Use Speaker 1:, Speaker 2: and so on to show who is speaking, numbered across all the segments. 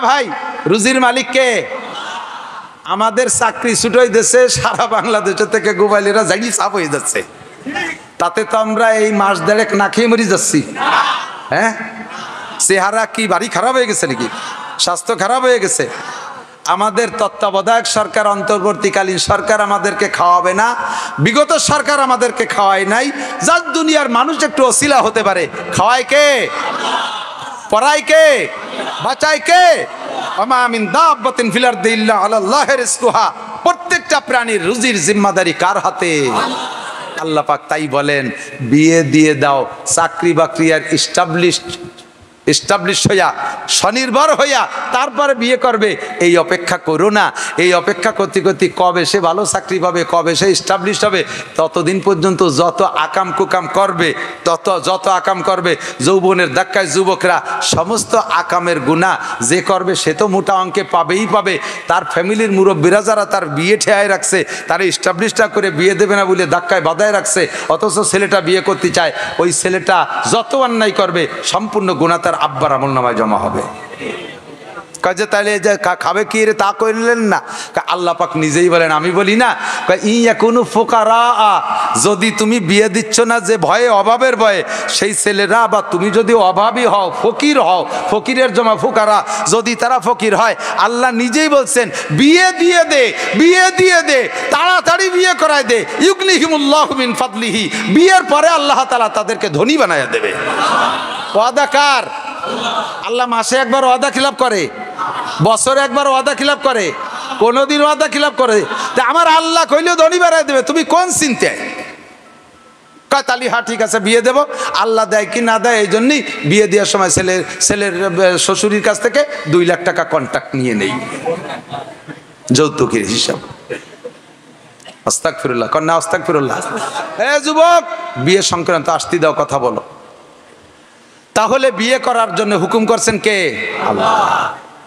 Speaker 1: ভাই রুজির মালিক কে? আমাদের চাকরি ছুটোই দেশে সারা বাংলাদেশ থেকে গোবাইলেরা যাই চাপ হয়ে যাচ্ছে, তাতে তো আমরা এই মাস দেড়েক না খেয়ে মরে যাচ্ছি। হ্যাঁ, চেহারা কি বাড়ি খারাপ হয়ে গেছে নাকি? স্বাস্থ্য খারাপ হয়ে গেছে? আমাদের তত্ত্বাবধায়ক সরকার, অন্তর্বর্তীকালীন সরকার আমাদেরকে খাওয়াবে না, বিগত সরকার আমাদেরকে খাওয়ায় নাই। যার দুনিয়ার মানুষ একটু অছিলা হতে পারে, খাওয়ায় কে? পড়ায় কে? বাঁচায় কে? ওমা মিন দাব্বাতিন ফিল আরদি ইল্লা আলাল্লাহি রিজকুহা। প্রত্যেকটা প্রাণীর রুজির জিম্মাদারি কার হাতে? আল্লাহ পাক তাই বলেন, বিয়ে দিয়ে দাও, চাকরি বাকরি আর এস্টাবলিশ হইয়া, স্বনির্ভর হইয়া তারপরে বিয়ে করবে, এই অপেক্ষা করো না। এই অপেক্ষা করতে করতে কবে সে ভালো চাকরি পাবে, কবে সে এস্টাবলিশ হবে, ততদিন পর্যন্ত যত আকাম কুকাম করবে, যত আকাম করবে, যৌবনের ধাক্কায় যুবকরা সমস্ত আকামের গুনাহ যে করবে সে তো মোটা অঙ্কে পাবেই পাবে। তার ফ্যামিলির মুরব্বীরা যারা তার বিয়ে ঠেয়ায় রাখছে, তারা এস্টাবলিশটা করে বিয়ে দেবে না বলে ধাক্কায় বাধায় রাখছে, অথচ ছেলেটা বিয়ে করতে চায়, ওই ছেলেটা যত অন্যায় করবে সম্পূর্ণ গুনাহ তার আব্বার আমলনামায় জমা হবে। কাজে তাইলে যে খাবে কি রে তা কইলেন না? আল্লাহ পাক নিজেই বলেন, আমি বলি না, ইয়াকুনু ফুকারা, যদি তুমি বিয়ে দিচ্ছ না যে ভয়ে, অভাবের ভয়ে, সেই ছেলেরা বা তুমি যদি অভাবী হও, ফকির হও, ফকিরের জমা ফুকারা, যদি তারা ফকির হয়, আল্লাহ নিজেই বলছেন বিয়ে দিয়ে দে, বিয়ে দিয়ে দে, তাড়াতাড়ি বিয়ে করায় দে, ইউগনিহিমুল্লাহু মিন ফাদলিহি। বিয়ের পরে আল্লাহ তাআলা তাদেরকে ধনী বানায়া দেবে। ওয়াদা কার? আল্লাহ মাসে একবার ওয়াদা খিলাফ করে? বছরে একবার ওয়াদা খিলাফ করে? কোনদিন ওয়াদা খিলাফ করে? তা আমার আল্লাহ কইলেও ধনী বানায় দেবে, তুমি কোন চিন্তায়? তালি হ্যাঁ ঠিক আছে বিয়ে দেব, আল্লাহ দেয় কি না দেয় এই জন্যই বিয়ে দেওয়ার সময় ছেলের শ্বশুরির কাছ থেকে 2 লাখ টাকা কন্ট্রাক্ট নিয়ে নেই, যৌতুকের হিসাব। আস্তাগফিরুল্লাহ, কন্যা আস্তাগফিরুল্লাহ। যুবক, বিয়ে সংক্রান্ত আসতি দাও, কথা বলো। তাহলে বিয়ে করার জন্য হুকুম করছেন কে? আল্লাহ।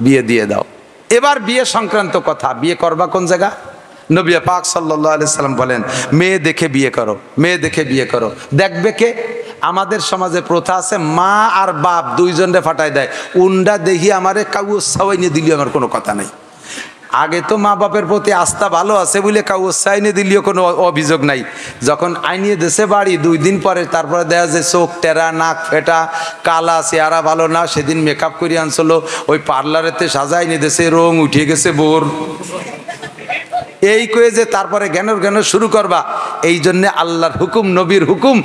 Speaker 1: বিয়ে দিয়ে দাও। এবার বিয়ে সংক্রান্ত কথা, বিয়ে করবা কোন জায়গা? নবী পাক সাল্লাল্লাহু আলাইহি সাল্লাম বলেন, মেয়ে দেখে বিয়ে করো, মেয়ে দেখে বিয়ে করো। দেখবে কে? আমাদের সমাজে প্রথা আছে, মা আর বাপ দুইজনরে ফাটাই দেয়, উন্ডা দেখি আমারে কাগজ ছাওয়াইনে দিলি আমার কোনো কথা নাই। আগে তো মা বাপের প্রতি আস্থা ভালো আছে বলে কাগজ ছাইনে দিলেও কোনো অভিযোগ নাই। যখন আইনিয়ে দেশে বাড়ি 2 দিন পরে তারপরে দেখা যায় চোখ টেরা, নাক ফেটা, কালা, চেহারা ভালো না, সেদিন মেকআপ করে আনছিল, ওই পার্লারেতে সাজাই নিয়ে দেশে রং উঠে গেছে বোর, এই কয়ে যে তারপরে জ্ঞান শুরু করবা। এই জন্যে আল্লাহর হুকুম, নবীর হুকুম,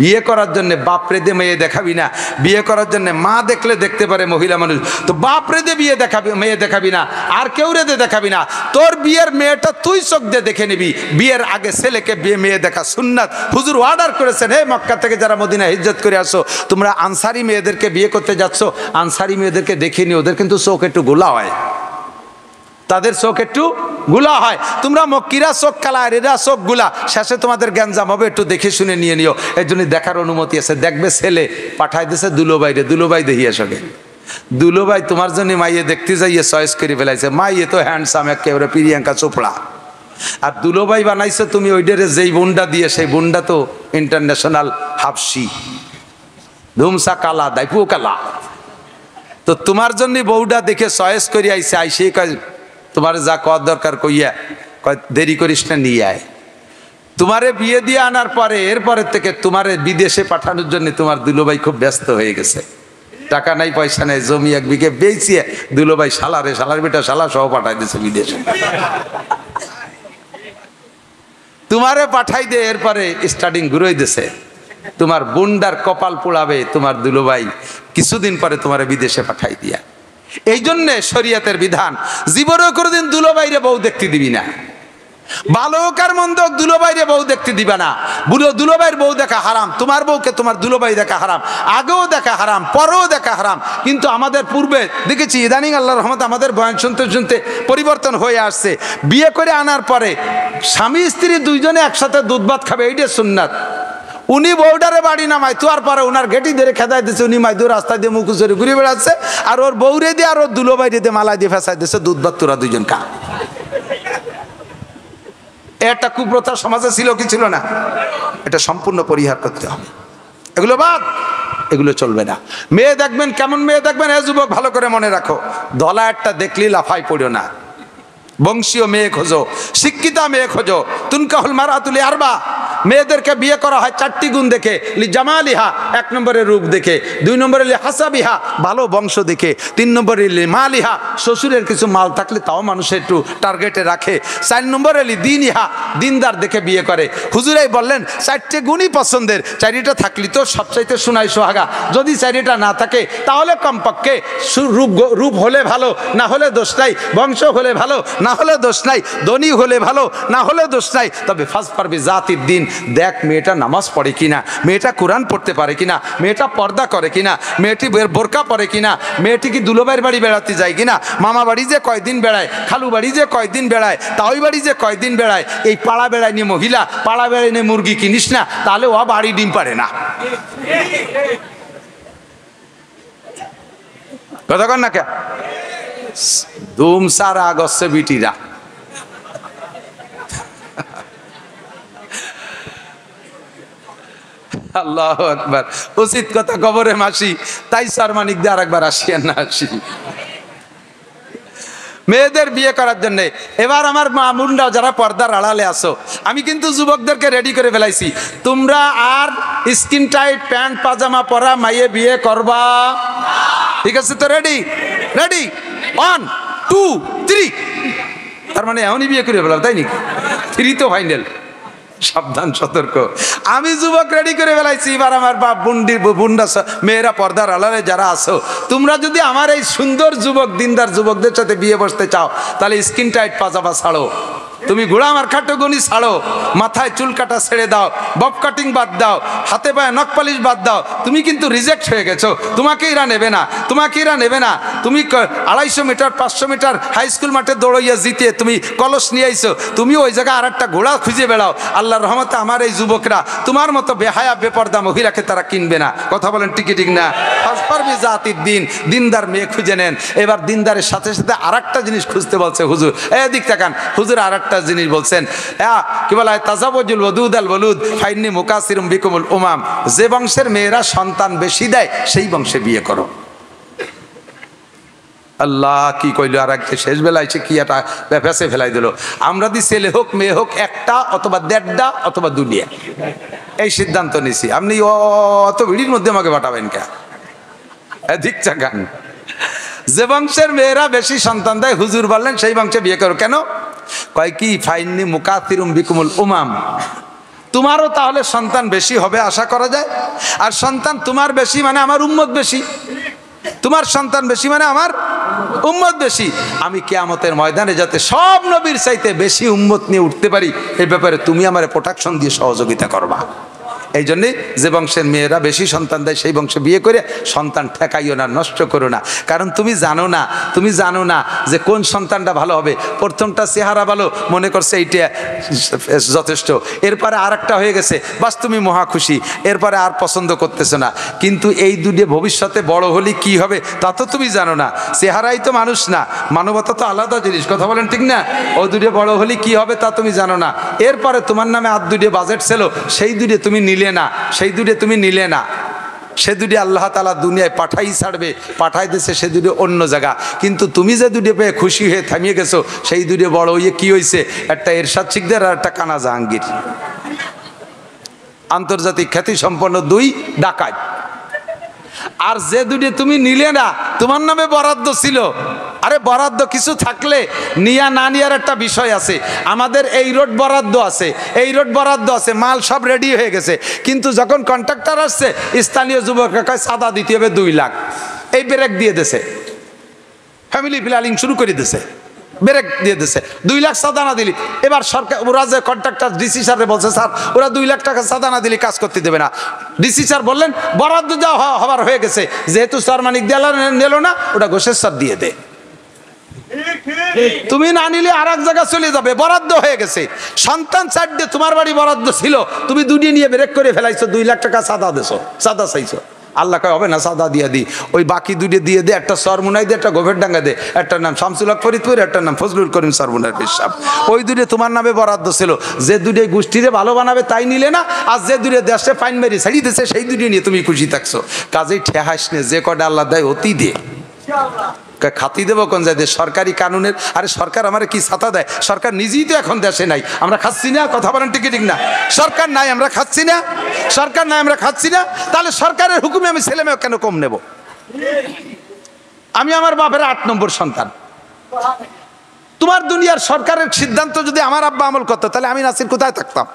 Speaker 1: বিয়ে করার জন্য বাপরে দে মেয়ে দেখাবি না। বিয়ে করার জন্য মা দেখলে দেখতে পারে মহিলা মানুষ, তো বাপরে দে বিয়ে দেখাবি, মেয়ে দেখাবি না, আর কেউ রে দে দেখাবি না। তোর বিয়ের মেয়েটা তুই চোখ দিয়ে দেখে নিবি। বিয়ের আগে ছেলেকে মেয়ে দেখা সুন্নাত। হুজুর অর্ডার করেছেন, হে মক্কা থেকে যারা মদিনা হিজরত করে আসো, তোমরা আনসারি মেয়েদেরকে বিয়ে করতে যাচ্ছ, আনসারি মেয়েদেরকে দেখে নিও, ওদের কিন্তু চোখ একটু গোলা হয়, তাদের চোখ একটু গুলা হয়। তোমরা মক্কিরা চোখ কালা, এরা চোখ গুলা, শেষে তোমাদের গ্যাঞ্জাম হবে, একটু দেখে শুনে নিয়ে নিও। এর জন্য দেখার অনুমতি আছে। দেখবে ছেলে পাঠাই দিছে দুলোবাইরে, দুলোবাই দেখিয়ে সঙ্গে, দুলোবাই তোমার জন্য মাইয়ে দেখতে যাইয়ে চয়েস করে ফেলাইছে, মাইয়ে তো হ্যান্ডসাম একেবারে প্রিয়াঙ্কা চোপড়া, আর দুলোবাই বানাইছে তুমি ওইটারে যেই বুন্ডা দিয়ে, সেই বুন্ডা তো ইন্টারন্যাশনাল হাফসি, ধুমসা কালা, দাইপু কালা। তো তোমার জন্য বউটা দেখে চয়েস করে আইসে, আইসে কয় তোমার যা কর দরকার কইয়া, কয় দেরি করিস না, নিয়ে আয়। তোমারে বিয়ে দিয়ে আনার পরে এরপরের থেকে তোমারে বিদেশে পাঠানোর জন্য তোমার দুলোভাই খুব ব্যস্ত হয়ে গেছে। টাকা নাই, পয়সা নাই, জমি 1 বিঘে বেচিয়ে দুলোভাই শালার বেটা শালা সহ পাঠাই দিয়েছে বিদেশে। তোমারে পাঠাই দে, এরপরে স্টার্টিং ঘুরোই দিছে। তোমার বুন্ডার কপাল পোড়াবে তোমার দুলোভাই কিছুদিন পরে তোমারে বিদেশে পাঠাই দিয়া। এই জন্যে শরীয়তের বিধান, জীবনেও কোনোদিন দুলোবাইরে বউ দেখতে দিবি না। ভালো হোক আর মন্দ হোক, দুলোবাইরে বউ দেখতে দিবে না। দুলোবাইয়ের বউ দেখা হারাম, তোমার বউকে তোমার দুলোবাই দেখা হারাম, আগেও দেখা হারাম, পরেও দেখা হারাম। কিন্তু আমাদের পূর্বে দেখেছি, ইদানিং আল্লাহর রহমত আমাদের বয়ান শুনতে শুনতে পরিবর্তন হয়ে আসছে। বিয়ে করে আনার পরে স্বামী স্ত্রী দুইজনে একসাথে দুধ ভাত খাবে, এইটা সুন্নাত। উনি বউডারে বাড়ি নামায় তোয়ার পরে ওনার গেটি ধরে খেদাই দিচ্ছে, উনি মাইদুর রাস্তা দিয়ে মুখ চড়ে ঘুরে বেড়াচ্ছে, আর ওর বউরে দিয়ে আর ওর দুলোবাইরে দিয়ে মালা দিয়ে ফেসাই দিচ্ছে, দুধ ভাত তোরা দুইজন খা। একটা কুপ্রথা সমাজে ছিল কি ছিল না? এটা সম্পূর্ণ পরিহার করতে হবে, এগুলো বাদ। এগুলো চলবে না। মেয়ে দেখবেন, কেমন মেয়ে দেখবেন, এ যুবক ভালো করে মনে রাখো, দলা একটা দেখলি লাফাই পড়ো না। বংশীয় মেয়ে খোঁজো, শিক্ষিতা মেয়ে খোঁজো। তুনকাহুল মারাতুল আরবা, মেয়েদেরকে বিয়ে করা হয় 4টি গুণ দেখে। লি জামালিহা, 1 নম্বরে রূপ দেখে, 2 নম্বরে লি হাসাবিহা, ভালো বংশ দেখে, 3 নম্বরে লি মালিহা, শ্বশুরের কিছু মাল থাকলে তাও মানুষ একটু টার্গেটে রাখে, 4 নম্বরে লি দিনইহা, দিনদার দেখে বিয়ে করে। হুজুরাই বললেন 4টে গুণই পছন্দের, 4টা থাকলে তো সবচাইতে সোনাই সোহাগা। যদি 4টা না থাকে তাহলে কমপক্ষে রূপ হলে ভালো, না হলে দোষ নাই, বংশ হলে ভালো, না হলে দোষ নাই, ধনী হলে ভালো, না হলে দোষ নাই, তবে ফাজ পারবি জাতির দিন। দেখ মেয়েটা নামাজ পড়ে কিনা, মেয়েটা কোরআন পড়তে পারে কিনা, মেয়েটা পর্দা করে কিনা, মেয়েটি বোরকা পরে কিনা, মেয়েটি কি দুলোবাইয়ের বাড়ি বেড়াতে যায় কিনা, মামা বাড়ি যে কয়দিন বেড়ায়, খালু বাড়ি যে কয়দিন বেড়ায়, তাওই বাড়ি যে কয়দিন বেড়ায়। এই পাড়া বেড়ায় নিয়ে মহিলা, পাড়া বেড়ায় নিয়ে মুরগি কিনিস না, তাহলে ও বাড়ি ডিম পারে না। কথা কন না কে ধুম সারা গচ্ছে বিটিরা। আল্লাহু আকবার। উচিত কথা কবরে মাসি, তাই সারমানিক দিয়ে আরেকবার আসিয়া না আসি মেয়েদের বিয়ে করার জন্য। এবার আমার মা মুন্ডা যারা পর্দার আড়ালে আসো, আমি কিন্তু যুবকদেরকে রেডি করে ফেলাইছি, তোমরা আর স্কিন টাইট প্যান্ট পাজামা পরা মাইয়ে বিয়ে করবা, ঠিক আছে তো? Ready ready, 1 2 3। তার মানে এমনই বিয়ে করে ফেলাম, তাই নাকি? 3 তো ফাইনাল। সাবধান, সতর্ক। আমি যুবক রেডি করে ফেলাইছি। এবার আমার বাপ বুন্ডা মেয়েরা পর্দার আড়ালে যারা আছো, তোমরা যদি আমার এই সুন্দর যুবক দিনদার যুবকদের সাথে বিয়ে বসতে চাও, তাহলে স্কিন টাইট পাজামা ছাড়ো, তুমি গোড়া আমার খাটোগনি ছাড়ো, মাথায় চুল কাটা ছেড়ে দাও, বব কাটিং বাদ দাও, হাতে পায়ে নখ পালিশ বাদ দাও। তুমি কিন্তু রিজেক্ট হয়ে গেছো, তোমাকে এরা নেবে না, তোমাকে এরা নেবে না। তুমি 250 মিটার 500 মিটার হাই স্কুল মাঠে দৌড়াইয়া জিতে তুমি কলস নিয়ে আইছো, তুমি ওই জায়গায় আর একটা ঘোড়া খুঁজে বেড়াও। আল্লাহর রহমতে আমার এই যুবকরা তোমার মতো বেহায়া বেপর্দা মহিলাকে তারা কিনবে না। কথা বলেন ঠিক ঠিক না? পারবি জাতির দিন, দিনদার মেয়ে খুঁজে নেন। এবার দিনদারের সাথে সাথে আর একটা জিনিস খুঁজতে বলছে হুজুর। এদিক তাকান, হুজুর আর একটা জিনিস বলছেন, কি বলা হয়, তাজাওয়াজুল ওয়াদুদ আল ওয়ালুদ ফাইন্নী মুকাসিরুম বিকুমুল উমাম। যে বংশের মেয়েরা সন্তান বেশি দেয় সেই বংশে বিয়ে করো। আল্লাহ কি কইল, আর একটা শেষ বেলায় সে কি একটা ব্যাপাসে ফেলাই দিল। আমরা দি ছেলে হোক মেয়ে হোক, একটা অথবা 1.5টা অথবা 2টা, এই সিদ্ধান্ত নিছি। আপনি অত ভিড়ির মধ্যে আমাকে পাঠাবেন কে? ঠিক চাকান। যে বংশের মেয়েরা বেশি সন্তান দেয়, হুজুর বললেন সেই বংশে বিয়ে করো। কেন? কয় কি ফাইন্নী মুকাসিরুম বিকুমুল উমাম। তোমারও তাহলে সন্তান বেশি হবে আশা করা যায়, আর সন্তান তোমার বেশি মানে আমার উম্মত বেশি, তোমার সন্তান বেশি মানে আমার উম্মত বেশি। আমি কিয়ামতের ময়দানে যাতে সব নবীর চাইতে বেশি উম্মত নিয়ে উঠতে পারি, এই ব্যাপারে তুমি আমার প্রোটেকশন দিয়ে সহযোগিতা করবা। এই জন্যে যে বংশের মেয়েরা বেশি সন্তান দেয় সেই বংশে বিয়ে করে সন্তান ঠেকাইও না, নষ্ট করো না। কারণ তুমি জানো না যে কোন সন্তানটা ভালো হবে। প্রথমটা চেহারা ভালো, মনে করছে এইটা যথেষ্ট, এরপরে আর একটা হয়ে গেছে, বাস তুমি মহা খুশি, এরপরে আর পছন্দ করতেছো না। কিন্তু এই দুটো ভবিষ্যতে বড় হলে কি হবে তা তো তুমি জানো না। চেহারাই তো মানুষ না, মানবতা তো আলাদা জিনিস। কথা বলেন ঠিক না? ও দুটো বড় হলে কি হবে তা তুমি জানো না। এরপরে তোমার নামে আর 2 বাজেট ছিল, সেই 2 তুমি নিলে না, সেই 2 তুমি নিলে না। সে 2 আল্লাহ তাআলা দুনিয়ায় পাঠাই ছাড়বে, পাঠাই দিয়েছে সে 2 অন্য জায়গা। কিন্তু তুমি যে 2 পেয়ে খুশি হয়ে থামিয়ে গেছো, সেই 2 বড় হয়ে কি হয়েছে? একটা এরশাদ শিকদার আর একটা কানা জাহাঙ্গীর, আন্তর্জাতিক খ্যাতি সম্পন্ন 2 ডাকাত। আর যে 2 তুমি নিলে না, তোমার নামে বরাদ্দ ছিল। আরে বরাদ্দ কিছু থাকলে নিয়া না নিয়ার একটা বিষয় আছে। আমাদের এই রোড বরাদ্দ আছে, এই রোড বরাদ্দ আছে, মাল সব রেডি হয়ে গেছে, কিন্তু যখন কন্ট্রাক্টর আসছে স্থানীয় যুবকরা কয় চাঁদা দিতে হবে 2 লাখ। এই ব্রেক দিয়ে দিয়েছে, ফ্যামিলি প্ল্যানিং শুরু করে দিয়েছে, ব্রেক দিয়ে দিয়েছে। 2 লাখ চাঁদা না দিলি, এবার সরকার ওরা যে কন্ট্রাক্টর ডিসি স্যারে বলছে, স্যার ওরা 2 লাখ টাকা চাঁদা না দিলে কাজ করতে দেবে না। ডিসি স্যার বললেন বরাদ্দ যা হবার হয়ে গেছে, যেহেতু সারমানিক দেওয়া নিল না, ওটা ঘোষের স্যার দিয়ে দে। তুমি না নিলে আর এক জায়গায় চলে যাবে, বরাদ্দ হয়ে গেছে। সন্তান 4 তোমার বাড়ি বরাদ্দ ছিল, তুমি 2 নিয়ে ব্রেক করে ফেলাইছো, 2 লাখ টাকা চাঁদা দিছো, চাঁদা চাইছো। আল্লাহ কয় হবে না, সাদা দিয়া দি, ওই বাকি দুটো দিয়ে দে, একটা সরমুনাই দে, একটা গোভের ডাঙ্গা দে, একটার নাম শামসুল হক ফরিদপুর, একটার নাম ফজলুল করিম সরমুনার পেশাব। ওই দুটো তোমার নামে বরাদ্দ ছিল, যে দুটো গোষ্ঠীরে ভালো বানাবে তাই নিলে না, আর যে দুটো দেশে ফাইন মেরি ছাড়ি দিয়েছে সেই দুটো নিয়ে তুমি খুশি থাকছো। কাজেই ঠেহাস নে, যে কটা আল্লাহ দেয় অতি দে। খাতি দেবো কোন যায় সরকারি কানুনের? আরে সরকার আমার কি ছাতা দেয়? সরকার নিজেই তো এখন দেশে নাই, আমরা খাচ্ছি না। কথা বলেন ঠিক ঠিক না? সরকার নাই আমরা খাচ্ছি না, সরকার নাই আমরা খাচ্ছি না। তাহলে সরকারের হুকুমে আমি ছেলে মেয়ে কেন কম নেব? আমি আমার বাপের 8 নম্বর সন্তান। তোমার দুনিয়ার সরকারের সিদ্ধান্ত যদি আমার আব্বা আমল করতো তাহলে আমি নাসির কোথায় থাকতাম?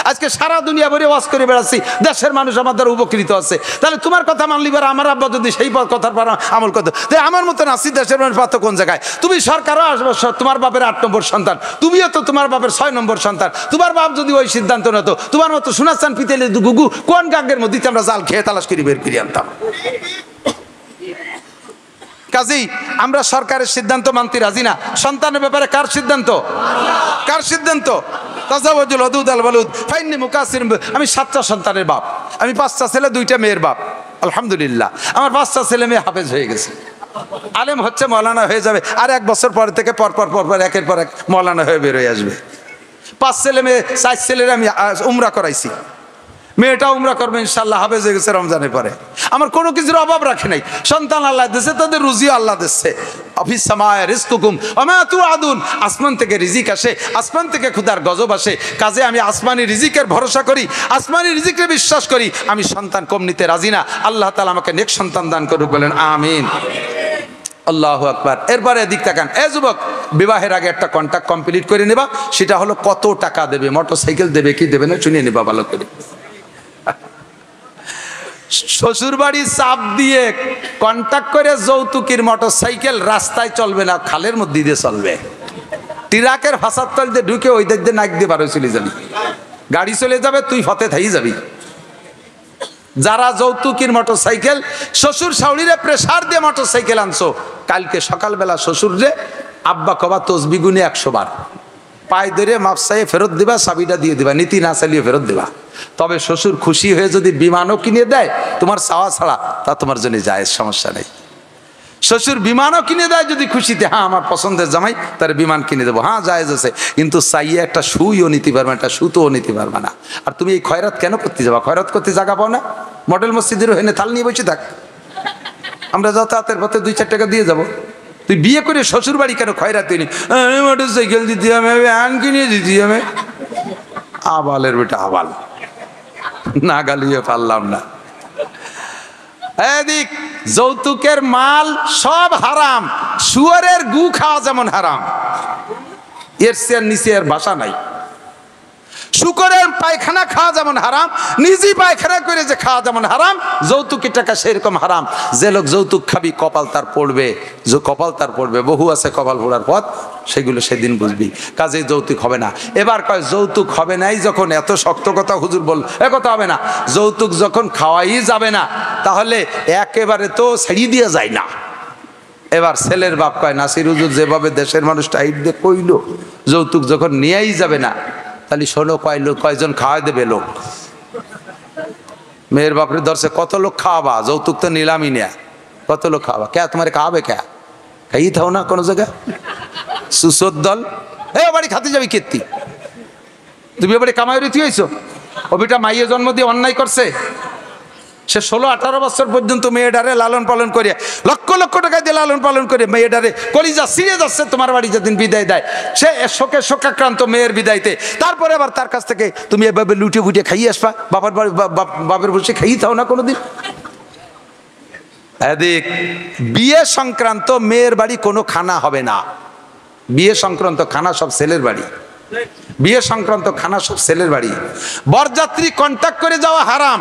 Speaker 1: আজকে সারা দুনিয়া ভরে ওয়াজ করে বেড়াচ্ছি, দেশের মানুষ আমার দ্বারা উপকৃত আছে। তাহলে তোমার কথা মানলি পারে, আমার আব্বা যদি সেই কথার পর আমল করতো, তাই আমার মতো নাসির দেশের মানুষ পাতো কোন জায়গায়? তুমি সরকারও আসবো, তোমার বাপের 8 নম্বর সন্তান, তুমিও তো তোমার বাপের 6 নম্বর সন্তান। তোমার বাপ যদি ওই সিদ্ধান্ত নিত, তোমার মতো সোনাচান পিতেলে গুগু কোন গাঙ্গের মধ্যে আমরা জাল খেয়ে তালাশ করে বের করে আনতাম। কাজেই আমরা সরকারের সিদ্ধান্ত মানতে রাজি না। সন্তানের ব্যাপারে কার সিদ্ধান্ত? কার সিদ্ধান্ত? তাজাওয়াজুল ওয়াদুদ আল ওয়ালুদ ফাইন্নী মুকাসসির। আমি 7টা সন্তানের বাপ, আমি 5টা ছেলে 2টা মেয়ের বাপ। আলহামদুলিল্লাহ আমার 5টা ছেলে মেয়ে হাফেজ হয়ে গেছে, আলেম হচ্ছে, মৌলানা হয়ে যাবে। আর 1 বছর পর থেকে পর একের পর এক মৌলানা হয়ে বের হয়ে আসবে। 5 ছেলে মেয়ে, 4 ছেলের আমি উমরা করাইছি, মেয়েটা উমরা করবে ইনশাল্লাহ, হাফেজ হয়ে গেছে রমজানের পরে। আমার কোনো কিছুর অভাব রাখে নাই। সন্তান আল্লাহ দিচ্ছে, তাদের রুজিও আল্লাহ দিচ্ছে। অফিস সামায় রিজকুকুম ওয়া মা তুআদুন, আসমান থেকে রিজিক আসে, আসমান থেকে ক্ষুধার গজব আসে। কাজে আমি আসমানি রিজিকের ভরসা করি, আসমানি রিজিকে বিশ্বাস করি। আমি সন্তান কম নিতে রাজি না। আল্লাহ তাআলা আমাকে নেক সন্তান দান করুক, বলেন আমিন। আল্লাহু আকবার। এরপরে এদিক তাকান। এ যুবক, বিবাহের আগে একটা কন্ট্রাক্ট কমপ্লিট করে নেবা, সেটা হলো কত টাকা দেবে, মোটরসাইকেল দেবে কি দেবে না শুনিয়ে নেবা ভালো করে। শ্বশুর বাড়ি চাপ দিয়ে কন্ট্যাক্ট করে যৌতুকের মোটরসাইকেল রাস্তায় চলবে না, খালের মধ্যে দিয়ে চলবে। ট্রাকের ফাঁসার তল দিয়ে ঢুকে ওই দিক দিয়ে নাক দিয়ে বারো চলে যাবি, গাড়ি চলে যাবে, তুই ফতে থাই যাবি। যারা যৌতুকের মোটরসাইকেল শ্বশুর শাশুড়িরে প্রেসার দিয়ে মোটরসাইকেল আনছো, কালকে সকালবেলা শ্বশুররে আব্বা কবা তসবি গুনে 100 বার, পায়ে ধরে মাপসাইয়ে ফেরত দিবা, চাবিটা দিয়ে দিবা, নীতি না চালিয়ে ফেরত দিবা। তবে শ্বশুর খুশি হয়ে যদি বিমানও কিনে দেয় তোমার চাওয়া ছাড়া, তা তোমার জন্য জায়েজ, সমস্যা নেই। শ্বশুর বিমানও কিনে দেয় যদি খুশিতে, হ্যাঁ আমার পছন্দের জামাই, তার বিমান কিনে দেবো, হ্যাঁ জায়েজ আছে। কিন্তু চাইয়ে একটা সুইও নিতে পারবে না, একটা সুতোও নিতে পারবে না। আর তুমি এই খয়রাত কেন করতে যাবা? খয়রাত করতে জায়গা পাও না? মডেল মসজিদের ওখানে থাল নিয়ে বসে থাক, আমরা যাতায়াতের পথে 2-4 টাকা দিয়ে যাবো। তুই বিয়ে করে শ্বশুর বাড়ি কেন খয়রাত নি? মোটর সাইকেল দিতে হবে, আন কিনে দিতে হবে। আবালের বেটা আবাল, না গালিয়ে পারলাম না। এদিক যৌতুকের মাল সব হারাম, শুয়োরের গু খাওয়া যেমন হারাম, এর চেয়ে নিচে এর ভাষা নাই। শুকরের পায়খানা খাওয়া যেমন হারাম, নিজে পায়খানা করে যে খাওয়া যেমন হারাম, যৌতুকের টাকা সেরকম হারাম। যে লোক যৌতুক খাবি কপাল তার পড়বে, যে কপাল তার পড়বে। বহু আছে কপাল পড়ার পথ, সেগুলো সেদিন বুঝবি। কাজেই যৌতুক হবে না। এবার কয় যৌতুক হবে নাই যখন, এত শক্ত কথা হুজুর বল, এ কথা হবে না। যৌতুক যখন খাওয়াই যাবে না, তাহলে একেবারে তো ছেড়িয়ে দিয়ে যায় না। এবার ছেলের বাপ কয়, নাসির হুজুর যেভাবে দেশের মানুষ টাইট দিয়ে কইল, যৌতুক যখন নিয়েই যাবে না, তাহলে শোনো কয়জন খাওয়াই দেবে লোক? মেয়ের বাপরে ধরছে, কত লোক খাওয়াবা? যৌতুক তো নিলামই নেয়া, কত লোক খাওয়াবা? কে তোমার খাওয়াবে? কে খাইয়ে থাও না কোনো জায়গায়? সুসোর দল, এ বাড়ি খাতে যাবি কীর্তি, তুমি এবারে কামাই রীতি হয়েছ। ওবিটা মাইয়ে জন্ম দিয়ে অন্যায় করছে, সে 16-18 বছর পর্যন্ত মেয়েটারে লালন পালন করে, লক্ষ লক্ষ টাকা দিয়ে লালন পালন করে মেয়েটারে কলিজা ছিঁড়ে যাচ্ছে তোমার বাড়ি যেদিন বিদায় দেয়, সে শোকাক্রান্ত মেয়ের বিদায়তে। তারপরে আবার তার কাছ থেকে তুমি এভাবে লুটে ফুটে খাইয়ে আসবা, বাপের বসে খাইয়ে থাও না কোনোদিন। এদিক বিয়ে সংক্রান্ত মেয়ের বাড়ি কোনো খানা হবে না, বিয়ে সংক্রান্ত খানা সব ছেলের বাড়ি, বিয়ে সংক্রান্ত খানা সব ছেলের বাড়ি। বরযাত্রী কন্ট্যাক্ট করে যাওয়া হারাম,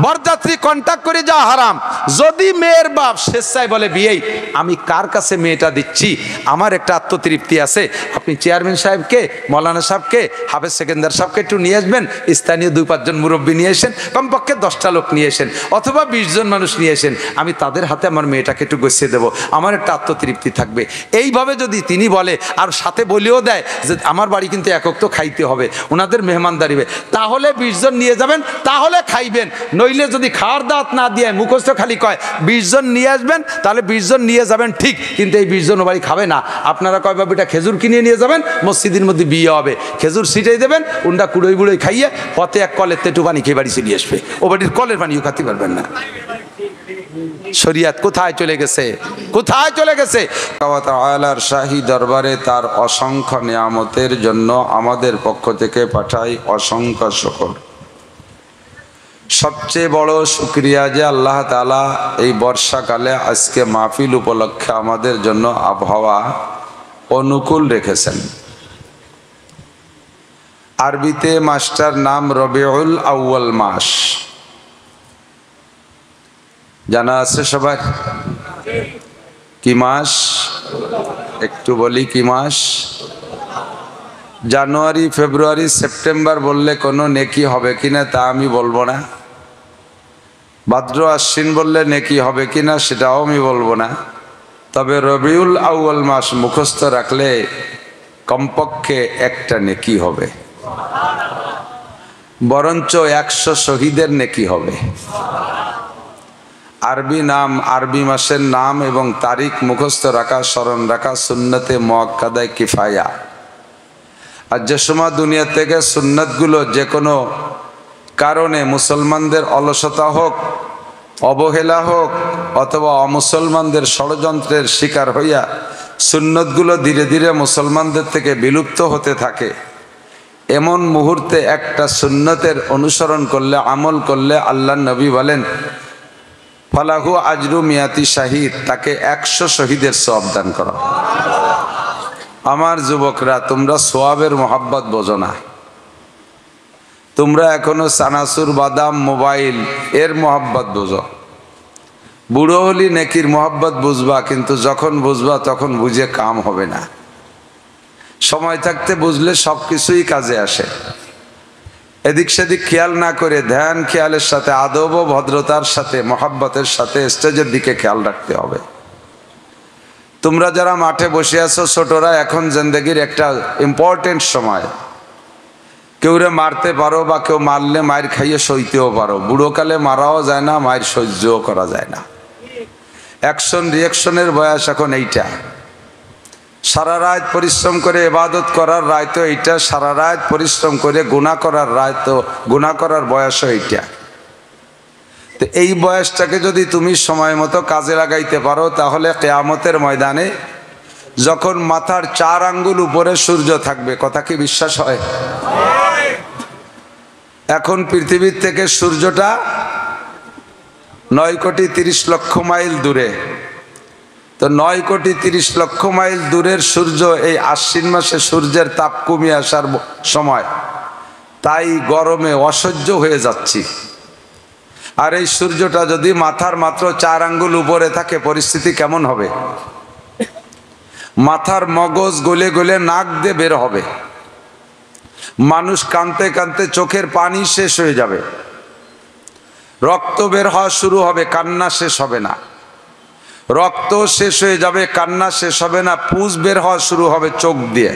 Speaker 1: বরযাত্রী কন্ট্যাক্ট করে যাওয়া হারাম। যদি মেয়ের বাপ স্বেচ্ছায় বলে বিয়েই আমি কার কাছে মেয়েটা দিচ্ছি, আমার একটা আত্মতৃপ্তি আছে, আপনি চেয়ারম্যান সাহেবকে, মৌলানা সাহেবকে, হাফেজ সেকেন্দার সাহেবকে একটু নিয়ে আসবেন, স্থানীয় 2-5 জন মুরব্বী নিয়ে এসেন, কমপক্ষে 10টা লোক নিয়ে এসেন, অথবা 20 জন মানুষ নিয়ে এসেন, আমি তাদের হাতে আমার মেয়েটাকে একটু গছিয়ে দেবো, আমার একটা আত্মতৃপ্তি থাকবে। এইভাবে যদি তিনি বলে, আর সাথে বলেও দেয় যে আমার বাড়ি কিন্তু একক তো খাইতে হবে, ওনাদের মেহমানদারি হবে। তাহলে 20 জন নিয়ে যাবেন, তাহলে খাইবেন। নইলে যদি খাওয়ার দাওয়াত না দিয়ে মুখস্থ খালি কয় 20 জন নিয়ে আসবেন, তাহলে 20 জন নিয়ে যাবেন ঠিক, কিন্তু এই 20 জন ও বাড়ি খাবে না। আপনারা কয় বাবু এটা খেজুর কিনে নিয়ে যাবেন, মসজিদের মধ্যে বিয়ে হবে, খেজুর ছিটাই দেবেন, উন্ডা কুড়োই বুড়োই খাইয়ে পথে এক কলের তেটু পানি খেয়ে বাড়ি চলে আসবে। ও বাড়ির কলের পানিও খাতে পারবেন না। শরিয়াত কোথায় চলে গেছে, কোথায় চলে গেছে? আল্লাহর শাহী দরবারে তার অসংখ্য নিয়ামতের জন্য আমাদের পক্ষ থেকে পাঠাই অসংখ্য শুকর। সবচেয়ে বড় শুকরিয়া যে আল্লাহ তাআলা এই বর্ষাকালে আজকে মাহফিল উপলক্ষে আমাদের জন্য আবহাওয়া অনুকূল রেখেছেন। আরবিতে মাসটার নাম রবিউল আউয়াল মাস, জানা আছে সবার? কি মাস একটু বলি, কি মাস? জানুয়ারি, ফেব্রুয়ারি, সেপ্টেম্বর বললে কোনো নেকি হবে কিনা তা আমি বলবো না। ভাদ্র, আশ্বিন বললে নেকি হবে কিনা সেটাও আমি বলবো না। তবে রবিউল আউয়াল মাস মুখস্থ রাখলে কমপক্ষে একটা নেকি হবে, বরঞ্চ 100 শহীদের নেকি হবে। আরবি নাম, আরবি মাসের নাম এবং তারিখ মুখস্থ রাখা, স্মরণ রাখা সুন্নতে মুআক্কাদায়ে কিফায়া। আর যে সময় দুনিয়া থেকে সুন্নতগুলো যে কোনো কারণে মুসলমানদের অলসতা হোক, অবহেলা হোক অথবা অমুসলমানদের ষড়যন্ত্রের শিকার হইয়া সুন্নতগুলো ধীরে ধীরে মুসলমানদের থেকে বিলুপ্ত হতে থাকে, এমন মুহূর্তে একটা সুন্নতের অনুসরণ করলে, আমল করলে আল্লাহর নবী বলেন ফালাহু আজরু মিয়াতি শাহিদ, তাকে 100 শহীদের সওয়াব দান করা। আমার যুবকরা, তোমরা সোয়াবের মোহাব্বত বোঝো না, তোমরা এখনো চানাচুর, বাদাম, মোবাইল এর মোহাব্বত বোঝো। বুড়ো হলি নেকির মোহাব্বত বুঝবা, কিন্তু যখন বুঝবা তখন বুঝে কাম হবে না। সময় থাকতে বুঝলে সব কিছুই কাজে আসে। এদিক সেদিক খেয়াল না করে ধ্যান খেয়ালের সাথে, আদব ও ভদ্রতার সাথে, মোহাব্বতের সাথে স্টেজের দিকে খেয়াল রাখতে হবে। তোমরা যারা মাঠে বসে আছো ছোটরা, এখন জিন্দেগির একটা ইম্পর্টেন্ট সময়। কেউরে মারতে পারো বা কেউ মারলে মায়ের খাইয়ে সইতেও পারো। বুড়োকালে মারাও যায় না, মায়ের সহ্যও করা যায় না। অ্যাকশন রিয়াকশনের বয়স এখন এইটা। সারা রাত পরিশ্রম করে ইবাদত করার রায় তো এইটা, সারা রাত পরিশ্রম করে গুনাহ করার রায় তো, গুনাহ করার বয়সও এইটা। তো এই বয়সটাকে যদি তুমি সময় মতো কাজে লাগাইতে পারো, তাহলে কিয়ামতের ময়দানে যখন মাথার 4 আঙ্গুল উপরে সূর্য থাকবে, কথা কি বিশ্বাস হয়? এখন পৃথিবীর থেকে সূর্যটা 9,30,00,000 মাইল দূরে। তো 9,30,00,000 মাইল দূরের সূর্য এই আশ্বিন মাসে সূর্যের তাপ কমে আসার সময়, তাই গরমে অসহ্য হয়ে যাচ্ছি। আর এই সূর্যটা যদি মাথার মাত্র 4 আঙ্গুল উপরে থাকে, পরিস্থিতি কেমন হবে? মাথার মগজ গলে গলে নাক দিয়ে বের হবে, মানুষ কাঁদতে কাঁদতে চোখের পানি শেষ হয়ে যাবে, রক্ত বের হওয়া শুরু হবে, কান্না শেষ হবে না। রক্ত শেষ হয়ে যাবে, কান্না শেষ হবে না, পুঁজ বের হওয়া শুরু হবে চোখ দিয়ে,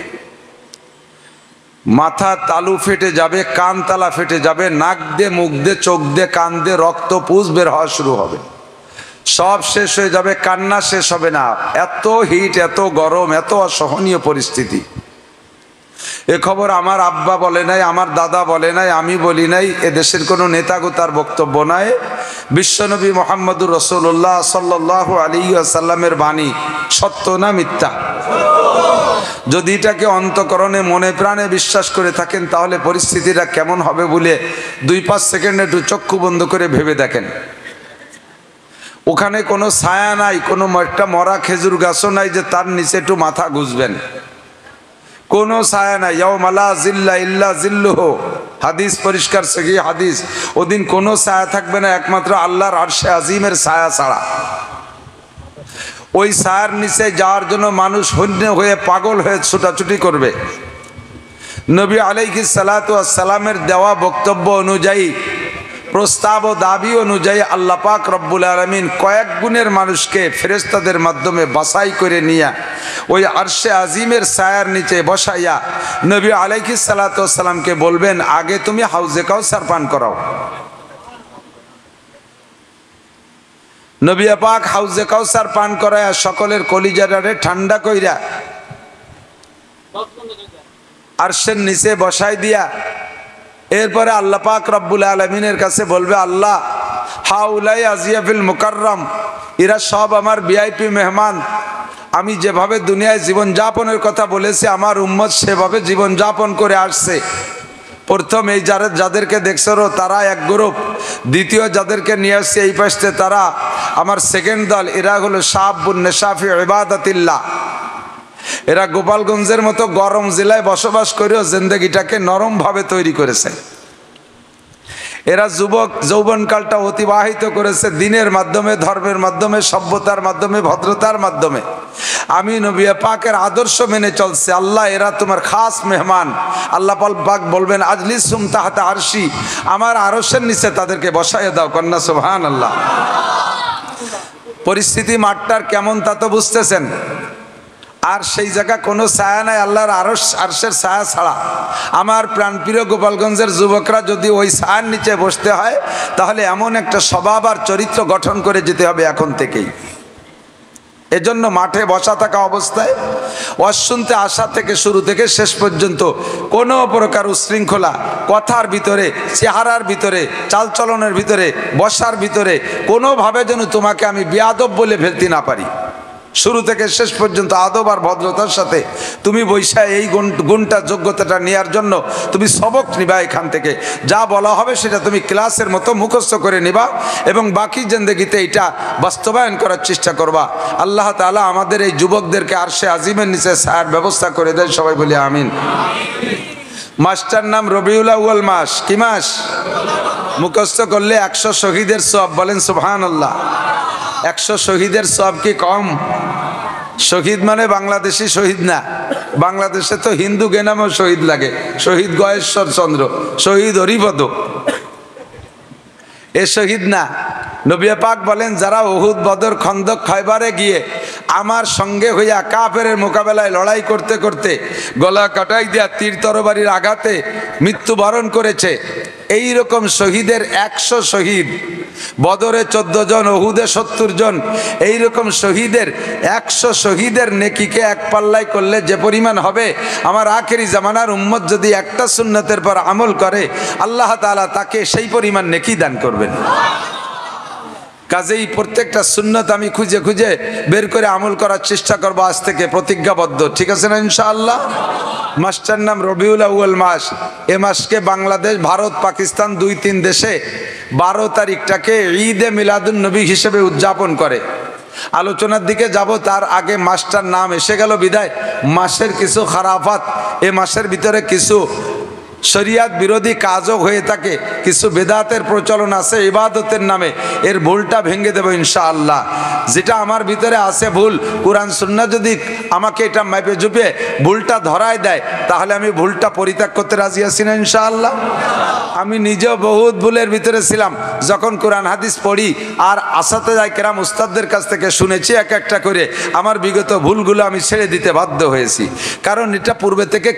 Speaker 1: মাথা তালু ফেটে যাবে, কান তালা ফেটে যাবে, নাক দিয়ে, মুখ দিয়ে, চোখ দিয়ে, কান দিয়ে রক্ত পুঁজ বের হওয়া শুরু হবে, সব শেষ হয়ে যাবে, কান্না শেষ হবে না। এত হিট, এত গরম, এত অসহনীয় পরিস্থিতি। এ খবর আমার আব্বা বলে নাই, আমার দাদা বলে নাই, আমি বলি নাই, এদেশের কোনো নেতাগো তার বক্তব্য নয়। বিশ্বনবী মুহাম্মদুর রাসূলুল্লাহ সাল্লাল্লাহু আলাইহি ওয়াসাল্লামের বাণী সত্য না মিথ্যা? যদি এটাকে অন্তঃকরণে মনে প্রাণে বিশ্বাস করে থাকেন, তাহলে পরিস্থিতিটা কেমন হবে বলে 2-5 সেকেন্ড একটু চক্ষু বন্ধ করে ভেবে দেখেন। ওখানে কোনো ছায়া নাই, কোনো একটা মরা খেজুর গাছও নাই যে তার নিচে একটু মাথা গুজবেন, কোনো ছায়া নাই। ইয়াউমা লা জিল্লা ইল্লা জিল্লুহু, হাদিস পরিষ্কার সহিহ হাদিস। ওদিন কোনো ছায়া থাকবে না একমাত্র আল্লাহর আরশে আজিমের ছায়া ছাড়া। ওই ছায়ার নিচে যাওয়ার জন্য মানুষ হন্য হয়ে, পাগল হয়ে ছুটাছুটি করবে। নবী আলাইহিস সালাতু ওয়াস সালামের দেওয়া বক্তব্য অনুযায়ী প্রস্তাব ও দাবি অনুযায়ী আল্লাহ পাক রব্বুল আলামিন কয়েক গুণের মানুষকে ফেরেশতাদের মাধ্যমে বাছাই করে নিয়ে ওই আরশে আজিমের ছায়ার নিচে বসাইয়া নবী আলাইহিস সালাতু ওয়াস সালামকে বলবেন, আগে তুমি হাউজে কাউসার পান করাও। নবী পাক হাউজে কাউসার পান করায়া সকলের কলিজারে ঠান্ডা কইরা আরশের নিচে বসাই দিয়া এরপরে আল্লাহ পাক রব্বুল আলামিনের কাছে বলবে, আল্লাহ হাউলাই আজিয়াফিল মুকাররম, এরা সব আমার ভিআইপি মেহমান। আমি যেভাবে দুনিয়ায় জীবন যাপনের কথা বলেছি আমার উম্মত সেভাবে জীবন যাপন করে আসছে। প্রথম এই যাদেরকে দেখছো তারা এক গ্রুপ, দ্বিতীয় যাদেরকে নিয়ে আসছে এই পাশে তারা আমার সেকেন্ড দল। এরা হলো শাবুন নেশাফি ইবাদাতিল্লাহ। এরা গোপালগঞ্জের মতো গরম জেলায় বসবাস করেও জিন্দেগিটাকে নরমভাবে তৈরি করেছে। এরা যুবক যৌবনকালটা অতিবাহিত করেছে দিনের মাধ্যমে, ধর্মের মাধ্যমে, সভ্যতার মাধ্যমে, ভদ্রতার মাধ্যমে। আমি নবী পাকের আদর্শ মেনে চলছে। আল্লাহ এরা তোমার খাস মেহমান। আল্লাহ পাক বলবেন, আজলিসুম তাহতা আরশি, আমার আরশের নিচে তাদেরকে বসাইয়ে দাও। কন্যা সুবহানাল্লাহ। পরিস্থিতি মাঠটার কেমন তা তো বুঝতেছেন। আর সেই জায়গা কোনো ছায়া নাই আল্লাহর আরশের ছায়া ছাড়া। আমার প্রাণপ্রিয় গোপালগঞ্জের যুবকরা যদি ওই ছায়ার নিচে বসতে হয় তাহলে এমন একটা স্বভাব আর চরিত্র গঠন করে যেতে হবে এখন থেকেই। এজন্য মাঠে বসা থাকা অবস্থায় ওয়াজ শুনতে আসা থেকে শুরু থেকে শেষ পর্যন্ত কোনো প্রকার উশৃঙ্খলা কথার ভিতরে, চেহারার ভিতরে, চালচলনের ভিতরে, বসার ভিতরে কোনোভাবে যেন তোমাকে আমি বেয়াদব বলে ফেলতে না পারি। শুরু থেকে শেষ পর্যন্ত আদব আর ভদ্রতার সাথে তুমি বৈশা এই গুণটা যোগ্যতাটা নেওয়ার জন্য তুমি সবক নিবা। এখান থেকে যা বলা হবে সেটা তুমি ক্লাসের মতো মুখস্থ করে নিবা এবং বাকি জিন্দেগিতে এটা বাস্তবায়ন করার চেষ্টা করবা। আল্লাহ তাআলা আমাদের এই যুবকদেরকে আরশে আজিমের নিচে ছায়ার ব্যবস্থা করে দেয়। সবাই বলি আমিন। মাসটার নাম রবিউল আউয়াল মাস। কি মাস? মুখস্থ করলে 100 শহীদের সওয়াব। বলেন সুবহানাল্লাহ। 100 শহীদের সওয়াব কি কম? শহীদ মানে বাংলাদেশি শহীদ না, বাংলাদেশে তো হিন্দু গেনামেও শহীদ লাগে। শহীদ গয়েশ্বর চন্দ্র, শহীদ হরিপদ, এ শহীদ না। নবী পাক বলেন, যারা উহুদ, বদর, খন্দক, খয়বারে গিয়ে আমার সঙ্গে হইয়া কাফেরের মোকাবেলায় লড়াই করতে করতে গলা কাটাই দিয়া তীর তরবারির আঘাতে মৃত্যুবরণ করেছে, এই রকম শহীদের 100 শহীদ, বদরে 14 জন, উহুদে 70 জন, এইরকম শহীদের 100 শহীদের নেকিকে এক পাল্লায় করলে যে পরিমাণ হবে, আমার আখেরি জামানার উম্মত যদি একটা সুন্নতের পর আমল করে আল্লাহ তাআলা তাকে সেই পরিমাণ নেকি দান করবেন। কাজেই প্রত্যেকটা সুন্নত আমি খুঁজে খুঁজে বের করে আমল করার চেষ্টা করবো আজ থেকে, প্রতিজ্ঞাবদ্ধ। ঠিক আছে না ইনশাআল্লাহ? মাসটার নাম রবিউল আউয়াল মাস। এ মাসকে বাংলাদেশ, ভারত, পাকিস্তান 2-3 দেশে 12 তারিখটাকে ঈদে মিলাদুন নবী হিসেবে উদযাপন করে। আলোচনার দিকে যাব, তার আগে মাসটার নাম এসে গেল বিদায় মাসের কিছু খারাফাত, এ মাসের ভিতরে কিছু শরিয়াত বিরোধী কাজও হয়ে থাকে, কিছু বেদাতের প্রচলন আছে ইবাদতের নামে। এর ভুলটা ভেঙে দেব ইনশাআল্লাহ। যেটা আমার ভিতরে আছে ভুল, কোরআন সুন্নাহ যদি আমাকে এটা মাপে ঝুপে ভুলটা ধরায় দেয় তাহলে আমি ভুলটা পরিত্যাগ করতে রাজি আছি না ইনশাআল্লাহ। আমি নিজেও বহুত ভুলের ভিতরে ছিলাম। যখন কোরআন হাদিস পড়ি আর আসাতেজায়ে কেরাম উস্তাদদের কাছ থেকে শুনেছি এক একটা করে, আমার বিগত ভুলগুলো আমি ছেড়ে দিতে বাধ্য হয়েছি। কারণ এটা পূর্বে থেকে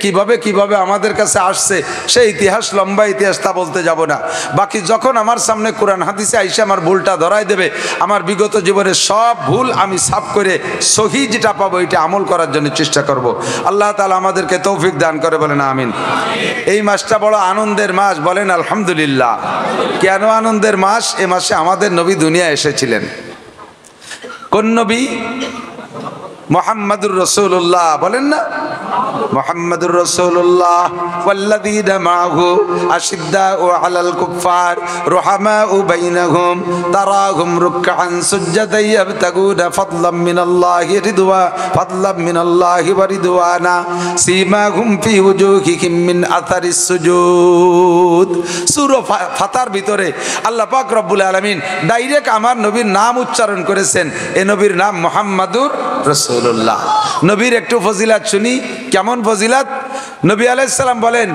Speaker 1: কিভাবে আমাদের কাছে আসছে সেই ইতিহাস, লম্বা ইতিহাস, তা বলতে যাব না। বাকি যখন আমার সামনে কোরআন হাদিসে আইসে আমার ভুলটা ধরাই দেবে, আমার বিগত জীবনের সব ভুল আমি সাফ করে সহি যেটা পাবো এটা আমল করার জন্য চেষ্টা করব। আল্লাহ তাআলা আমাদেরকে তৌফিক দান করে, বলেন আমিন। এই মাসটা বড় আনন্দের মাস, বলেন আলহামদুলিল্লাহ। কেন আনন্দের মাস? এ মাসে আমাদের নবী দুনিয়া এসেছিলেন। কোন নবী? মুহাম্মাদুর রাসূলুল্লাহ। বলেন না মুহাম্মাদুর রাসূলুল্লাহ। ওয়াল্লাযীনা মাআহু আশিদ্দাউ আলাল কুফফার রুহামাউ বাইনাহুম তারাহুম রুকআন সুজদান ইয়াবতাগুনা ফাদলাম মিনাল্লাহি ওয়া রিদওয়ানা সীমাহুম ফি ওজুহিহিম মিন আথারিস সুজুদ। সূরা ফাতার ভিতরে আল্লাহ পাক রব্বুল আলামিন ডাইরেক্ট আমার নবীর নাম উচ্চারণ করেছেন। এ নবীর নাম মুহাম্মাদুর রাসূলুল্লাহ। নবীর একটু ফজিলাত শুনি। কেমন ফজিলাত? নবী আলাইহিস সালাম বলেন,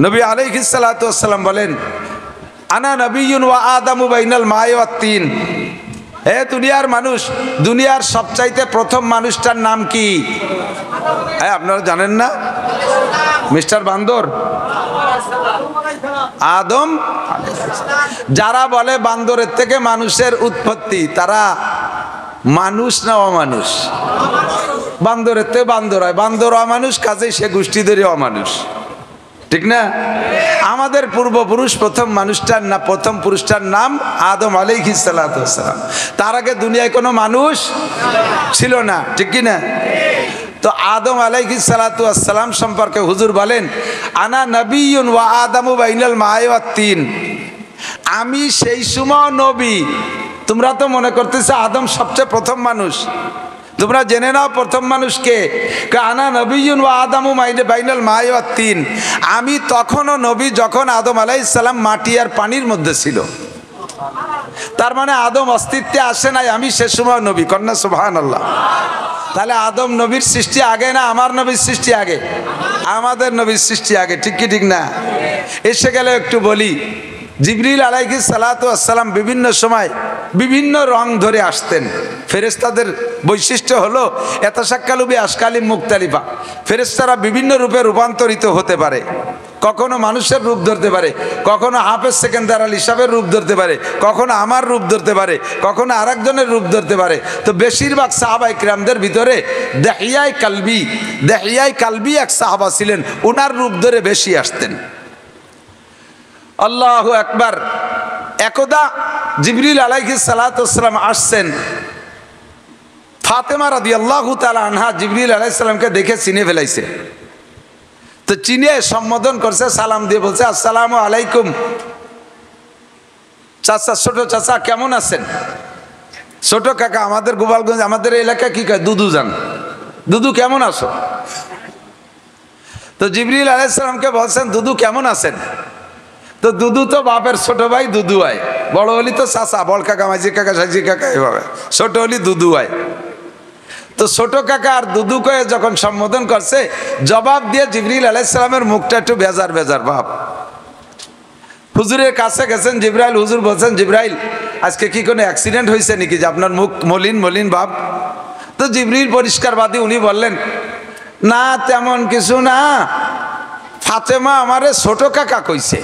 Speaker 1: নবী আলাইহিস সালাতু ওয়াস সালাম বলেন, আনা নবিয়্যুন ওয়া আদামু বাইনাল মা'i ওয়াত তিন। হে দুনিয়ার মানুষ, দুনিয়ার সবচাইতে প্রথম মানুষটার নাম কি? হ্যাঁ, আপনারা জানেন না? মিস্টার বান্দর, আদম। যারা বলে বান্দরের থেকে মানুষের উৎপত্তি, তারা মানুষ না অমানুষ? বান্দরের থেকে বান্দর হয়, বান্দর অমানুষ, কাজেই সে গোষ্ঠী ধরে অমানুষ, ঠিক না? আমাদের পূর্বপুরুষ প্রথম মানুষটার না, প্রথম পুরুষটার নাম আদম আলাইহিস সালাতু ওয়াস সালাম। তার আগে দুনিয়ায় কোনো মানুষ ছিল না, ঠিক কি না? তো আদম আলাইহিস সালাতু ওয়াস সালাম সম্পর্কে হুজুর বলেন, আনা নবিয়্যুন ওয়া আদামু বাইনাল মা'i ওয়াত তিন। আমি সেই সময় নবী। তোমরা তো মনে করতেছো আদম সবচেয়ে প্রথম মানুষ। তোমরা জেনে নাও প্রথম মানুষ কে। আনা নবিয়্যুন ওয়া আদামু বাইনাল মা'i ওয়াত তিন। আমি তখনও নবী যখন আদম আলাইহিস সালাম মাটি আর পানির মধ্যে ছিল। তার মানে আদম অস্তিত্বে আসে নাই, আমি সে সময় নবী। কন্যা সুবহানাল্লাহ। তাহলে আদম নবীর সৃষ্টি আগে না আমার নবীর সৃষ্টি আগে? আমাদের নবীর সৃষ্টি আগে, ঠিক কি ঠিক না? এসে গেলে একটু বলি, জিবরিল আলাইহিস সালাতু ওয়াস সালাম বিভিন্ন সময় বিভিন্ন রং ধরে আসতেন। ফেরেশতাদের বৈশিষ্ট্য হলো ইয়াতাশাক্কালু বিআশকালিম মুখতালিফা। ফেরেশতারা বিভিন্ন রূপে রূপান্তরিত হতে পারে। কখনো মানুষের রূপ ধরতে পারে, কখনো হাফেজ সেকেন্দার আল হিসাবের রূপ ধরতে পারে, কখনো আমার রূপ ধরতে পারে, কখনো আরেকজনের রূপ ধরতে পারে। তো বেশিরভাগ সাহাবায়ে কিরামদের ভিতরে দেহিয়ায়ে কালবি এক সাহাবা ছিলেন, ওনার রূপ ধরে বেশি আসতেন। আল্লাহু আকবার। একদা জিবরিল আলাইহিস সালাতু ওয়াস সালাম আসছেন। ফাতেমা রাদিয়াল্লাহু তাআলা আনহা জিবরিল আলাইহিস সালামকে দেখে চিনে ফেলাইছে। তো চিনে সম্বোধন করছে, সালাম দিয়ে বলছে, আসসালামু আলাইকুম চাচা, ছোট চাচা কেমন আছেন? ছোট কাকা, আমাদের গোপালগঞ্জ, আমাদের এলাকায় কি কয়? দুদু জান। দুদু কেমন আছো? তো জিবরিল আলাইহিস সালামকে বলছেন, দুদু কেমন আছেন? তো দুদু তো বাপের ছোট ভাই, দুদু হয়। বড় হলি তো চাচা, বড় কাকা, মাঝি কাকা, সাজি কাকা, এভাবে। ছোট হলি দুদু হয়। তো ছোট কাকা আর দুদু কয়ে যখন সম্বোধন করছে, জবাব দিয়ে জিবরিল আলাইহিস সালামের মুখটা একটু বেজার বেজার ভাব। হুজুরের কাছে গেছেন জিবরাইল, হুজুর বলছেন, জিবরাইল আজকে কি কোনো অ্যাক্সিডেন্ট হয়েছে নাকি যে আপনার মুখ মলিন মলিন ভাব? তো জিবরিল পরিষ্কারবাদী, উনি বললেন, না তেমন কিছু না, ফাতেমা আমারে ছোট কাকা কইছে।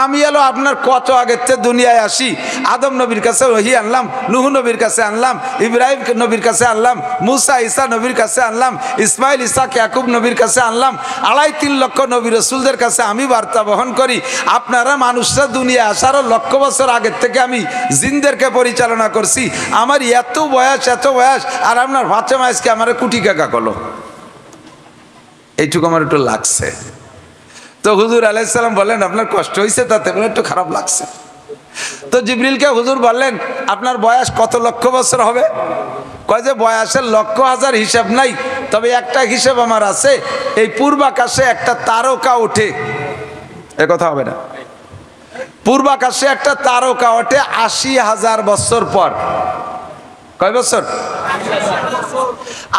Speaker 1: আমি এলো আপনার কত আগের থেকে দুনিয়ায় আসি, আদম নবীর কাছে ওহী আনলাম, নূহ নবীর কাছে আনলাম, ইব্রাহিম নবীর কাছে আনলাম, মুসা ঈসা নবীর কাছে আনলাম, ইসমাইল ইসাক ইয়াকুব নবীর কাছে আনলাম, 2.5-3 লক্ষ নবী রাসূলদের কাছে আমি বার্তা বহন করি। আপনারা মানুষরা দুনিয়ায় আসারও লক্ষ বছর আগের থেকে আমি জিনদেরকে পরিচালনা করছি। আমার এত বয়স, আর আপনার ফাতেমা আজকে আমার কুটি কাকা কলো। এইটুকু আমার একটু লাগছে। তো হুজুর আলাইহিস সালাম বললেন, আপনার কষ্ট হয়েছে? তাতে বলে একটু খারাপ লাগছে। তো জিবরিলকে হুজুর বললেন, আপনার বয়স কত লক্ষ বছর হবে? কয় যে বয়সের লক্ষ হাজার হিসাব নাই, তবে একটা হিসাব আমার আছে, এই পূর্বাকাশে একটা তারকা ওঠে। এ কথা হবে না? পূর্বাকাশে একটা তারকা ওঠে 80,000 বছর পর। কয় বছর?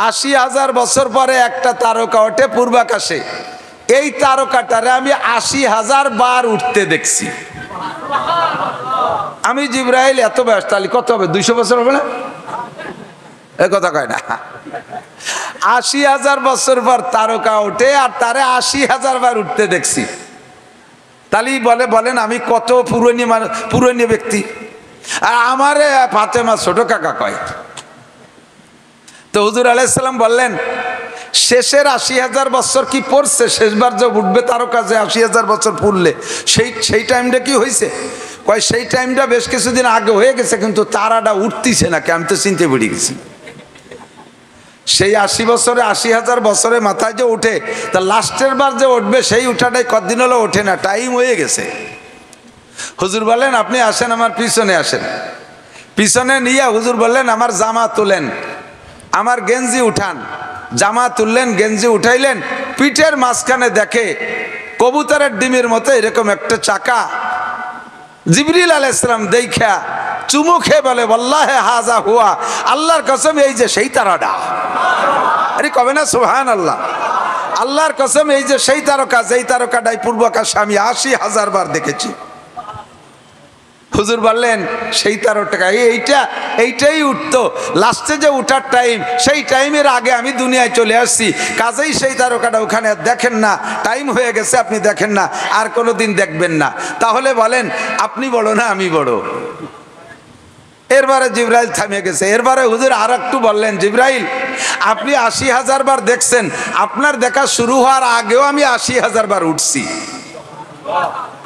Speaker 1: 80,000 বছর পরে একটা তারকা ওঠে পূর্বাকাশে। এই তারকাটারে আমি 80,000 বার উঠতে দেখছি। আমি জিবরাইল এত বয়স, তাহলে কত হবে? 200 বছর হবে না? এ কথা কয় না। 80,000 বছর পর তারকা ওঠে, আর তারে 80,000 বার উঠতে দেখছি। তাহলে বলেন আমি কত পুরনো ব্যক্তি। আর আমারে ফাতেমা ছোট কাকা কয়। তো হুজুর আলাইহিস সালাম বললেন, শেষের 80,000 বছর কি পড়ছে? শেষবার যে উঠবে তারকা, যে 80,000 বছর পড়লে সেই টাইমটা কি হয়েছে? কয় সেই টাইমটা বেশ কিছুদিন আগে হয়ে গেছে, কিন্তু তারাটা উঠতেছে না, আমি তো চিনতে পেরে গেছি। সেই 80 বছরে 80,000 বছরের মাথায় যে উঠে, তা লাস্টের বার যে উঠবে সেই উঠাটাই কতদিন হলো ওঠে না, টাইম হয়ে গেছে। হুজুর বললেন, আপনি আসেন, আমার পিছনে আসেন। পিছনে নিয়ে হুজুর বললেন, আমার জামা তুলেন, আমার গেঞ্জি উঠান। জামা তুললেন, গেঞ্জি উঠাইলেন, পিঠের মাঝখানে দেখে কবুতরের ডিমের মতো এরকম একটা চাকা। জিবরিল আলাইহিস সালাম দেখা চুমু খেয়ে বলে, ওয়াল্লাহি হাযা হুয়া, আল্লাহর কসম এই যে সেই তারাটা। আরে কবে না সুবহানাল্লাহ। আল্লাহর কসম, এই যে সেই তারকা, যেই তারকাটাই পূর্ব আকাশে আমি ৮০,০০০ বার দেখেছি। হুজুর বললেন সেই তারকা এইটাই উঠতো, লাস্টে যে উঠার টাইম, সেই টাইমের আগে আমি দুনিয়ায় চলে আসছি, কাজেই সেই তারকাটা ওখানে দেখেন না, টাইম হয়ে গেছে আপনি দেখেন না, আর কোনোদিন দেখবেন না। তাহলে বলেন আপনি বড় না আমি বড়? এরবারে জিব্রাইল থামে গেছে। এরবারে হুজুর আর একটু বললেন, জিব্রাইল আপনি ৮০,০০০ বার দেখছেন, আপনার দেখা শুরু হওয়ার আগেও আমি ৮০,০০০ বার উঠছি।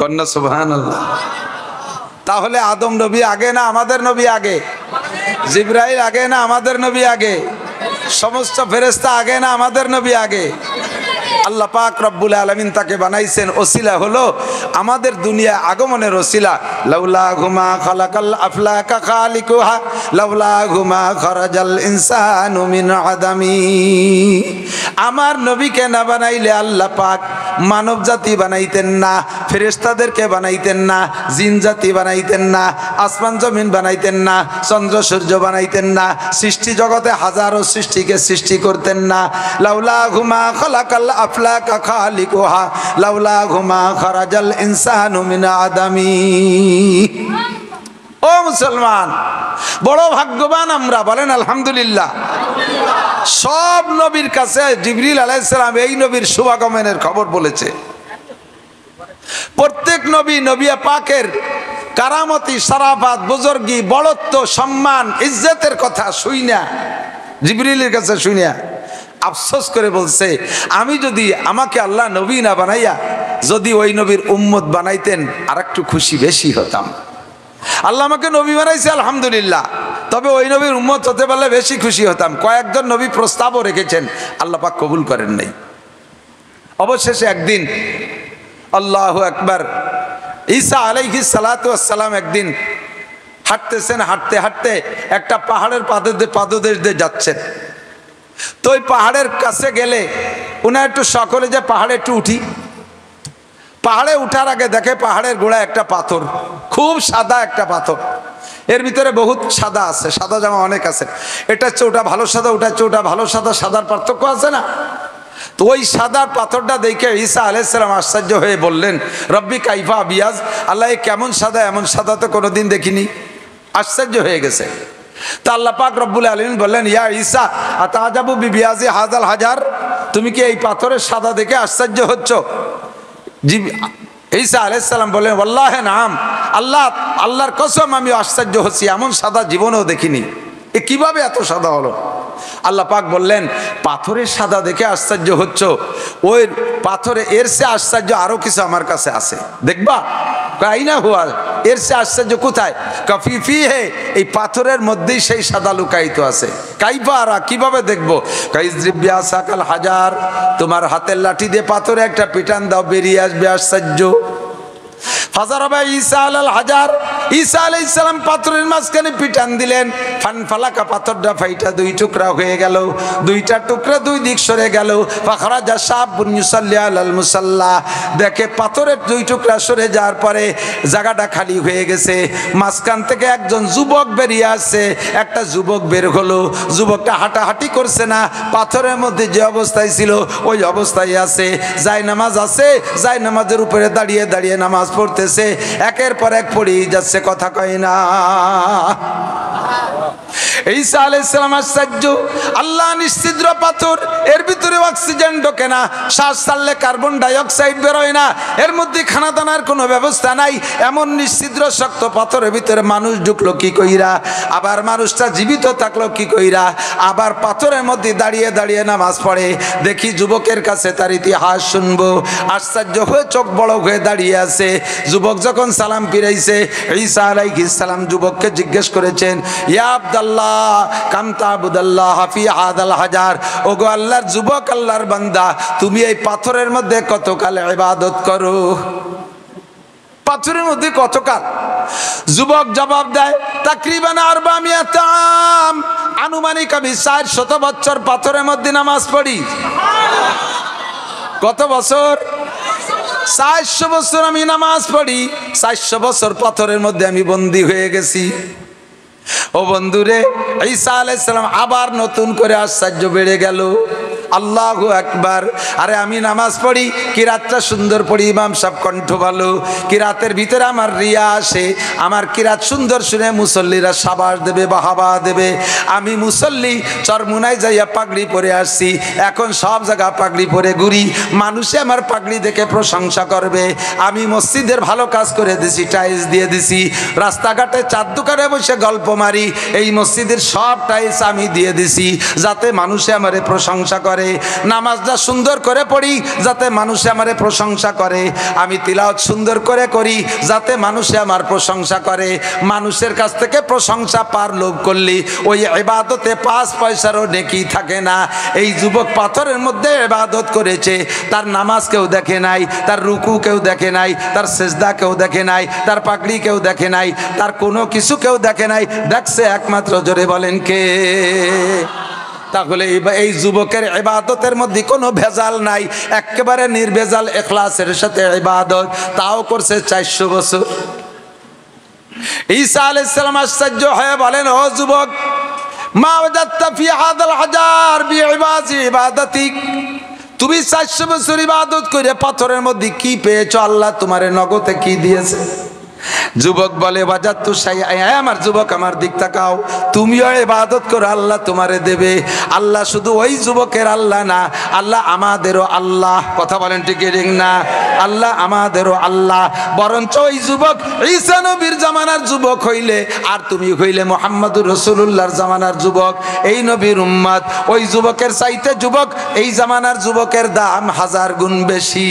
Speaker 1: কন্যা সুবহানাল্লাহ। তাহলে আদম নবী আগে না আমাদের নবী আগে? জিব্রাইল আগে না আমাদের নবী আগে? সমস্ত ফেরেশতা আগে না আমাদের নবী আগে? আল্লাহ পাক রব্বুল আলামিন তাকে বানাইছেন, ওসিলা হলো আমাদের দুনিয়া আগমনের ওসিলা। লাউলা হুমা খালাকাল আফলাকা খালিকুহা লাউলা হুমা খরাজাল ইনসানু মিন আদামি। আমার নবীকে না বানাইলে আল্লাহ পাক মানব জাতি বানাইতেন না, ফেরেশতাদেরকে বানাইতেন না, জিন জাতি বানাইতেন না, আসমান জমিন বানাইতেন না, চন্দ্র সূর্য বানাইতেন না, সৃষ্টি জগতে হাজারো সৃষ্টিকে সৃষ্টি করতেন না। লাউলা হুমা খালাকাল আফলাকা খালিকুহা লাউলা হুমা খরাজাল ইনসানু মিন আদামি। ও মুসলমান, বড় ভাগ্যবান আমরা, বলেন আলহামদুলিল্লাহ। সব নবীর কাছে জিবরিল আলাইহিস সালাম এই নবীর শুভাগমনের খবর বলেছে। প্রত্যেক নবী পাকের কারামতি, শরাফাত, বুজুর্গি, বড়ত্ব, সম্মান, ইজ্জতের কথা শুইনা, জিবরিলের কাছে শুইনা আফসোস করে বলছে, আমি যদি আমাকে আল্লাহ নবী না বানাইয়া যদি ওই নবীর উম্মত বানাইতেন আর একটু খুশি বেশি হতাম। আল্লাহ আমাকে নবী বানাইছে আলহামদুলিল্লাহ, তবে ওই নবীর উম্মত হতে পারলে বেশি খুশি হতাম। কয়েকজন নবী প্রস্তাবও রেখেছেন, আল্লাহ পাক কবুল করেন নাই। অবশেষে একদিন আল্লাহু আকবার, ঈসা আলাইহিস সালাতু ওয়াস সালাম একদিন হাঁটতেছেন, হাঁটতে হাঁটতে একটা পাহাড়ের পাদদেশ দিয়ে যাচ্ছেন। তো ওই পাহাড়ের কাছে গেলে উনি একটু সকলে যে পাহাড়ে একটু উঠি। পাহাড়ে উঠার আগে দেখে পাহাড়ের গোড়ায় একটা পাথর, খুব সাদা একটা পাথর। এর ভিতরে বহুত সাদা আছে, সাদা জামা অনেক আছে। এটা হচ্ছে ওটা ভালো সাদা, ওটা হচ্ছে ওটা ভালো সাদা, সাদার পার্থক্য আছে না? তো ওই সাদার পাথরটা দেখে ঈসা আলাইহিস সালাম আশ্চর্য হয়ে বললেন, রব্বি কাইফা আবিয়াজ, আল্লাহ কেমন সাদা, এমন সাদা তো কোনোদিন দেখিনি। আশ্চর্য হয়ে গেছে। তা আল্লাহ পাক রব্বুল আলামিন বললেন, ইয়া ঈসা আতাজাবু বিবিয়াজি হাযাল হাজার, তুমি কি এই পাথরের সাদা দেখে আশ্চর্য হচ্ছ? জি। ঈসা আলাইহিস সালাম বললেন, ওয়াল্লাহি নাম, আল্লাহর কসম আমি আশ্চর্য হচ্ছি, এমন সাদা জীবনেও দেখিনি। এ কিভাবে এত সাদা হলো? আল্লাহ পাক বললেন, পাথরের সাদা দেখে আশ্চর্য হচ্ছ, ওই পাথরে এর সে আশ্চর্য আরো কিছু আমার কাছে আছে, দেখবা? কাইনা হুয়া, এর সে আশ্চর্য কোথায়? কাফিফি হে, এই পাথরের মধ্যেই সেই সাদা লুকায়িত আছে। কাইফারা, কিভাবে দেখবো? কাইজরিবিয়া সাকাল হাজার, তোমার হাতের লাঠি দিয়ে পাথরে একটা পিটান দাও, বেরিয়ে আসবে আশ্চর্য। ফাজারাবা ঈসা আলাল হাজার, ঈসা আলাইহিস সালাম পাথরের মাঝখানে পিটান দিলেন, ফানফালাকা, পাথরটা ফাইটা দুই টুকরা হয়ে গেল, দুইটা টুকরা দুই দিক সরে গেল। ফাখরাজা শাবুন ইউসাল্লি আলাল মুসাল্লা, দেখে পাথরের দুই টুকরা সরে যাওয়ার পরে জায়গাটা খালি হয়ে গেছে। মাঝখান থেকে একজন যুবক বেরিয়ে আসছে। একটা যুবক বের হলো, যুবকটা হাঁটাহাঁটি করছে না, পাথরের মধ্যে যে অবস্থায় ছিল ওই অবস্থায় আছে। যায় নামাজ আছে, যায় নামাজের উপরে দাঁড়িয়ে দাঁড়িয়ে নামাজ পড়তেছে, একের পর এক পড়েই যাচ্ছে, কথা কয় না। ঈসা আলাইহিস সালাম আশ্চর্য, আল্লাহ নিশ্চিদ্র পাথর, এর ভিতরে অক্সিজেন ঢোকে না, শ্বাস ছাড়লে কার্বন ডাই অক্সাইড বেরোয় না, এর মধ্যে খানা দানার কোনো ব্যবস্থা নাই, এমন নিশ্চিদ্র শক্ত পাথরের ভিতরে মানুষ ঢুকলো কি কইরা? আবার মানুষটা জীবিত থাকলো কি কইরা? আবার পাথরের মধ্যে দাঁড়িয়ে দাঁড়িয়ে নামাজ পড়ে। দেখি যুবকের কাছে তার ইতিহাস শুনবো। আশ্চর্য হয়ে চোখ বড় হয়ে দাঁড়িয়ে আছে। যুবক যখন সালাম ফিরাইছে, ঈসা আলাইহিস সালাম যুবককে জিজ্ঞেস করেছেন, ইয়া আব্দুল্লাহ কাম তা'বুদাল্লাহ ফি হাযাল হাজার, ওগো আল্লাহর যুবক, আল্লাহর বান্দা, তুমি এই পাথরের মধ্যে কতকাল ইবাদত করো? পাথরের মধ্যে কতকাল? যুবক জবাব দেয়, তাকরিবান 400 আম, আনুমানিক আমি 400 বছর পাথরের মধ্যে নামাজ পড়ি। কত বছর? 400 বছর আমি নামাজ পড়ি। 400 বছর পাথরের মধ্যে আমি বন্দী হয়ে গেছি। ও বন্ধুরে, ঈসা আলাইহিস সালাম আবার নতুন করে আশ্চর্য বেড়ে গেল। আল্লাহু আকবার। আরে আমি নামাজ পড়ি, কিরাতটা সুন্দর পড়ি, ইমাম সাহেব কণ্ঠ ভালো, কিরাতের ভিতরে আমার রিয়া আসে, আমার কিরাত সুন্দর শুনে মুসল্লিরা সাবাস দেবে, বাহাবা দেবে। আমি মুসল্লি চরমুনায় যাইয়া পাগড়ি পরে আসছি, এখন সব জায়গা পাগড়ি পরে ঘুরি, মানুষে আমার পাগড়ি দেখে প্রশংসা করবে। আমি মসজিদের ভালো কাজ করে দিছি, টাইলস দিয়ে দিছি, রাস্তাঘাটে চার দোকানে বসে গল্প মারি, এই মসজিদের সব টাইলস আমি দিয়ে দিছি যাতে মানুষে আমারে প্রশংসা করে। নামাজটা সুন্দর করে পড়ি যাতে মানুষে আমারে প্রশংসা করে। আমি তিলাওয়াত সুন্দর করে করি যাতে মানুষে আমার প্রশংসা করে। মানুষের কাছ থেকে প্রশংসা পার লোভ করলি ওই ইবাদতে 5 পয়সারও নেকি থাকে না। এই যুবক পাথরের মধ্যে ইবাদত করেছে, তার নামাজ কেউ দেখে নাই, তার রুকু কেউ দেখে নাই, তার সেজদা কেউ দেখে নাই, তার পাগড়ি কেউ দেখে নাই, তার কোনো কিছু কেউ দেখে নাই, দেখছে একমাত্র, জোরে বলেন কে? তাহলে এই যুবকের ইবাদতের মধ্যে কোনো ভেজাল নাই, একেবারে নির্ভেজাল ইখলাসের সাথে ইবাদত, তাও করছে 400 বছর। ঈসা আলাইহিস সালাম আশ্চর্য হয়ে বলেন, ও যুবক, মা ওয়াজাদতা ফি হাযাল হাজার বিইবাদাতিক, তুমি 400 বছর ইবাদত করে পাথরের মধ্যে কি পেয়েছো? আল্লাহ তোমারে নগদে কি দিয়েছে? যুবক বলে, ওয়াজাদতু শাইআ। আমার যুবক, আমার দিক তাকাও, তুমিও ইবাদত করো, আল্লাহ তোমারে দেবে। আল্লাহ শুধু ওই যুবকের আল্লাহ না, আল্লাহ আমাদেরও আল্লাহ। কথা বলেন ঠিক না? আল্লাহ আমাদেরও আল্লাহ। বরঞ্চ ওই যুবক ঈসা নবীর জামানার যুবক হইলে, আর তুমি হইলে মুহাম্মদুর রাসূলুল্লাহর জামানার যুবক, এই নবীর উম্মত, ওই যুবকের চাইতে যুবক এই জামানার যুবকের দাম 1000 গুণ বেশি।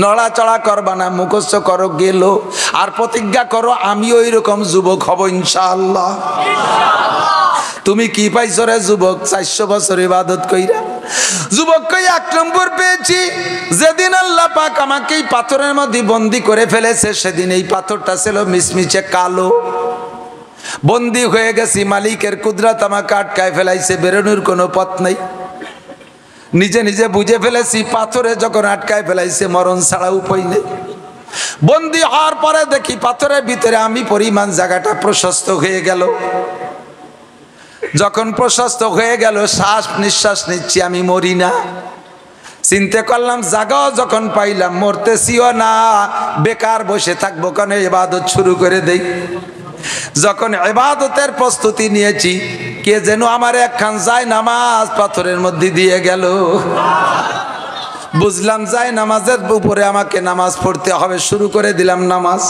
Speaker 1: নড়াচড়া করবা না, মুখস্থ করো গেল, আর প্রতিজ্ঞা করো আমি ওই রকম যুবক হব ইনশাআল্লাহ। তুমি কি পাইছো রে যুবক 400 বছর ইবাদত কইরা? যুবক কই 1 নম্বর পেয়েছি, যেদিন আল্লাহ পাক আমাকে এই পাথরের মধ্যে বন্দি করে ফেলেছে, সেদিন এই পাথরটা ছিল মিচমিচে কালো। বন্দি হয়ে গেছি, মালিকের কুদরত আমাকে আটকায় ফেলাইছে, বেরোনোর কোনো পথ নেই। নিজে নিজে বুঝে ফেলেছি, পাথরে যখন আটকায় ফেলাইছে মরণ ছাড়া উপায় নেই। বন্দি হওয়ার পরে দেখি পাথরের ভিতরে আমি পরিমাণ জায়গাটা প্রশস্ত হয়ে গেল। যখন প্রশস্ত হয়ে গেল, শ্বাস নিঃশ্বাস নিচ্ছি, আমি মরি না। চিন্তা করলাম, জায়গাও যখন পাইলাম, মরতেছিও না, বেকার বসে থাকবো কেন, ইবাদত শুরু করে দেই। যখন ইবাদতের প্রস্তুতি নিয়েছি, কে যেন আমার একখান যায় নামাজ পাথরের মধ্যে দিয়ে গেল। বুঝলাম যায় নামাজের উপরে আমাকে নামাজ পড়তে হবে, শুরু করে দিলাম নামাজ।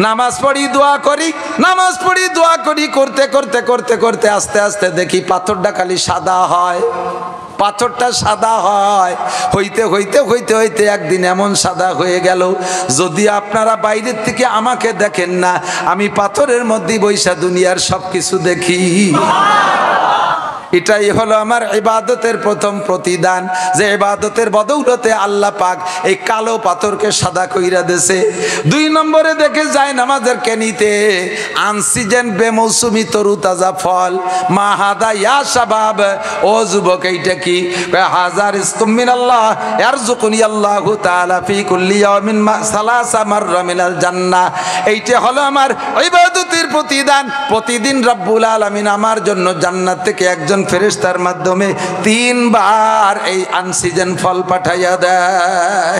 Speaker 1: নামাজ পড়ি, দোয়া করি, নামাজ পড়ি, দোয়া করি, করতে করতে করতে করতে আস্তে আস্তে দেখি পাথরটা খালি সাদা হয়। পাথরটা সাদা হয়, হইতে হইতে হইতে হইতে একদিন এমন সাদা হয়ে গেল, যদি আপনারা বাইরের থেকে আমাকে দেখেন না, আমি পাথরের মধ্যে বৈশা দুনিয়ার সব কিছু দেখি। এটাই হলো আমার ইবাদতের প্রথম প্রতিদান, যে ইবাদতের বদৌলতে আল্লাহ পাক এই কালো পাথরকে সাদা কইরা দেছে। 2 নম্বরে দেখে যায় নামাজের কেনিতে আনসিজন বেমৌসুমি তরুতাজা ফল। মা হাদা ইয়া শাবাব, ও যুবক এইটা কি? হাজার রিজকুম মিনাল্লাহ ইয়ারযুকুনি আল্লাহু তাআলা ফি কুল্লি ইয়াউমিন সালাসা মাররা মিনাল জান্নাহ। এইটা হলো আমার ইবাদতের প্রতিদান। প্রতিদিন রব্বুল আলামিন আমার জন্য জান্নাত থেকে একজন ফেরেশতার মাধ্যমে 3 বার এই আনসিজন ফল পাঠাইয়া দেয়।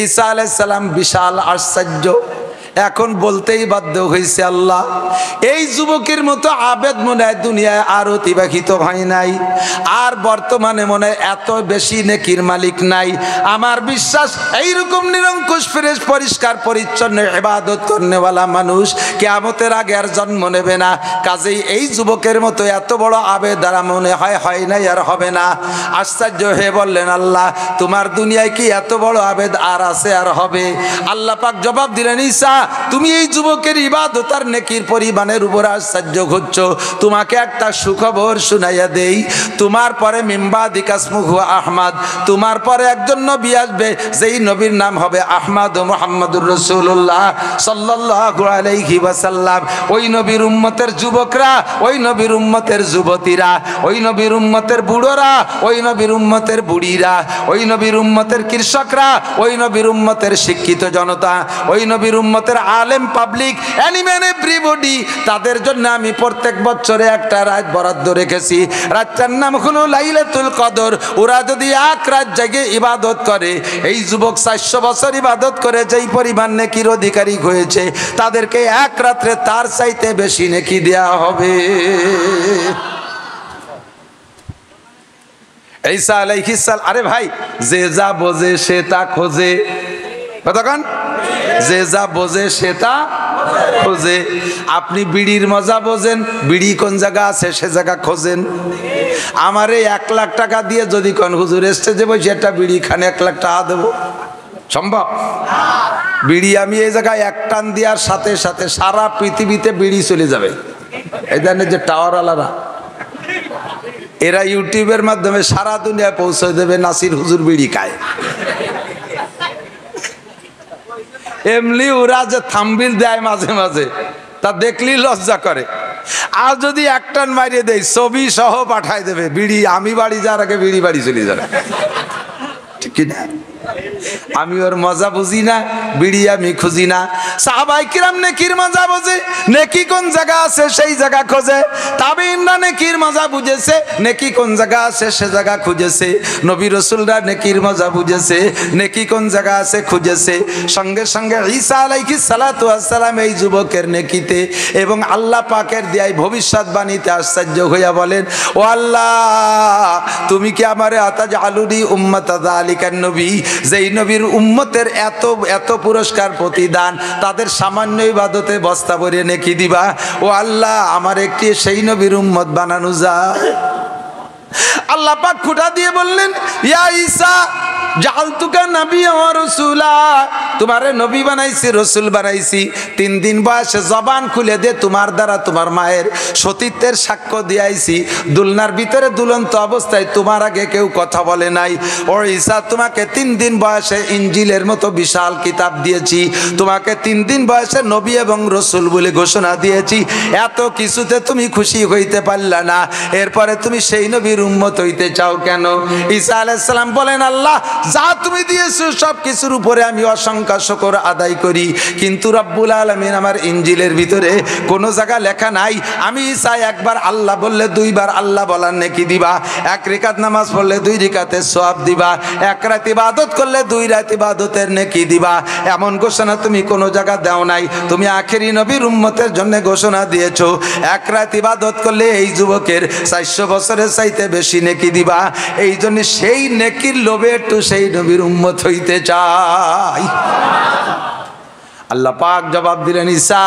Speaker 1: ঈসা আলাইহিস সালাম বিশাল আশ্চর্য, এখন বলতেই বাধ্য হয়েছে, আল্লাহ এই যুবকের মতো আবেদ মনে হয় দুনিয়ায় আর অতিবাহিত হয় নাই, আর বর্তমানে মনে হয় এত বেশি নেকির মালিক নাই। আমার বিশ্বাস এইরকম নিরঙ্কুশ ফ্রেশ পরিষ্কার পরিচ্ছন্ন ইবাদত করনেওয়ালা মানুষ কিয়ামতের আগে আর জন্ম নেবে না। কাজেই এই যুবকের মতো এত বড় আবেদ আর মনে হয় নাই, আর হবে না। আশ্চর্য হয়ে বললেন, আল্লাহ তোমার দুনিয়ায় কি এত বড় আবেদ আর আছে, আর হবে? আল্লাহ পাক জবাব দিলেন, ঈসা তুমি এই যুবকের ইবাদত আর নেকির পরিমাণের উপর আশ্চর্য হচ্ছ। তোমাকে একটা সুখবর শুনাইয়া দেই, তোমার পরে মিম্বাদি কাসমুহু আহমদ, তোমার পরে একজন নবী আসবে, যেই নবীর নাম হবে আহমদ ও মুহাম্মদুর রাসূলুল্লাহ সাল্লাল্লাহু আলাইহি ওয়াসাল্লাম। ওই নবীর উম্মতের যুবকরা, ওই নবীর উম্মতের যুবতীরা, ওই নবীর উম্মতের বুড়োরা, ওই নবীর উম্মতের বুড়িরা, ওই নবীর উম্মতের কৃষকরা, ওই নবীর উম্মতের শিক্ষিত জনতা, ওই নবীর উম্মতের উম্মতের আলেম পাবলিক এনিম্যান এভরিবডি, তাদের জন্য আমি প্রত্যেক বছরে একটা রাত বরাদ্দ রেখেছি। রাতটার নাম হলো লাইলাতুল কদর। ওরা যদি এক রাত জেগে ইবাদত করে, এই যুবক 400 বছর ইবাদত করে যেই পরিমাণ নেকির অধিকারী হয়েছে, তাদেরকে এক রাত্রে তার চাইতে বেশি নেকি দেয়া হবে। ঈসা আলাইহিস সালাম, আরে ভাই, যে যা বোঝে সে তা খোঁজে, কতক্ষণ যে যা বোঝে সে তা খোঁজে। আপনি বিড়ির মজা বোঝেন, বিড়ি কোন জায়গা আছে সে জায়গা খোঁজেন। আমারে 1 লাখ টাকা দিয়ে যদি কোন হুজুর স্টেজে বসে একটা বিড়ি খানে 1 লাখ টাকা দেবো, সম্ভব? বিড়ি আমি এই জায়গায় এক টান দেওয়ার সাথে সাথে সারা পৃথিবীতে বিড়ি চলে যাবে। এই জানেন যে টাওয়ারওয়ালারা, এরা ইউটিউবের মাধ্যমে সারা দুনিয়ায় পৌঁছে দেবে নাসির হুজুর বিড়ি খায়। এমনি ওরা যে থাম্বনেল দেয় মাঝে মাঝে, তা দেখলেই লজ্জা করে। আর যদি এক টান মারিয়ে দেয়, ছবি সহ পাঠায় দেবে, বিড়ি আমি বাড়ি যাওয়ার আগে বিড়ি বাড়ি চলে যাবে, ঠিক কিনা? আমি ওর মজা বুঝি না, বিড়ি আমি খুঁজি না। সাহাবায়ে কিরাম নেকির মজা বোঝে, নেকি কোন জায়গা আছে সেই জায়গা খোঁজে। তাবেঈনরা নেকির মজা বুঝেছে, নেকি কোন জায়গা আছে সে জায়গা খুঁজেছে। নবী রাসূলরা নেকির মজা বুঝেছে, নেকি কোন জায়গা আছে খুঁজেছে। সঙ্গে সঙ্গে ঈসা আলাইহিস সালাতু ওয়াস সালাম এই যুবকের নেকিতে এবং আল্লাহ পাকের দেয়াই ভবিষ্যৎবাণীতে আশ্চর্য হইয়া বলেন, ও আল্লাহ, তুমি কি আমারে আতাজআলুনি উম্মাতা যালিকান নবী, যেই নবীর উম্মতের এত এত পুরস্কার প্রতিদান, তাদের সামান্য ইবাদতে বস্তা ভরে নেকি দিবা? ও আল্লাহ, আমার একটি সেই নবীর উম্মত বানানো যায়। আল্লাহ পাক খুঁটা দিয়ে বললেন, ইয়া ঈসা জাআলতুকা নাবিয়্যান ওয়া রাসূলা, তোমারে নবী বানাইছি, রাসূল বানাইছি। 3 দিন বয়সে জবান খুলে দে, তোমার দ্বারা তোমার মায়ের সতীত্বের সাক্ষ্য দিয়াইছি। দুলনার ভিতরে দুলন্ত অবস্থায় তোমার আগে কেউ কথা বলে নাই। ও ঈসা, তোমাকে 3 দিন বয়সে ইনজিলের মতো বিশাল কিতাব দিয়েছি, তোমাকে 3 দিন বয়সে নবী এবং রাসূল বলে ঘোষণা দিয়েছি। এত কিছুতে তুমি খুশি হইতে পারলা না, এরপরে তুমি সেই নবীর উম্মত হইতে চাও কেন? ঈসা আলাইহিস সালাম বলেন, আল্লাহ, যা তুমি দিয়েছো সব কিছুর উপরে আমি অসংখ্য শুকর আদায় করি, কিন্তু রব্বুল আলামিন আমার ইনজিলের ভিতরে কোনো জায়গা লেখা নাই আমি ঈসা একবার আল্লাহ বললে 2 বার আল্লাহ বলার নেকি দিবা, 1 রাকাত নামাজ পড়লে 2 রাকাতের সওয়াব দিবা, 1 রাত ইবাদত করলে 2 রাত ইবাদতের নেকি দিবা। এমন ঘোষণা তুমি কোনো জায়গা দাও নাই। তুমি আখেরি নবীর উম্মতের জন্য ঘোষণা দিয়েছো 1 রাত ইবাদত করলে এই যুবকের 400 বছরের চাইতে বেশি নেকি দিবা। এই জন্য সেই নেকির লোভে একটু সেই নবীর উম্মত হইতে চাই। আল্লাহ পাক জবাব দিলেন, ঈসা,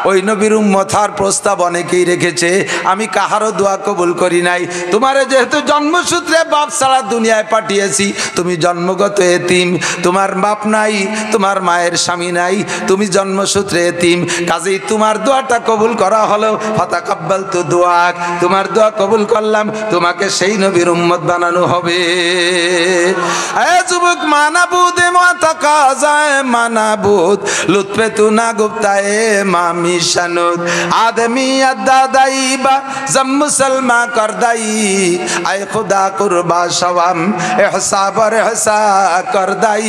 Speaker 1: ওই নবীর উম্মত হওয়ার প্রস্তাব অনেকেই রেখেছে, আমি কাহারও দোয়া কবুল করি নাই। তোমারে যেহেতু জন্মসূত্রে বাপ ছাড়া দুনিয়ায় পাঠিয়েছি, তুমি জন্মগত এতিম, তোমার বাপ নাই, তোমার মায়ের স্বামী নাই, তুমি জন্মসূত্রে এতিম, কাজেই তোমার দোয়াটা কবুল করা হলো। ফাতাকাব্বালতু দুআক, তোমার দোয়া কবুল করলাম, তোমাকে সেই নবীর উম্মত বানানো হবে। এ যুবক, মানাবুদে মাতাকাজায় মানাবুদ লুৎফে তু না গুপ্তায়ে মামি শানুদ আদমি আদাদাইবা জম মুসলমা করদাই আয় খুদা কুরবা শওয়াম ইহসা বর ইহসা করদাই।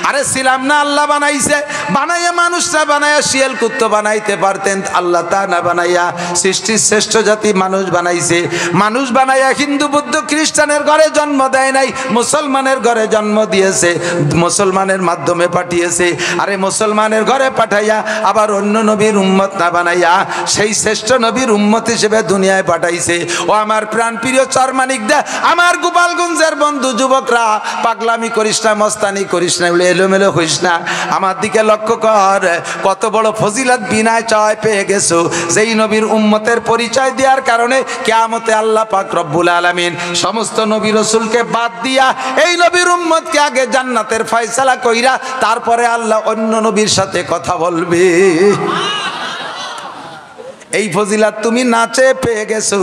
Speaker 1: আরে ছিলাম না, আল্লাহ বানাইছে, বানাইয়া মানুষরা বানাইয়া শিয়াল কুত্তো বানাইতে পারতেন, আল্লাহ তা না বানাইয়া সৃষ্টির শ্রেষ্ঠ জাতি মানুষ বানাইছে। মানুষ বানাইয়া হিন্দু বুদ্ধ খ্রিস্টানের ঘরে জন্ম দেয় নাই, মুসলমানের ঘরে জন্ম দিয়েছে, মুসলমানের মাধ্যমে পাঠিয়েছে। আরে মুসলমানের ঘরে পাঠাইয়া আবার অন্য নবীর উম্মত না বানাইয়া সেই শ্রেষ্ঠ নবীর উম্মত হিসেবে দুনিয়ায় পাঠাইছে। ও আমার প্রাণ প্রিয় চরমানিকদা, আমার গোপালগঞ্জের বন্ধু যুবকরা, পাগলামি করিস না, মস্তানি করিস না, এলোমেলো হইস না, আমার দিকে লক্ষ্য কর। কত বড় ফজিলত বিনায় চায় পেয়ে গেছো, যেই নবীর উম্মতের পরিচয় দেওয়ার কারণে কিয়ামতে আল্লাহ পাক রব্বুল আলামিন সমস্ত নবী রাসূলকে বাদ দিয়া এই নবীর উম্মতকে আগে জান্নাতের ফয়সালা কইরা তারপরে আল্লাহ অন্য নবীর সাথে কথা বলবে। এই ফজিলত তুমি নাচে পেয়ে গেছো।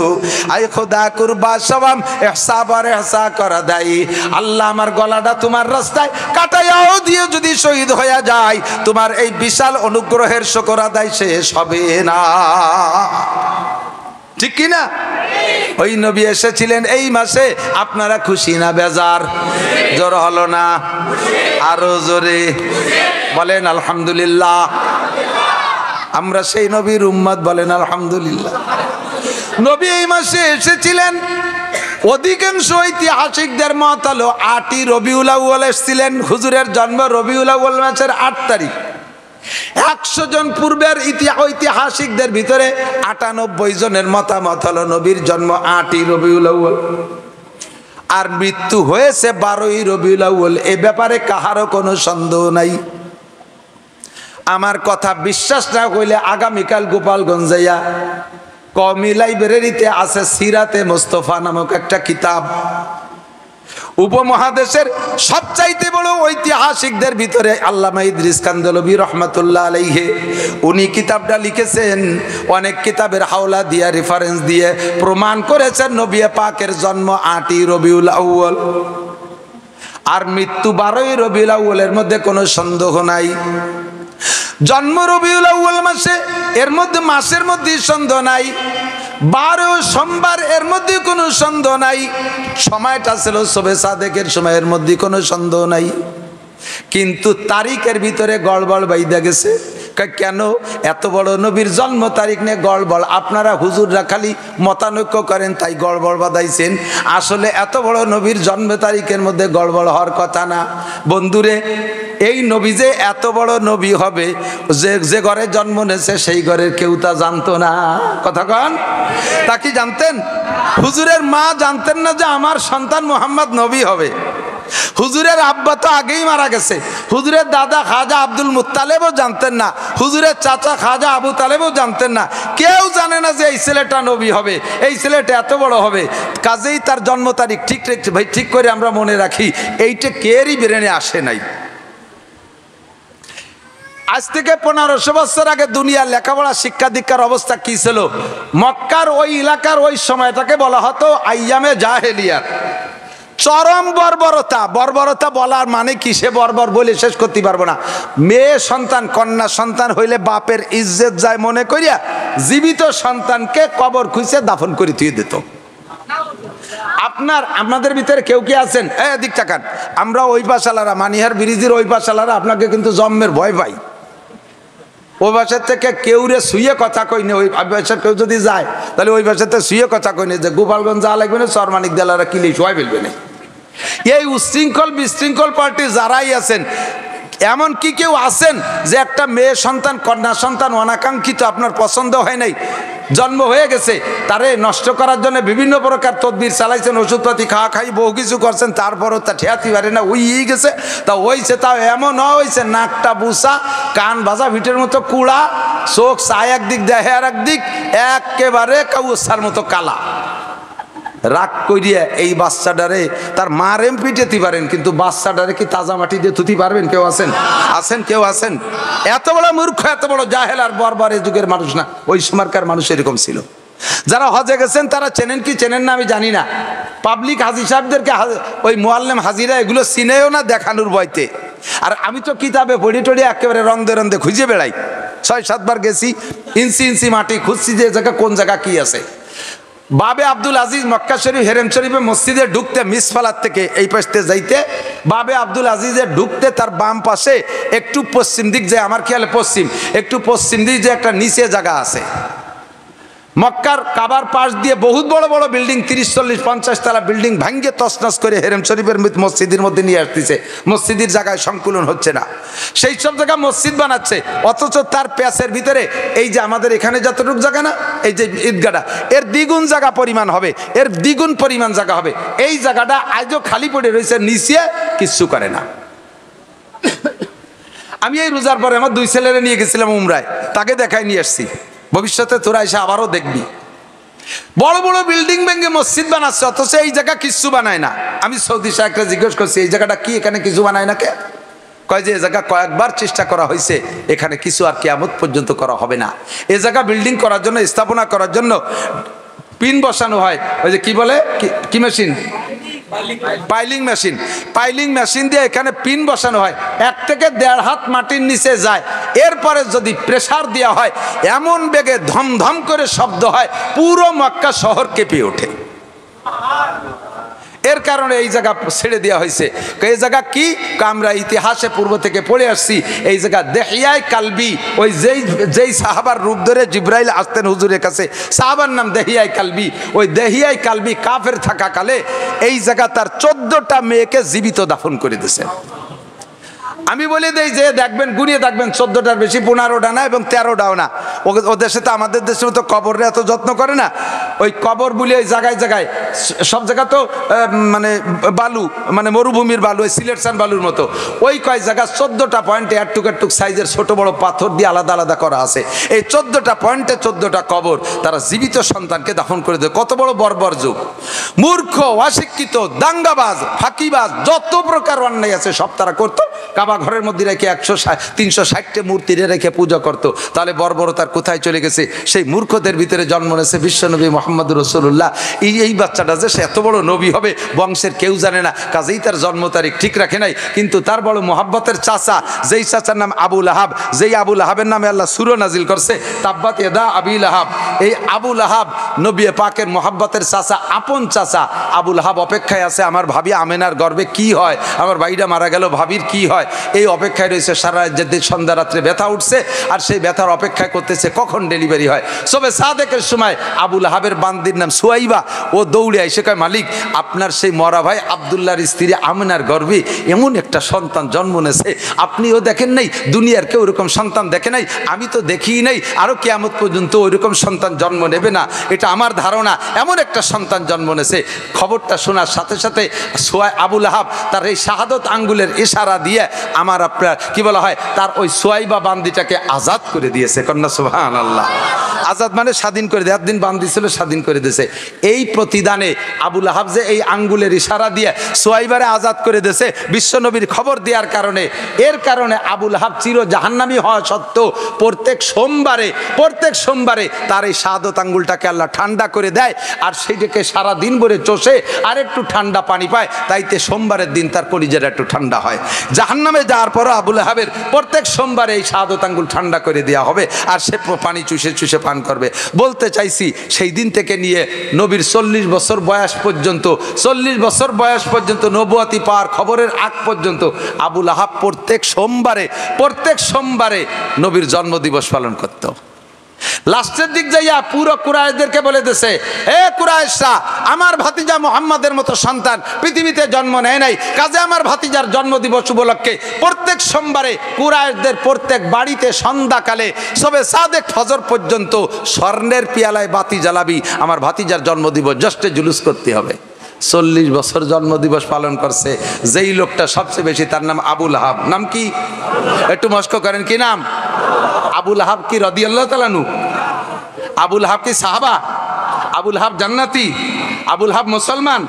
Speaker 1: আয় খোদা কুরবা সওয়াম ইহসা বর ইহসা করা দাই, আল্লাহ আমার গলাটা তোমার রাস্তায় কাটাইয়াও দিয়ে যদি শহীদ হয়ে যায়, তোমার এই বিশাল অনুগ্রহের শুকর আদায় শেষ হবে না। ঠিক কি না? ওই নবী এসেছিলেন এই মাসে, আপনারা খুশি না বেজার? জোর হলো না, আরো জোরে বলেন আলহামদুলিল্লাহ। আমরা সেই নবীর উম্মত, বলেন আলহামদুলিল্লাহ। নবী এই মাসে এসেছিলেন। অধিকাংশ ঐতিহাসিকদের মত হলো ৮ই রবিউল আউয়াল এসেছিলেন। হুজুরের জন্ম রবিউল আউয়াল মাসের ৮ তারিখ। ১০০ জন পূর্বের ঐতিহাসিকদের ভিতরে ৯৮ জনের মতামত হলো নবীর জন্ম ৮ই রবিউল আউয়াল, আর মৃত্যু হয়েছে ১২ই রবিউল আউয়াল। এ ব্যাপারে কাহারও কোনো সন্দেহ নাই। আমার কথা বিশ্বাস না হইলে আগামীকাল গোপালগঞ্জ যাইয়া কওমি লাইব্রেরিতে আছে সিরাতে মোস্তফা নামক একটা কিতাব। উপমহাদেশের সবচাইতে বড় ঐতিহাসিকদের ভিতরে আল্লামা ইদ্রিস কান্দলবী রহমাতুল্লাহ আলাইহি, উনি কিতাবটা লিখেছেন। অনেক কিতাবের হাওলা দিয়ে রেফারেন্স দিয়ে প্রমাণ করেছেন নবী পাকের জন্ম ৮ই রবিউল আউয়াল আর মৃত্যু ১২ই রবিউল আউয়ালের মধ্যে কোনো সন্দেহ নাই। জন্ম রবিউল আউয়াল মাসে, এর মধ্যে মাসের মধ্যে সন্দেহ নাই। ১২ সোমবার, এর মধ্যে কোনো সন্দেহ নাই। সময়টা ছিল শবে সাদেকের সময়ের মধ্যে কোনো সন্দেহ নাই। কিন্তু তারিখের ভিতরে গড়বড় বাইদা গেছে। কেন? এত বড় নবীর জন্ম তারিখ নিয়ে গড়বড়। আপনারা হুজুররা খালি মতানৈক্য করেন তাই গড়বড় বাঁধাইছেন। আসলে এত বড় নবীর জন্ম তারিখের মধ্যে গড়বড় হওয়ার কথা না। বন্ধুরে, এই নবী যে এত বড় নবী হবে, যে ঘরে জন্ম নিয়েছে সেই ঘরের কেউ তা জানতো না। কথা কন, তা কি জানতেন? হুজুরের মা জানতেন না যে আমার সন্তান মুহাম্মদ নবী হবে। হুজুরের আব্বা তো আগেই মারা গেছে। হুজুরের দাদা খাজা আব্দুল মুত্তালেবও জানতেন না। হুজুরের চাচা খাজা আবু তালেবও জানতেন না। কেউ জানে না যে এই ছেলেটা নবী হবে, এই ছেলেটা এত বড় হবে। কাজেই তার জন্ম তারিখ ঠিক ভাই ঠিক করে আমরা মনে রাখি, এইটা কেরই ব্রেনে আসে নাই। আজ থেকে ১৫০০ বছর আগে দুনিয়ার লেখাপড়া শিক্ষা দীক্ষার অবস্থা কি ছিল? মক্কার ওই এলাকার ওই সময়টাকে বলা হতো আইয়ামে জাহেলিয়াত। চরম বর্বরতা। বর্বরতা বলার মানে কি, সে বর্বর বলে শেষ করতে পারবো না। মেয়ে সন্তান, কন্যা সন্তান হইলে বাপের ইজ্জত যায় মনে করিয়া জীবিত সন্তানকে কবর খুঁজে দাফন করে দিয়ে দিত। আপনাদের ভিতরে কেউ কি আছেন? এদিক তাকান। আমরা ওই পাশালারা, মানিহার ব্রিজের ওই পাশালারা আপনাকে কিন্তু জন্মের ভয় পাই। ওই বাসার থেকে কেউ রে শুয়ে কথা কইনি। ওই বাসার কেউ যদি যায় তাহলে ওই বাসাতে শুয়ে কথা কইনি যে গোপালগঞ্জ যা লাগবে না, সরমানিক দেলারা কিলি শোয়াই ফেলবে না। এই উশৃঙ্খল বিশৃঙ্খল পার্টি যারাই আছেন, এমন কি কেউ আছেন যে একটা মেয়ে সন্তান, কন্যা সন্তান অনাকাঙ্ক্ষিত, আপনার পছন্দ হয় নাই, জন্ম হয়ে গেছে, তারে নষ্ট করার জন্য বিভিন্ন প্রকার তদবির চালাইছেন, ওষুধপাতি খাওয়া খাই বহু কিছু করছেন, তারপরও তা ঠেয়াতে পারে না, ওই গেছে। তা হয়েছে, তাও এমন হয়েছে নাকটা বুসা, কান ভাজা ভিটের মতো কুড়া, চোখ চায় একদিক দেহে আর একদিক, একেবারে কাউসার মতো কালা। রাগ করিয়া এই বাচ্চাটারে তার মার পিটেতে পারেন, কিন্তু বাচ্চাটারে কি তাজা মাটি দিয়ে ধুতে পারবেন? কেউ আছেন? আছেন? কেউ আছেন? এত বড় মূর্খ, এত বড় জাহেল আর বর্বর এ যুগের মানুষ না, ওই সময়কার মানুষ এরকম ছিল। যারা হজে গেছেন তারা চেনেন কি চেনেন না আমি জানি না। পাবলিক হাজি সাহেবদেরকে ওই মুআল্লিম হাজিরা এগুলো চিনেও না দেখানোর ভয়তে। আর আমি তো কিতাবে পড়ি টড়ি একেবারে রন্দে রন্দে খুঁজে বেড়াই। ৬-৭ বার গেছি, ইঞ্চি ইঞ্চি মাটি খুঁজছি যে জায়গা কোন জায়গা কি আছে। বাবে আব্দুল আজিজ মক্কা শরীফ হেরেম শরীফে মসজিদে ঢুকতে, মিসফালার থেকে এই পাশে যাইতে, বাবে আব্দুল আজিজের ঢুকতে তার বাম পাশে একটু পশ্চিম দিক যায়, আমার খেয়ালে পশ্চিম, একটু পশ্চিম দিক যে একটা নিচে জায়গা আছে। মক্কার কাবার পাশ দিয়ে বহুত বড় বড় বিল্ডিং, ৩০-৪০-৫০ তলা বিল্ডিং ভাঙ্গে তছনছ করে হেরেম শরীফের মসজিদের মধ্যে নিয়ে আসতেছে। মসজিদের জায়গায় সংকুলন হচ্ছে না, সেই সব জায়গা মসজিদ বানাচ্ছে। অথচ তার প্যাসের ভিতরে এই যে আমাদের এখানে যতটুকু জায়গা না, এই যে ঈদগাটা, এর দ্বিগুণ জায়গা পরিমাণ হবে, এর দ্বিগুণ পরিমাণ জায়গা হবে। এই জায়গাটা আজও খালি পড়ে রয়েছে, নিচে কিচ্ছু করে না। আমি এই রোজার পরে আমার 2 ছেলেরে নিয়ে গেছিলাম উমরায়, তাকে দেখাই নিয়ে আসছি। ভবিষ্যতে তোরা এসে আবারও দেখবি বড় বড় বিল্ডিং ভেঙে মসজিদ বানাচ্ছে, অথচ এই জায়গা কিছু বানায় না। আমি সৌদি সাহেবকে জিজ্ঞেস করছি এই জায়গাটা কি, এখানে কিছু বানায় না কে? কয় যে এ জায়গা কয়েকবার চেষ্টা করা হয়েছে, এখানে কিছু আর কিয়ামত পর্যন্ত করা হবে না। এ জায়গা বিল্ডিং করার জন্য, স্থাপনা করার জন্য পিন বসানো হয়, ওই যে কি বলে, কি machine, piling machine, piling machine দিয়ে এখানে পিন বসানো হয়, 1 থেকে 1.5 হাত মাটির নিচে যায়। এরপরে যদি প্রেসার দেওয়া হয় এমন বেগে ধমধম করে শব্দ হয়, পুরো মক্কা শহর কেঁপে ওঠে। এর কারণে এই জায়গা ছেড়ে দেওয়া হয়েছে। এই জায়গা কি, আমরা ইতিহাসে পূর্ব থেকে পড়ে আসছি, এই জায়গা দেহিয়ায় কালবি, ওই যেই সাহাবার রূপ ধরে জিব্রাইল আসতেন হুজুরের কাছে, সাহাবার নাম দেহিয়ায় কালবি। ওই দেহিয়ায় কালবি কাফের থাকাকালে এই জায়গা তার 14টা মেয়েকে জীবিত দাফন করে দিয়েছে। আমি বলে দেই যে দেখবেন, গুনিয়ে দেখবেন 14টার বেশি, 15টা না এবং 13টাও না। ও দেশে তো আমাদের দেশের মতো কবরে এত যত্ন করে না। ওই কবর বলে ওই জায়গায় জায়গায়, সব জায়গা তো মানে বালু, মানে মরুভূমির বালু, ওই সিলেকশন বালুর মতো। ওই কয় জায়গা 14টা পয়েন্টে একটুক সাইজের ছোট বড় পাথর দিয়ে আলাদা আলাদা করা আছে। এই 14টা পয়েন্টে 14টা কবর, তারা জীবিত সন্তানকে দাফন করে দেয়। কত বড় বর্বর যুগ! মূর্খ, অশিক্ষিত, দাঙ্গাবাজ, ফাঁকিবাজ, যত প্রকার অন্যায় আছে সব তারা করতো। কাবা ঘরের মধ্যে রেখে 360টা মূর্তি রেখে পূজা করতো। তাহলে বর্বরতার কোথায় চলে গেছে? সেই মূর্খদের ভিতরে জন্ম নিয়েছে বিশ্বনবী মুহাম্মদ রাসূলুল্লাহ। এই বাচ্চাটা যে সে এত বড় নবী হবে বংশের কেউ জানে না, কাজেই তার জন্ম তারিখ ঠিক রাখে নাই। কিন্তু তার বড় মোহাব্বতের চাচা, যেই চাচার নাম আবু লাহাব, যেই আবু লাহাবের নামে আল্লাহ সূরা নাজিল করছে, তাব্বাত ইয়াদা আবি লাহাব। এই আবু লাহাব নবী পাকের মোহাব্বতের চাচা, আপন চাচা। আবু লাহাব অপেক্ষায় আছে, আমার ভাবি আমেনার গর্ভে কি হয়, আমার ভাইটা মারা গেল, ভাবির কি হয়, এই অপেক্ষায় রয়েছে। সারা রাত সন্ধ্যা রাত্রে ব্যথা উঠছে, আর সেই ব্যথার অপেক্ষা করতেছে কখন ডেলিভারি হয়। সবে সাদেকের সময় আবু লাহাবের বান্দির নাম সুয়াইবা, ও দৌড়ে আইসে কয়, মালিক আপনার সেই মরা ভাই আব্দুল্লাহর স্ত্রী আমেনার গর্ভে এমন একটা সন্তান জন্ম নেছে, আপনিও দেখেন নাই, দুনিয়ার কেউ ওরকম সন্তান দেখে নাই, আমি তো দেখিই নাই, আরও কিয়ামত পর্যন্ত ওইরকম সন্তান জন্ম নেবে না, এটা আমার ধারণা, এমন একটা সন্তান জন্ম নেছে। খবরটা শোনার সাথে সাথে আবু লাহাব তার এই শাহাদত আঙ্গুলের ইশারা দিয়ে আমার আপনার কি বলা হয়, তার ওই সুয়াইবা বান্দিটাকে আজাদ করে দিয়েছে। কন্যা সুবহানাল্লাহ। আজাদ মানে স্বাধীন করে দেয়, একদিন বান্দি ছিল স্বাধীন করে দিয়েছে। এই প্রতিদানে আবু লাহাব যে এই আঙ্গুলের ইশারা দিয়ে সুয়াইবারে আজাদ করে দিয়েছে বিশ্বনবীর খবর দেওয়ার কারণে, এর কারণে আবু লাহাব চির জাহান্নামী হওয়া সত্ত্বেও প্রত্যেক সোমবারে তার এই শাহাদত আঙ্গুলটাকে আল্লাহ ঠান্ডা করে দেয়, আর সেইটাকে সারা দিন ভরে চষে আর একটু ঠান্ডা পানি পায়, তাইতে সোমবারের দিন তার কলিজাটা একটু ঠান্ডা হয়। জাহান্নামে যাওয়ার পরও আবু লাহাবের প্রত্যেক সোমবারে এই শাহাদত আঙ্গুল ঠান্ডা করে দেওয়া হবে, আর সে পানি চুষে চুষে পান করবে। বলতে চাইছি, সেই দিন থেকে নিয়ে নবীর 40 বছর বয়স পর্যন্ত নবুয়তি পাওয়ার খবরের আগ পর্যন্ত আবু লাহাব প্রত্যেক সোমবারে নবীর জন্মদিবস পালন করত। লাস্টের দিক যাইয়া পুরো কুরাইশদেরকে বলে দিয়েছে, এ কুরাইশরা, আমার ভাতিজা মুহাম্মাদের মতো সন্তান পৃথিবীতে জন্ম নেয় নাই, কাজে আমার ভাতিজার জন্মদিবস উপলক্ষে প্রত্যেক সোমবারে কুরাইশদের প্রত্যেক বাড়িতে সন্ধ্যাকালে সবে সাদেক ফজর পর্যন্ত স্বর্ণের পিয়ালায় বাতি জ্বালাবি, আমার ভাতিজার জন্মদিবস জষ্টে জুলুস করতে হবে। 40 বছর জন্মদিবস পালন করছে যেই লোকটা সবচেয়ে বেশি, তার নাম আবু লাহাব। নাম কি? একটু মস্ক করেন, কি নাম? আবু লাহাব কি রাদিয়াল্লাহু তাআলা আনহু? আবু লাহাব কি সাহাবা? আবু লাহাব জান্নাতি? আবু লাহাব মুসলমান?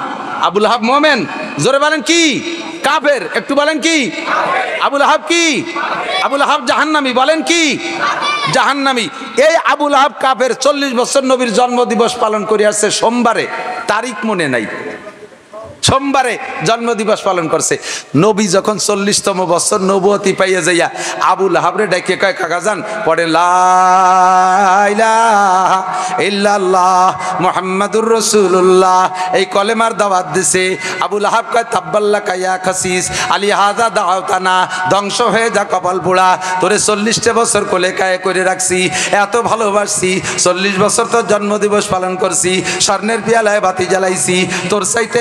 Speaker 1: আবু লাহাব মুমিন? জোরে বলেন কি? কাফের? একটু বলেন কি? আবু লাহাব কি? আবু লাহাব জাহান্নামী? বলেন কি? জাহান্নামী। এই আবু লাহাব কাফের, 40 বছর নবীর জন্মদিবস পালন করে আসছে সোমবারে, তারিখ মনে নাই, সোমবারে জন্মদিবস পালন করছে। নবী যখন 40তম বছর নবুয়তি পাইয়া যাইয়া আবু লাহাবরে ডাকে কয়, কাকা যান পড়ে লা ইলাহা ইল্লাল্লাহ মুহাম্মাদুর রাসূলুল্লাহ, এই কলেমার দাওয়াত দিছে। আবু লাহাব কয়, তাব্বাল্লাকা ইয়া খাসিস আলী হাযা দাওতানা, ধ্বংস হয়ে যা কপাল পোড়া, তোরে 40টা বছর কোলে কায়ে করে রাখছি, এত ভালোবাসছি, 40 বছর তোর জন্মদিবস পালন করছি, স্বর্ণের পিয়ালায় বাতি জ্বালাইছি, তোর চাইতে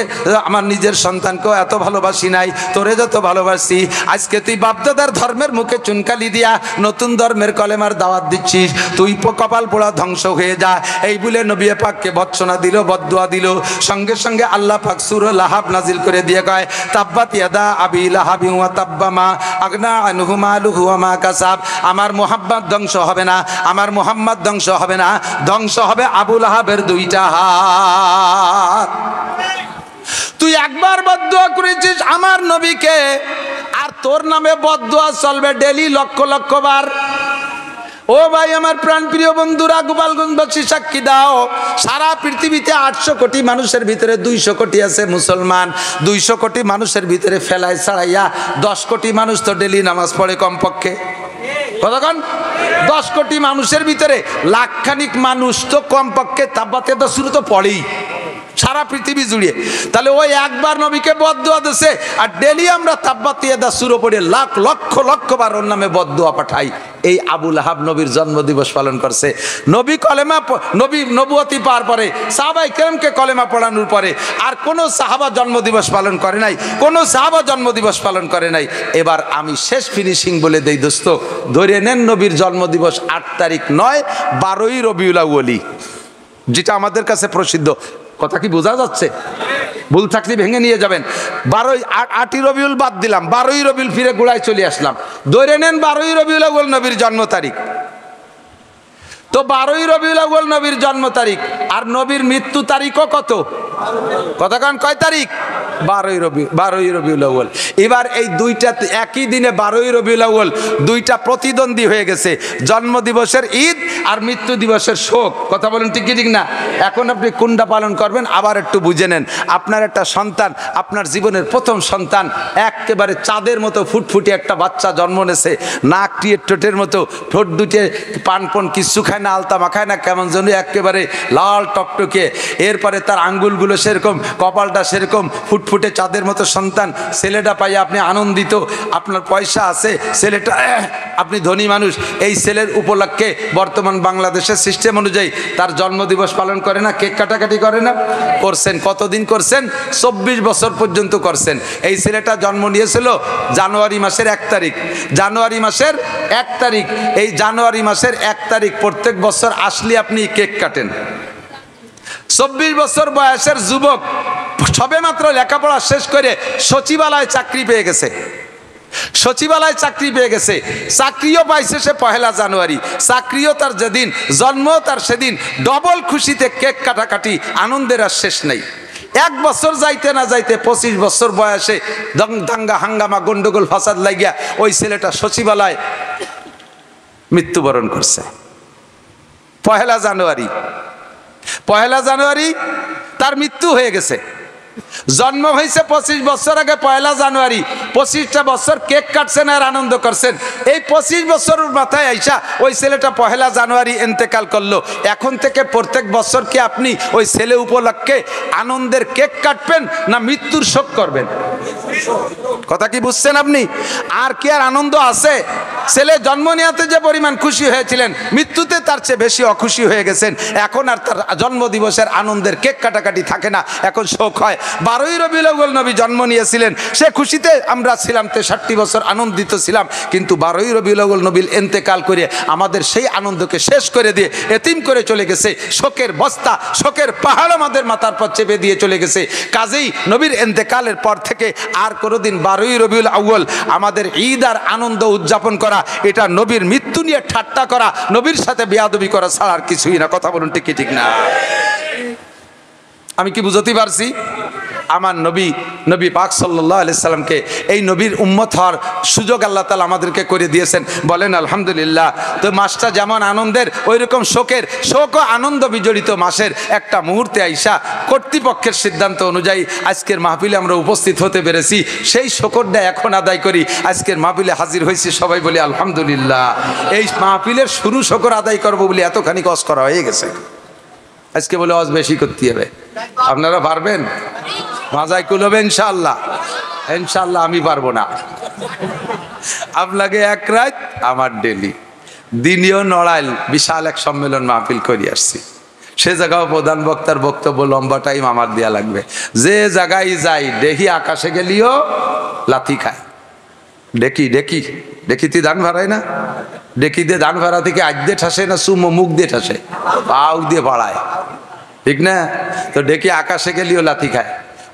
Speaker 1: আমার নিজের সন্তানকেও এত ভালোবাসি নাই, তোরে যত ভালোবাসি। আজকে তুই বাপদাদার ধর্মের মুখে চুনকালি দিয়া নতুন ধর্মের কলেমার দাওয়াত দিচ্ছিস, তুই কপাল পোড়া, ধ্বংস হয়ে যা। এই বলে নবী পাককে ভৎসনা দিল, বদদুয়া দিল। সঙ্গে সঙ্গে আল্লাহ পাক সূরা লাহাব নাজিল করে দিয়ে কয়, তাব্বাত ইয়াদা আবি লাহাবি ওয়া তাব্বা মা আগনা আনহু মালুহু ওয়া মা কাসাব। আমার মুহাম্মদ ধ্বংস হবে না, আমার মুহাম্মদ ধ্বংস হবে না, ধ্বংস হবে আবু লাহাবের 2টা হাত। তুই একবার বদদুয়া করেছিস আমার নবীকে, আর তোর নামে বদদুয়া চলবে ডেলি লক্ষ লক্ষ বার। ও ভাই আমার প্রাণপ্রিয় বন্ধুরা, গোপালগঞ্জবাসী সাক্ষী দাও, সারা পৃথিবীতে 800 কোটি মানুষের ভিতরে 200 কোটি আছে মুসলমান। 200 কোটি মানুষের ভিতরে ফেলায় ছাড়াইয়া 10 কোটি মানুষ তো ডেলি নামাজ পড়ে কমপক্ষে। কতক্ষণ? 10 কোটি মানুষের ভিতরে লাখখানিক মানুষ তো কমপক্ষে তাব্বাতে তো শুরু তো পড়েই সারা পৃথিবী জুড়ে। তাহলে ওই একবার নবীকে বদদুয়া দিছে, আর ডেলি আমরা তাব্বাতিয়া দা শুরু পড়ে লাখ লক্ষ লক্ষ বার ওর নামে বদদুয়া পাঠাই। এই আবু লাহাব নবীর জন্মদিবস পালন করছে। নবী কলেমা নবী নবুয়তি পাওয়ার পরে সাহাবায়ে কেরামকে কলেমা পড়ানোর পরে আর কোনো সাহাবা জন্মদিবস পালন করে নাই, কোনো সাহাবা জন্মদিবস পালন করে নাই। এবার আমি শেষ ফিনিশিং বলে দেই দোস্ত, ধরে নেন নবীর জন্মদিবস 8 তারিখ নয়, 12ই রবিউল আউয়াল, যেটা আমাদের কাছে প্রসিদ্ধ। কথা কি বোঝা যাচ্ছে? ভুল থাকলে ভেঙে নিয়ে যাবেন। 8ই রবিউল বাদ দিলাম, 12ই রবিউল ফিরে গোড়ায় চলে আসলাম। ধরে নেন 12ই রবিউল আউয়াল নবীর জন্ম তারিখ। তো 12ই রবিউল আউয়াল নবীর জন্ম তারিখ, আর নবীর মৃত্যু তারিখও কত? কতক্ষণ? কয় তারিখ? 12ই রবিউল আউয়াল। এবার এই দুইটা একই দিনে 12ই রবিউল আউয়াল দুইটা প্রতিদ্বন্দ্বী হয়ে গেছে, জন্মদিবসের ঈদ আর মৃত্যু দিবসের শোক। কথা বলেন ঠিক কি ঠিক না? এখন আপনি কোনটা পালন করবেন আবার একটু বুঝে নেন। আপনার একটা সন্তান, আপনার জীবনের প্রথম সন্তান, একেবারে চাঁদের মতো ফুটফুটে একটা বাচ্চা জন্ম নেছে, নাক টিয়ে ঠোঁটের মতো, ঠোঁট দুটে পানপন কিচ্ছু খায় না, আলতা মাখায় না, কেমন যেন একেবারে লাল টকটকে। এরপরে তার আঙ্গুলগুলো সেরকম, কপালটা সেরকম ফুটফুটে চাঁদের মতো সন্তান। ছেলেটা পাইয়া আপনি আনন্দিত, আপনার পয়সা আছে, ছেলেটা আপনি ধনী মানুষ। এই ছেলের উপলক্ষে বর্তমান বাংলাদেশের সিস্টেম অনুযায়ী তার জন্মদিবস পালন করে না, কেক কাটাকাটি করে না? করছেন। কতদিন করছেন? 24 বছর পর্যন্ত করছেন। এই ছেলেটা জন্ম নিয়েছিল জানুয়ারি মাসের 1 তারিখ। জানুয়ারি মাসের 1 তারিখ, এই জানুয়ারি মাসের 1 তারিখ প্রত্যেক বছর আসলে আপনি কেক কাটেন। 24 বছর বয়সের যুবক সবে মাত্র লেখাপড়া শেষ করে সচিবালয়ে চাকরি পেয়ে গেছে। সচিবালয় চাকরি পেয়ে গেছে, চাকরিও পাইছে সে 1 জানুয়ারি। চাকরিও তার যেদিন, জন্ম তার সেদিন। ডবল খুশিতে কেক কাটাকাটি, আনন্দের আর শেষ নেই। 1 বছর যাইতে না যাইতে 25 বছর বয়সে দাঙ্গা হাঙ্গামা গন্ডগোল ফাসাদ লাগিয়া ওই ছেলেটা সচিবালয় মৃত্যুবরণ করছে। 1 জানুয়ারি, 1 জানুয়ারি তার মৃত্যু হয়ে গেছে। জন্ম হয়েছে 25 বছর আগে 1 জানুয়ারি। 25টা বছর কেক কাটছেন আর আনন্দ করছেন। এই 25 বছরের মাথায় আইসা ওই ছেলেটা 1 জানুয়ারি ইন্তেকাল করলো। এখন থেকে প্রত্যেক বছর কি আপনি ওই ছেলে উপলক্ষে আনন্দের কেক কাটবেন না মৃত্যুর শোক করবেন? কথা কি বুঝছেন আপনি? আর কি আর আনন্দ আছে? ছেলে জন্ম নেওয়াতে যে পরিমাণ খুশি হয়েছিলেন, মৃত্যুতে তার চেয়ে বেশি অখুশি হয়ে গেছেন। এখন আর তার জন্মদিবসের আনন্দের কেক কাটাকাটি থাকে না, এখন শোক হয়। 12ই রবিউল আউয়াল নবী জন্ম নিয়েছিলেন, সে খুশিতে আমরা ছিলাম, 63 বছর আনন্দিত ছিলাম। কিন্তু 12ই রবিউল আউয়াল নবীর ইন্তেকাল করে আমাদের সেই আনন্দকে শেষ করে দিয়ে এতিম করে চলে গেছে। শোকের বস্তা, শোকের পাহাড় আমাদের মাথার পর চেপে দিয়ে চলে গেছে। কাজেই নবীর ইন্তেকালের পর থেকে আর কোনোদিন 12ই রবিউল আউয়াল আমাদের ঈদ আর আনন্দ উদযাপন করা, এটা নবীর মৃত্যু নিয়ে ঠাট্টা করা, নবীর সাথে বেয়াদবি করা ছাড়া আর কিছুই না। কথা বলুন ঠিক কি ঠিক না? আমি কি বুঝতে পারছি? আমার নবী পাক সাল্লাল্লাহু আলাইহি সাল্লামকে এই নবীর উম্মত হওয়ার সুযোগ আল্লাহ তাআলা আমাদেরকে করে দিয়েছেন। বলেন আলহামদুলিল্লাহ। তো মাসটা যেমন আনন্দের, ওই রকম শোকের, শোক ও আনন্দ বিজড়িত মাসের একটা মুহূর্তে আইসা কর্তৃপক্ষের সিদ্ধান্ত অনুযায়ী আজকের মাহফিলে আমরা উপস্থিত হতে পেরেছি। সেই শোকরটা এখন আদায় করি। আজকের মাহফিলে হাজির হয়েছি, সবাই বলি আলহামদুলিল্লাহ। এই মাহফিলের শুরু শোকর আদায় করবো বলে এতখানি কষ্ট করা হয়ে গেছে। আজকে বলে আজ বেশি করতে হবে। আপনারা পারবেন? মাজায় কুলবে ইনশাআল্লাহ? ইনশাআল্লাহ আমি পারবো না। আপনাকে 1 রাত, আমার ডেলি দিনীয় নড়াইল বিশাল এক সম্মেলন মাহফিল করে আসছি। সে জায়গাও প্রধান বক্তার বক্তব্য লম্বা টাইম আমার দেয়া লাগবে। যে জায়গায় যাই দেখি আকাশে গেলিও লাথি খায়। ডেকিতে ধান ভাড়ায় না? ডেকি দিয়ে ধান ভাড়া থেকে আজ দিয়ে ঠাসে না সুমো মুখ দিয়ে ঠাসে, পাউ দিয়ে বাড়ায়, ঠিক না? তো ডেকি আকাশে গেলিও লাথি খায়।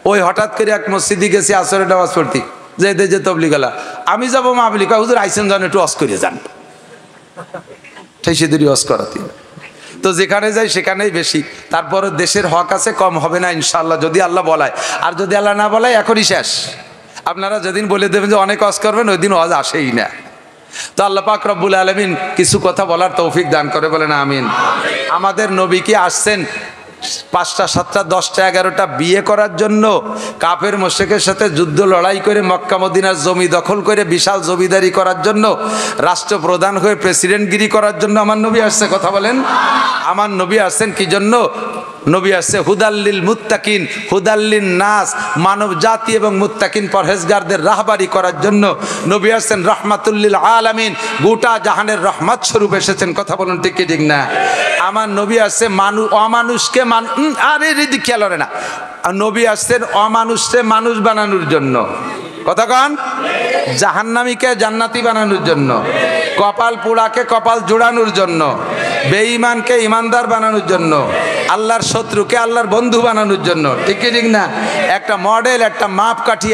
Speaker 1: ওই হঠাৎ করে এক মসজিদে গেছি আসরের নামাজ পড়তে, যেতে যে তবলিগালা, আমি যাবো মাহফিলে, কয় হুজুর আইসেন যান একটু অস করে যান, ঠেসে অস করাতে। তো যেখানে যাই সেখানেই বেশি। তারপরে দেশের হক আছে, কম হবে না ইনশাআল্লাহ যদি আল্লাহ বলায়। আর যদি আল্লাহ না বলায় এখনই শেষ। আপনারা যেদিন বলে দেবেন যে অনেক ওয়াজ করবেন, ওই দিন ওয়াজ আসেই না। তো আল্লাহ পাক রব্বুল আলামিন কিছু কথা বলার তৌফিক দান করে, বলেন আমিন। আমাদের নবী কি আসছেন 5টা 7টা 10টা 11টা বিয়ে করার জন্য? কাফের মুশরিকের সাথে যুদ্ধ লড়াই করে মক্কা মদিনার জমি দখল করে বিশাল জমিদারি করার জন্য, রাষ্ট্রপ্রধান হয়ে প্রেসিডেন্টগিরি করার জন্য আমার নবী আসছে? কথা বলেন। আমার নবী আসছেন কি জন্য? নবী আসছে হুদাল্লিল মুত্তাকিন, হুদাল্লিন নাস, মানব জাতি এবং মুত্তাকিন পরহেজগারদের রাহবারি করার জন্য। নবী আসছেন রাহমাতুল্লিল আলামিন, গোটা জাহানের রহমত স্বরূপ এসেছেন। কথা বলুন ঠিক কি ঠিক না? আমার নবী আসছে অমানুষকে আরে রিদি খেয়াল না, নবী আসছেন অমানুষকে মানুষ বানানোর জন্য। কথা কন? জাহান্নামীকে জান্নাতি বানানোর জন্য, কপাল পোড়াকে কপাল জোড়ানোর জন্য, বেঈমানকে ইমানদার বানানোর জন্য, আল্লাহর শত্রুকে আল্লাহর বন্ধু বানানোর জন্য। ঠিক কি ঠিক না? একটা মডেল, একটা মাপকাঠি,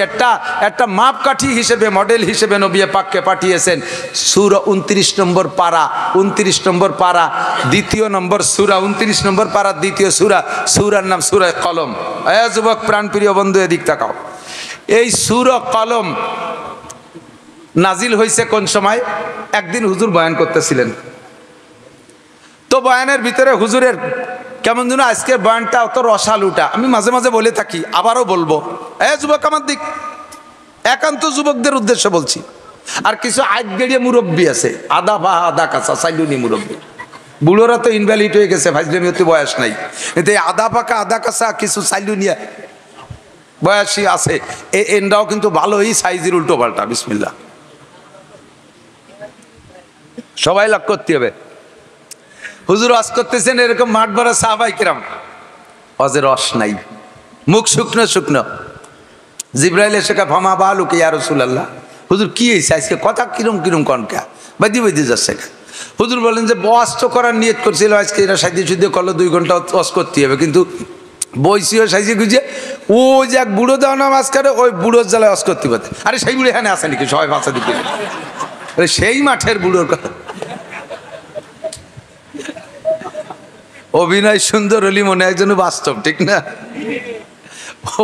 Speaker 1: একটা মাপকাঠি হিসেবে, মডেল হিসেবে নবী পাককে পাঠিয়েছেন। সূরা 29 নম্বর পারা, 29 নম্বর পারা, 2 নম্বর সূরা, 29 নম্বর পারা 2 সূরা। সূরার নাম সূরা কলম। যুবক প্রাণপ্রিয় বন্ধু, এদিক তাকাও। এই সূরা কলম নাজিল হয়েছে কোন সময়? একদিন হুজুর বয়ান করতেছিলেন, তো বয়ানের ভিতরে হুজুরের কেমন যেন আজকের বয়ানটা অত রসালুটা। আমি মাঝে মাঝে বলে থাকি, আবারও বলবো, যুবক আমার দিক, একান্ত যুবকদের উদ্দেশ্যে বলছি। আর কিছু আইগেড়িয়া মুরব্বী আছে, আদা বা আদা কাঁচা সাইলুনি মুরব্বী। বুড়োরা তো ইনভ্যালিড হয়ে গেছে, ফাইজলামি হতে বয়স নাই, কিন্তু এই আদা পাকা আদা কাঁচা কিছু সাইলুনিয়া বয়সী আছে, এনরাও কিন্তু ভালোই সাইজের উল্টো পাল্টা। বিসমিল্লাহ, সবাই লাভ করতে হবে। হুজুর ওয়াজ করতেছেন, এরকম মাঠ ভরা সাহাবায়ে কিরাম, ওয়াজের রস নাই, মুখ শুকনো শুকনো। জিবরাইল এসে কা ফামা বালুকে ইয়া রাসূলুল্লাহ, হুজুর কি হয়েছে আজকে, কথা কিরম কিরম কনকা বাদি বাদি যাচ্ছে। হুজুর বলেন যে ওয়াজ তো করার নিয়ত করছিল আজকে, এরা সাইডে সুদে করলো 2 ঘন্টা ওয়াজ করতে হবে, কিন্তু বইসিও সাইজে গুজে ও যে এক বুড়ো দেওয়া না মাঝখানে, ওই বুড়োর জ্বালায় ওয়াজ করতে পারতে। আরে সেই বুড়ো এখানে আসে নাকি? সবাই বাঁচা দিতে, সেই মাঠের বুড়োর কথা। অভিনয় সুন্দর হলি মনে হয় যেন বাস্তব, ঠিক না?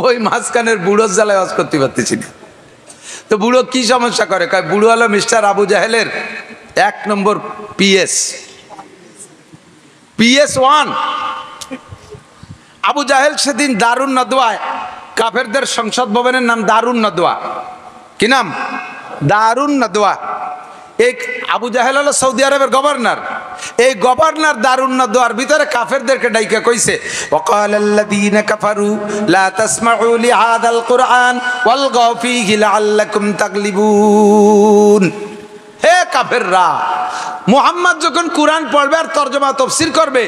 Speaker 1: ওই মাঝখানের বুড়োর জ্বালায় ওয়াজ করতে পারতেছি না। তো বুড়ো কি সমস্যা করে? বুড়ো হলো মিস্টার আবু জাহেলের 1 নম্বর PS1। আবু জাহেল সেদিন দারুন নদওয়ায়, কাফেরদের সংসদ ভবনের নাম দারুন নদওয়া। কি নাম? দারুন নদওয়া। এই আবু জাহেল হলো সৌদি আরবের গভর্নর। এই গভর্নর দারুন নদওয়ার ভিতরে কাফেরদেরকে ডাইকা কইছে, ওয়াকালাল্লাযীনা কাফারু লা তাসমাউ লিহাযাল কুরআন ওয়ালগাউ ফীহি লাআল্লাকুম তাগলিবুন। হে কাফেররা, মুহাম্মদ যখন কুরআন পড়বে আর তরজমা তাফসীর করবে,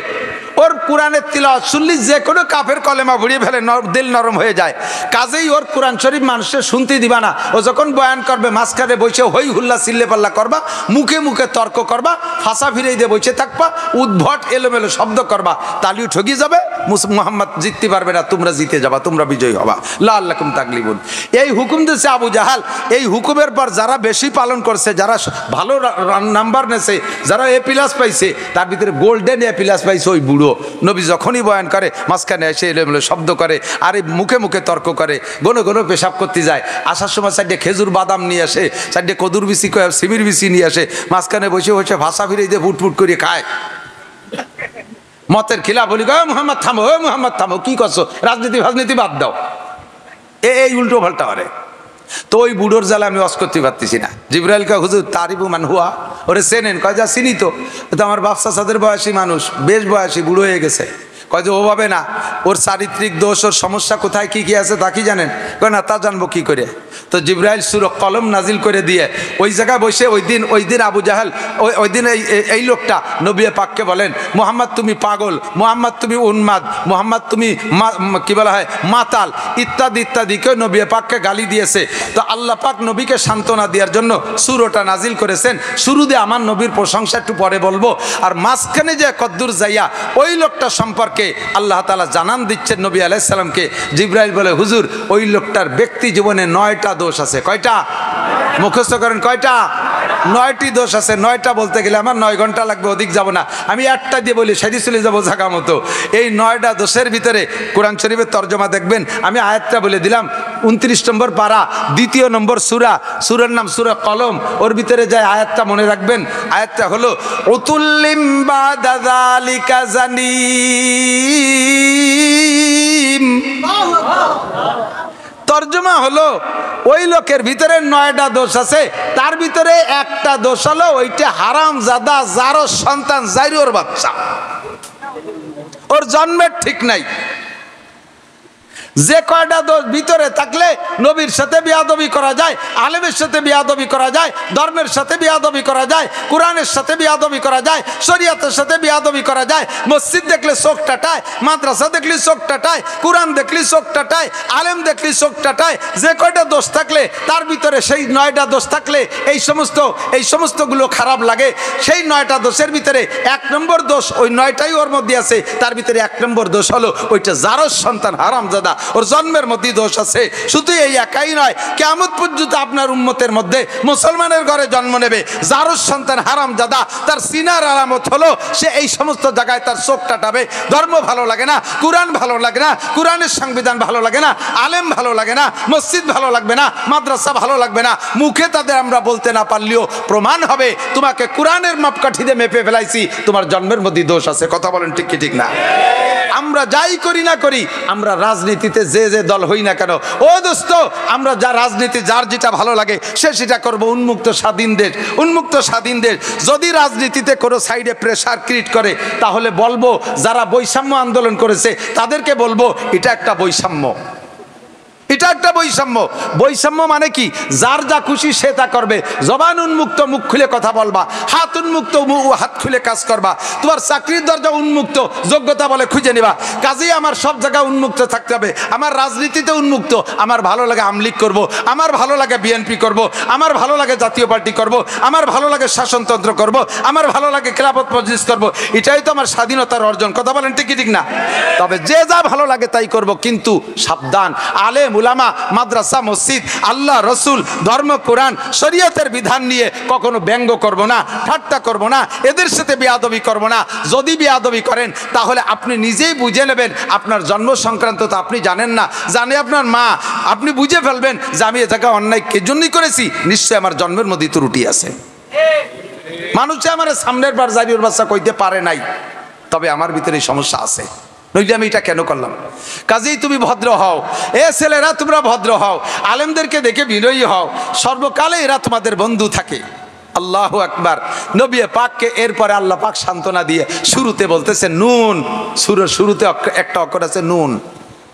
Speaker 1: ওর কোরআনের তিলাওয়াত শুনলি যে কোনো কাফের কলেমা ভরিয়ে ফেলে, দিল নরম হয়ে যায়। কাজেই ওর কোরআন শরীফ মানুষের শুনতে দিবা না। ও যখন বয়ান করবে মাঝখানে বসে হই হুল্লা চিল্লে পাল্লা করবা, মুখে মুখে তর্ক করবা, ফাঁসা ফিরে দিয়ে বসে থাকবা, উদ্ভট এলোমেলো শব্দ করবা, তালিও ঠগি যাবে, মুহাম্মদ জিততে পারবে না, তোমরা জিতে যাবা, তোমরা বিজয়ী হবা। লাআল্লাকুম তাগলিবুন। এই হুকুম দিয়েছে আবু জাহাল। এই হুকুমের পর যারা বেশি পালন করছে, যারা ভালো নাম্বার নেছে, যারা A+ পাইছে, তার ভিতরে গোল্ডেন A+ পাইছে ওই বুড়ো। নবী যখনই বয়ান করে মাঝখানে এসে এলোমেলো শব্দ করে, আর এই মুখে মুখে তর্ক করে, ঘন ঘন পেশাব করতে যায়। আসার সময় সাইডে খেজুর বাদাম নিয়ে আসে, সাইডে কদুর বিচি সিমির বিচি নিয়ে আসে, মাঝখানে বসে বসে ভাষা ফিরে দিয়ে ফুটফুট করে খায়। মতের খিলা বলি, মুহাম্মদ থামো, মুহাম্মদ থামো, কি করছো, রাজনীতি বাদ দাও। এই উল্টো পাল্টা করে। তো ওই বুড়োর জ্বালা আমি ওয়াজ করতে পারতেছি না। জিবরাইল কা হুজুর তারিফু মান হুয়া, ওরে চেনেন? কয় যা চিনি তো, আমার বাপসা সাদের বয়সী মানুষ, বেশ বয়সী, বুড়ো হয়ে গেছে। কয় যে ওভাবে না, ওর চারিত্রিক দোষ, ওর সমস্যা কোথায় কি কি আছে তা কি জানেন? কয় না, তা জানবো কি করে? তো জিবরাইল সূরা কলম নাজিল করে দিয়ে ওই জায়গায় বসে ওই দিন আবু জাহেল ওই দিন এই লোকটা নবী পাককে বলেন, মুহাম্মদ তুমি পাগল, মুহাম্মদ তুমি উন্মাদ, মুহাম্মদ তুমি কি বলা হয় মাতাল, ইত্যাদি ইত্যাদি কেউ নবী পাককে গালি দিয়েছে। তো আল্লাহ পাক নবীকে সান্ত্বনা দেওয়ার জন্য সূরাটা নাজিল করেছেন। শুরুতে আমার নবীর প্রশংসা একটু পরে বলবো, আর মাঝখানে যে কদ্দুর যাইয়া ওই লোকটা সম্পর্কে আল্লাহ তাআলা জানান দিচ্ছেন নবী আলাইহিস সালামকে। জিবরাইল বলে, হুজুর ওই লোকটার ব্যক্তি জীবনে 9টা দোষ আছে। কয়টা? মুখস্থ করেন, কয়টা? 9টি দোষ আছে। 9টা বলতে গেলে আমার 9 ঘন্টা লাগবে, অধিক যাব না। আমি একটা দিয়ে বলি সেটি চলে যাবো জায়গা মতো। এই 9টা দোষের ভিতরে কোরআন শরীফের তর্জমা দেখবেন। আমি আয়াতটা বলে দিলাম, 29 নম্বর পারা, 2 নম্বর সূরা, সূরার নাম সূরা কলম। ওর ভিতরে যায় আয়াতটা মনে রাখবেন। আয়াতটা হলো উতুল্লিম বাদা যালিকা জানিম। তর্জমা হলো ওই লোকের ভিতরে 9টা দোষ আছে, তার ভিতরে একটা দোষ হলো ওইটা হারাম জাদা, যারও সন্তান, জাইরোর বাচ্চা, ওর জন্মের ঠিক নাই। যে কয়টা দোষ ভিতরে থাকলে নবীর সাথে বেয়াদবি করা যায়, আলেমের সাথে বেয়াদবি করা যায়, ধর্মের সাথে বেয়াদবি করা যায়, কোরআনের সাথে বেয়াদবি করা যায়, শরীয়তের সাথে বেয়াদবি করা যায়। মসজিদ দেখলে চোখ টাটায়, মাদ্রাসা দেখলে চোখ টাটায়, কোরআন দেখলে চোখ টাটায়, আলেম দেখলে চোখ টাটায়। যে কয়টা দোষ থাকলে তার ভিতরে সেই 9টা দোষ থাকলে এই সমস্তগুলো খারাপ লাগে। সেই 9টা দোষের ভিতরে 1 নম্বর দোষ, ওই 9টাই ওর মধ্যে আছে। তার ভিতরে 1 নম্বর দোষ হলো ওইটা যারও সন্তান হারামজাদা, ওর জন্মের মধ্যে দোষ আছে। শুধু এই একাই নয়, কিয়ামত পর্যন্ত আপনার উম্মতের মধ্যে মুসলমানের ঘরে জন্ম নেবে যারও সন্তান হারামজাদা, তার সিনার আলামত হলো সে এই সমস্ত জায়গায় তার চোখ টাটাবে। ধর্ম ভালো লাগে না, কোরআন ভালো লাগে না, কোরআনের সংবিধান ভালো লাগে না, আলেম ভালো লাগে না, মসজিদ ভালো লাগবে না, মাদ্রাসা ভালো লাগবে না। মুখে তাদের আমরা বলতে না পারলেও প্রমাণ হবে তোমাকে কোরআনের মাপকাঠি দিয়ে মেপে ফেলাইছি, তোমার জন্মের মধ্যে দোষ আছে। কথা বলেন ঠিক কি ঠিক না? আমরা যাই করি না করি, আমরা রাজনীতিতে যে দল হই না কেন, ও দোস্ত, আমরা যা রাজনীতি যার যেটা ভালো লাগে সে সেটা করবো। উন্মুক্ত স্বাধীন দেশ। যদি রাজনীতিতে কোনো সাইডে প্রেসার ক্রিয়েট করে, তাহলে বলবো যারা বৈষম্য আন্দোলন করেছে তাদেরকে বলবো এটা একটা বৈষম্য। এটা একটা বৈষম্য। বৈষম্য মানে কি? যার যা খুশি সে তা করবে। জবান উন্মুক্ত, মুখ খুলে কথা বলবা। হাত উন্মুক্ত, হাত খুলে কাজ করবা। তোমার চাকরির দরজা উন্মুক্ত, যোগ্যতা বলে খুঁজে নিবা। কাজেই আমার সব জায়গায় উন্মুক্ত থাকতে হবে। আমার রাজনীতিতে উন্মুক্ত। আমার ভালো লাগে আমলিগ করব, আমার ভালো লাগে বিএনপি করব, আমার ভালো লাগে জাতীয় পার্টি করব, আমার ভালো লাগে শাসনতন্ত্র করব, আমার ভালো লাগে খেলাফত মজলিস করব। এটাই তো আমার স্বাধীনতার অর্জন। কথা বলেন ঠিক কি ঠিক না? তবে যে যা ভালো লাগে তাই করব, কিন্তু সাবধান, আলেম উলামা, মাদ্রাসা, মসজিদ, আল্লাহ, রসুল, ধর্ম, কোরআন, শরীয়তের বিধান নিয়ে কখনো ব্যঙ্গ করব না, ঠাট্টা করব না, এদের সাথে বেয়াদবি করব না। যদি বেয়াদবি করেন তাহলে আপনি নিজেই বুঝে নেবেন আপনার জন্ম সংক্রান্ত তো আপনি জানেন না, জানে আপনার মা। আপনি বুঝে ফেলবেন যে আমি এ জায়গায় অন্যায় কে জন্যই করেছি, নিশ্চয়ই আমার জন্মের মধ্যে ত্রুটি আছে। মানুষে আমার সামনের বার জারির বাচ্চা কইতে পারে নাই, তবে আমার ভিতরে সমস্যা আছে, নইলে আমি এটা কেন করলাম? কাজেই তুমি ভদ্র হও, এ ছেলেরা তোমরা ভদ্র হও, আলেমদেরকে দেখে বিনয়ী হও, সর্বকালে এরা তোমাদের বন্ধু থাকে। আল্লাহু আকবার। নবী পাককে এরপরে আল্লাহ পাক সান্ত্বনা দিয়ে শুরুতে বলতেছে নুন। শুরুতে একটা অক্ষর আছে নুন।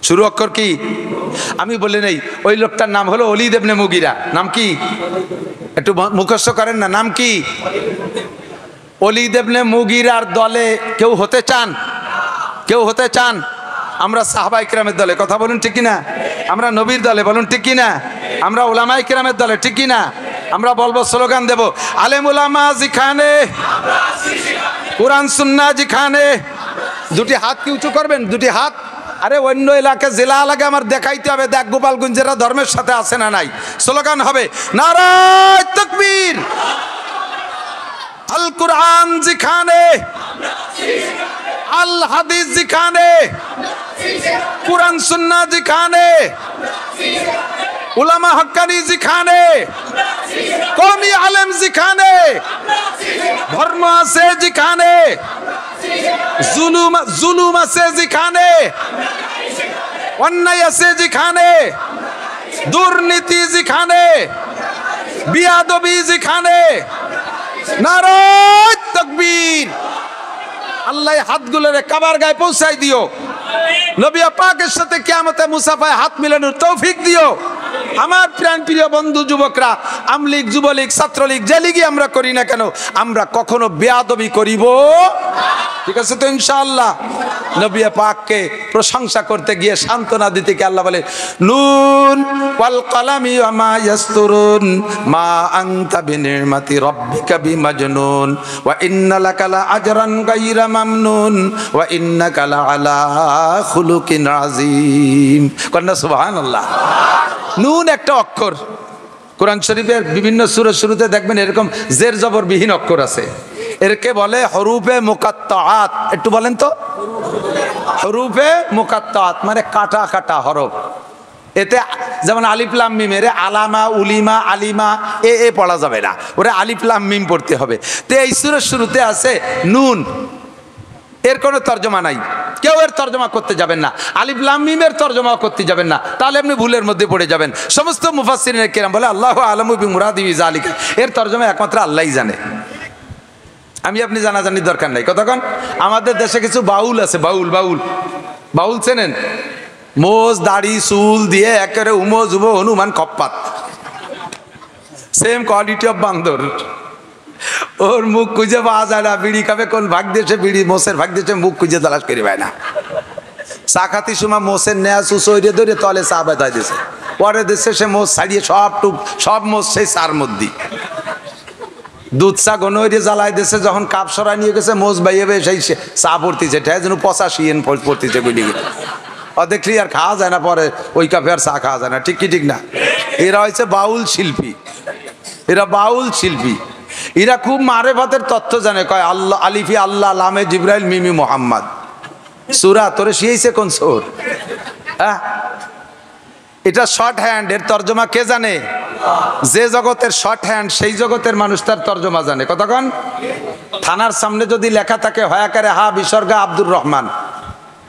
Speaker 1: শুরু অক্ষর কি? আমি বলে নেই, ওই লোকটার নাম হলো ওলীদ ইবনে মুগীরা। নাম কি? একটু মুখস্থ করেন না, নাম কি? ওলীদ ইবনে মুগীরার দলে কেউ হতে চান? কেউ হতে চান? আমরা সাহাবায়ে কেরামের দলে, কথা বলুন ঠিক কিনা? আমরা নবীর দলে, বলুন ঠিক কিনা? আমরা উলামায়ে কেরামের দলে, ঠিক কিনা? আমরা বলবো, স্লোগান দেব, আলেম উলামা যেখানে, কোরআন সুন্নাহ যেখানে। দুটি হাত কি উঁচু করবেন? দুটি হাত। আরে অন্য এলাকা জেলা এলাকা আমার দেখাইতে হবে, দেখ গোপালগঞ্জেরা ধর্মের সাথে আছে না নাই। স্লোগান হবে নারায়ে তাকবীর, আল কোরআন যেখানে, আল হাদিস যেখানে, কোরআন সুন্নাহ যেখানে, উলামা হক্কানি যেখানে, কওমি আলেম যেখানে, ধর্ম আছে যেখানে, জুলুম আছে যেখানে, অন্যায় আছে যেখানে, দুর্নীতি যেখানে, বিয়াদবি যেখানে, নারায়ে তাকবীর। আল্লাহ হাতগুলোরে কাবার গায়ে পৌঁছাই দিও। নবী পাকের সাথে কিয়ামতে মুসাফায় হাত মিলানোর তৌফিক দিও। আমার প্রাণ প্রিয় বন্ধু যুবকরা, আমলীগ, যুবলীগ, ছাত্রলীগ, যে লীগই আমরা করি না কেন, আমরা কখনো বেয়াদবি করিব, ঠিক আছে তো ইনশাআল্লাহ? নবী পাককে প্রশংসা করতে গিয়ে সান্ত্বনা দিতে গিয়ে আল্লাহ বলে নুন ওয়াল কলামি ওয়া মা ইয়াসতুরুন মা আনতা বিনিমাতি রাব্বিকা বিমাজনুন ওয়া ইন্না লাকা লা আজরান গায়রা মামনুন ওয়া ইন্নাকা লা আলা খুলুকিন আযীম। কন্না সুবহানাল্লাহ। নুন একটা অক্ষর, কোরআন শরীফের বিভিন্ন সূরার শুরুতে দেখবেন এরকম জের জবর বিহীন অক্ষর আছে, এরকে বলে হরুফে মুকাত্তাআত। একটু বলেন তো, হরুফে মুকাত্তাআত মানে কাটা কাটা হরফ। এতে যেমন আলিফ লাম মিম, এর আলামা উলিমা আলিমা এ পড়া যাবে না, ওরে আলিফ লাম মিম পড়তে হবে। তো এই সূরার শুরুতে আছে নুন, এর কোনো তর্জমা নাই, কেউ এর তর্জমা করতে যাবেন না, আলিফ লাম মিমের তর্জমা করতে যাবেন না, তাহলে আপনি ভুলের মধ্যে পড়ে যাবেন। সমস্ত মুফাসসিরিন কিরাম বলে আল্লাহু আ'লামু বিমুরাদি বিযালিকা, এর তর্জমা একমাত্র আল্লাহই জানে, আমি আপনি জানাজানির দরকার নাই। কতক্ষণ আমাদের দেশে কিছু বাউল আছে, বাউল বাউল বাউল চেনেন? মোজ দাড়ি চুল দিয়ে একেবারে উমো যুবো হনুমান কপ্পাত, সেম কোয়ালিটি অফ বান্দর। ওর মুখ খুঁজে পাওয়া যায় না, বিড়ি খাবে কোন ভাগ দিয়েছে, বিড়ি মোষের ভাগ দিয়েছে, মুখ খুঁজে তালাশ করি পায় না। চা খাতি সময় মোষের নেয়া সুসইরে ধরে তলে চা বেঁধাই দিয়েছে, পরে দেশে সে মোষ ছাড়িয়ে সব মোষ সেই চার মধ্যে দুধ চা গনইরে জ্বালাই দিয়েছে, যখন কাপ সরাই নিয়ে গেছে মোষ বাইয়ে সেই চা পড়তেছে, ঠেয় যেন 85 পড়তেছে গুলি দেখলি আর খাওয়া যায় না, পরে ওই কাপে আর চা খাওয়া যায় না, ঠিক কি ঠিক না? এরা হচ্ছে বাউল শিল্পী, এরা বাউল শিল্পী, এরা খুব মারেফাতের তথ্য জানে। কয় আল্লাহ আলিফি আল্লাহ লামে জিব্রাইল মিমি মোহাম্মদ সূরা তোরে শিয়েছে কোন সূর? হ্যাঁ, এটা শর্ট হ্যান্ড, এর তর্জমা কে জানে? যে জগতের শর্ট হ্যান্ড সেই জগতের মানুষ তার তর্জমা জানে। কতক্ষণ থানার সামনে যদি লেখা থাকে হয়াকারে হা বিসর্গা আব্দুর রহমান,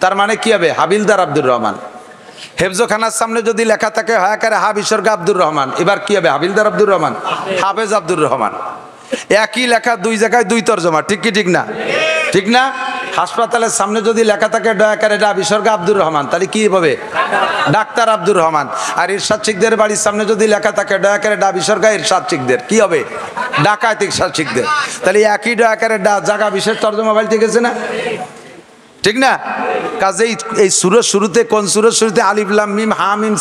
Speaker 1: তার মানে কি হবে? হাবিলদার আব্দুর রহমান। হেফজখানার সামনে যদি লেখা থাকে হয়াকারে হা বিসর্গা আব্দুর রহমান, এবার কি হবে? হাবিলদার আব্দুর রহমান, হাফেজ আব্দুর রহমান। একই লেখা দুই জায়গায় দুই তর্জমা, ঠিক কি ঠিক না? ঠিক না? হাসপাতালের সামনে যদি লেখা থাকে দয়াকারে ডা বিসর্গা আব্দুর রহমান, তাহলে কি হবে? ডাক্তার আব্দুর রহমান। আর ইরশাদ শিকদের বাড়ির সামনে যদি লেখা থাকে দয়াকারে ডা বিসর্গা ইরশাদ শিকদের, কি হবে? ডাকাত ইরশাদ শিকদের। তাহলে একই দয়াকারে ডা জায়গা বিশেষ তর্জমা পাল্টে গেছে না? ঠিক না? কাজেই এই সূরার শুরুতে, কোন সূরার শুরুতে আলিফ লাম মিম হা মিম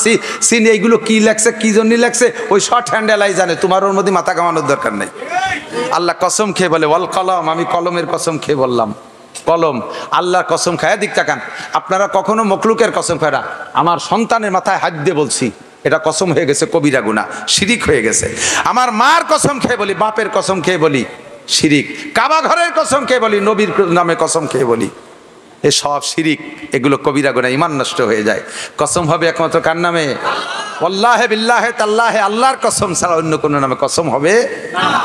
Speaker 1: সিন এইগুলো কি লেখছে, কি জন্য লেখছে, ওই শর্ট হ্যান্ডেলাই জানে, তোমার ওর মধ্যে মাথা কামানোর দরকার নেই। আল্লাহ কসম খেয়ে বলে ওয়াল কলম, আমি কলমের কসম খেয়ে বললাম, কলম আল্লাহর কসম খায়। দিক তাকান, আপনারা কখনো মখলুকের কসম খায় না, আমার সন্তানের মাথায় হাত দিয়ে বলছি, এটা কসম হয়ে গেছে কবিরা গুনাহ, শিরিক হয়ে গেছে। আমার মার কসম খেয়ে বলি, বাপের কসম খেয়ে বলি, শিরিক। কাবা ঘরের কসম খেয়ে বলি, নবীর নামে কসম খেয়ে বলি, এ সব শিরিক, এগুলো কবিরা গুনাহ, ঈমান নষ্ট হয়ে যায়। কসম হবে একমাত্র কার নামে? ওয়াল্লাহি বিল্লাহি তাল্লাহি, আল্লাহর কসম ছাড়া অন্য কোনো নামে কসম হবে না।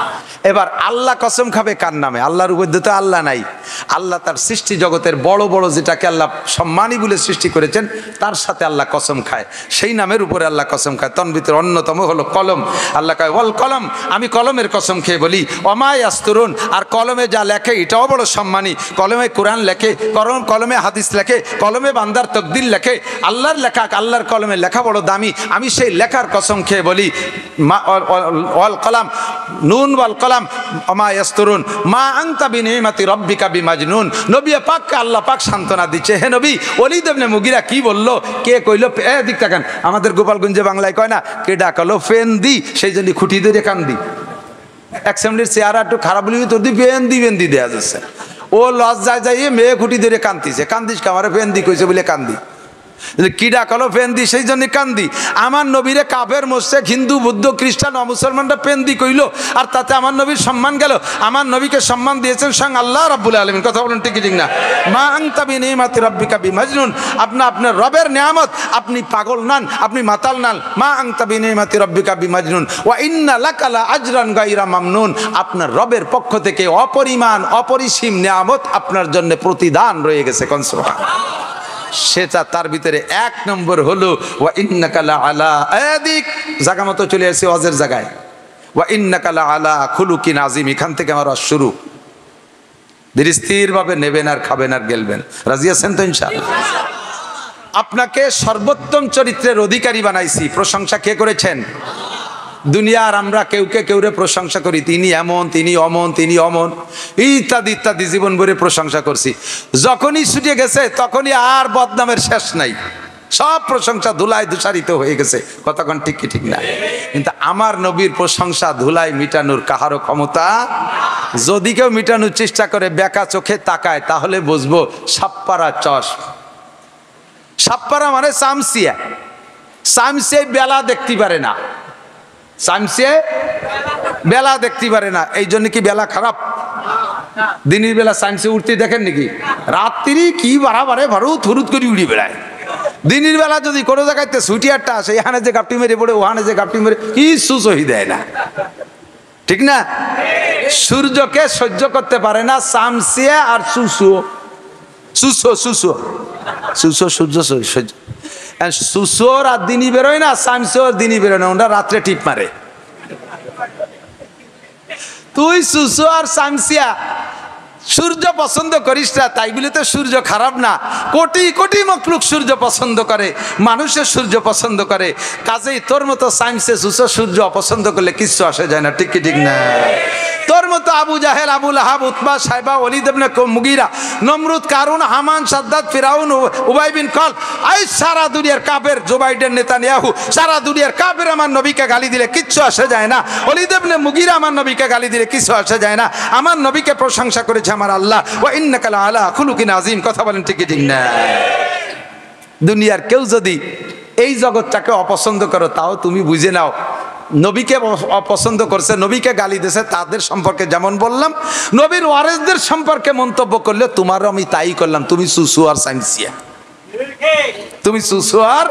Speaker 1: এবার আল্লাহ কসম খাবে কার নামে? আল্লাহর উপর তো আল্লাহ নাই। আল্লাহ তার সৃষ্টি জগতের বড় বড় যেটাকে আল্লাহ সম্মানী বলে সৃষ্টি করেছেন তার সাথে আল্লাহ কসম খায়, সেই নামের উপরে আল্লাহ কসম খায়। তন ভিতরে অন্যতম হলো কলম। আল্লাহ কয় ওয়াল কলম, আমি কলমের কসম খেয়ে বলি, ওমা ইয়াসতুরুন, আর কলমে যা লেখে এটাও বড় সম্মানী। কলমে কোরআন লেখে, কলমে হাদিস লেখে, কলমে বান্দার তকদির লেখে, আল্লাহর লেখা, আল্লাহর কলমে লেখা বড় দামি। আমি সেই লেখার কসম খেয়ে বলি, ওয়াল কলাম, নুন ওয়াল কলাম ওমা ইয়াসতুরুন মা আনতা বিনিমাতি রাব্বিকা বিমাজনুন। নবী পাককে আল্লাহ পাক সান্ত্বনা দিচ্ছে, হে নবী, ওলীদ ইবনে মুগীরা কি বললো, কে কইলো? দিক তাকান, আমাদের গোপালগঞ্জে বাংলায় কয় না, কে ডাকালো ফেন দি, সেই জন্য খুঁটি ধরে কান্দি। অ্যাসেম্বলির চেয়ার একটু খারাপ বলি তোর দি ফেন দি দেয়া যাচ্ছে। ও লজ্জায় যাইয়ে মেয়ে খুঁটি ধরে কান্দিছে। কান্দিস কামারে ফেন দি কইছে বলে কান্দি, কিডা কলো ফেন্দি, সেই জন্য কান্দি। আমার নবীরে কাফের মোশরিক হিন্দু বৌদ্ধ খ্রিস্টান ও মুসলমানরা পেন্দি কইল, আর তাতে আমার নবীর সম্মান গেল। আমার নবীকে সম্মান দিয়েছেন স্বয়ং আল্লাহ রাব্বুল আলামিন। কথা বলেন ঠিক ঠিক না? মা আনতা বিনিমাতি রাব্বিকা বিমাজনুন, আপনার রবের নিয়ামত, আপনি পাগল নান, আপনি মাতাল নান। মা আনতা বিনিমাতি রাব্বিকা বিমাজনুন ওয়া ইন্না লাকালা আজরান গায়রা মামনুন, আপনার রবের পক্ষ থেকে অপরিমাণ অপরিসীম নিয়ামত আপনার জন্য প্রতিদান রয়ে গেছে। কোন সুবহানাল্লাহ। সেটা তার ভিতরে এক নম্বর হলো ওয়া ইন্নাকা লা আলা, এদিক জায়গা মতো চলে আসছে ওয়াজের জায়গায়, ওয়া ইন্নাকা লা আলা খুলুকিন আযীম। এখান থেকে আমার ওয়াজ শুরু। ধীর স্থির ভাবে নেবেন আর খাবেন আর গেলবেন। রাজি আছেন তো ইনশাআল্লাহ? আপনাকে সর্বোত্তম চরিত্রের অধিকারী বানাইছি। প্রশংসা কে করেছেন? দুনিয়ার আমরা কেউরে প্রশংসা করি, তিনি এমন, তিনি অমন, তিনি অমন, ইত্যাদি ইত্যাদি জীবন ভরে প্রশংসা করছি। যখনই ছুটে গেছে তখনই আর বদনামের শেষ নাই, সব প্রশংসা ধুলায় ধূসারিত হয়ে গেছে। কতক্ষণ ঠিক কি ঠিক না? কিন্তু আমার নবীর প্রশংসা ধুলায় মিটানোর কাহারও ক্ষমতা। যদি কেউ মিটানোর চেষ্টা করে, বেকা চোখে তাকায়, তাহলে বুঝবো সাপ্পারা চশ। সাপ্পারা মানে চামচিয়া, চামচিয়া বেলা দেখতে পারে না। সামসে বেলা দেখতে পারে না, এই জন্য কি বেলা খারাপ? দিনের বেলা সামসে উঠতে দেখেন নাকি? রাত্রি কি বাড়াবারে ভারত থরুত করে উড়ি বেড়ায়। দিনের বেলা যদি কোনো জায়গাতে ছুটিয়ারটা আসে, এখানে যে গাপটি মেরে পড়ে ওখানে যে গাপটি মেরে কিছু সহি দেয় না, ঠিক না? সূর্যকে সহ্য করতে পারে না সামসিয়া আর সুসুও। সূর্য সহ্য, সুসুও রাত দিনই বেরোয় না, সামসিও দিনই বেরোয় না, ওরা রাত্রে টিপ মারে। তুই সুসু আর সামসিয়া সূর্য পছন্দ করিস না, তাই বলে তো সূর্য খারাপ না। কোটি কোটি মখলুক সূর্য পছন্দ করে, মানুষের সূর্য পছন্দ করে। কাজেই তোর মতো সাইন্সে সুসো সূর্য অপছন্দ করলে কিচ্ছু আসে যায় না, ঠিক কি ঠিক না? তোর মতো আবু জাহেল, আবু লাহাব, উতবা, সাইবা, ওয়ালিদ ইবনে মুগীরা, নমরুদ, কারুন, হামান, সাদ্দাত, ফিরাউন, উবাই বিন খালদ, এই সারা দুনিয়ার কাফের, জো বাইডেন, নেতানিয়াহু, সারা দুনিয়ার কাফের আমার নবীকে গালি দিলে কিচ্ছু আসে যায় না। ওয়ালিদ ইবনে মুগীরা আমার নবীকে গালি দিলে কিছু আসে যায় না। আমার নবীকে প্রশংসা করেছে আমার আল্লাহ, ওয়া ইন্নাকা লাআলা খুলুকিন আযীম। কথা বলেন ঠিক কি ঠিক না? দুনিয়ার কেউ যদি এই জগৎটাকে অপছন্দ করো, তাও তুমি বুঝে নাও নবীকে অপছন্দ করছে, নবীকে গালি দিয়েছে, তাদের সম্পর্কে যেমন বললাম, নবীর ওয়ারেসদের সম্পর্কে মন্তব্য করলে তোমারও আমি তাই করলাম। তুমি সুসু আর সাইন্সিয়া, তুমি সুসু আর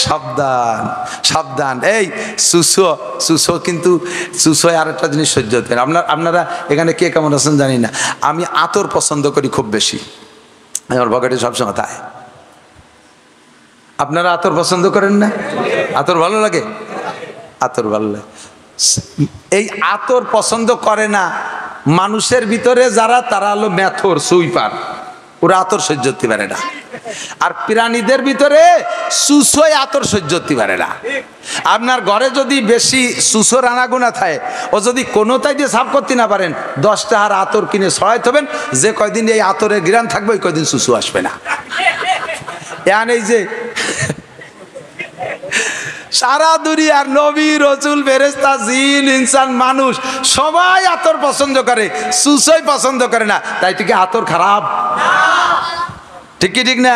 Speaker 1: সাবধান, সাবধান। এই সুসো কিন্তু সুসো আর একটা জিনিস সহ্য হতে পারে। আপনারা এখানে কে কেমন আছেন জানি না, আমি আতর পছন্দ করি খুব বেশি, আমার পকেটে সবসময় থাকে। আপনারা আতর পছন্দ করেন না? আতর ভালো লাগে? আতর ভালো লাগে। এই আতর পছন্দ করে না মানুষের ভিতরে যারা, তারা হলো মেথর, সুইপার, ওরা আতর সহ্য করতে পারে না। আর প্রাণীদের ভিতরে সুসোয় আতর সহ্য করতে পারে না। আপনার ঘরে যদি বেশি সুসো রানাগুনা থাকে, ও যদি কোনোটাই দিয়ে সাফ করতে না পারেন, 10 টাকার আতর কিনে ছড়াইতে হবেন, যে কয়দিন এই আতরের ঘ্রাণ থাকবে ওই কয়দিন সুসু আসবে না। এই যে সারা দুনিয়ার নবী, রসুল, ফেরেশতা, জিন, ইনসান, মানুষ সবাই আতর পছন্দ করে, সুসই পছন্দ করে না। তাই থেকে আতর খারাপ, ঠিক কি ঠিক না?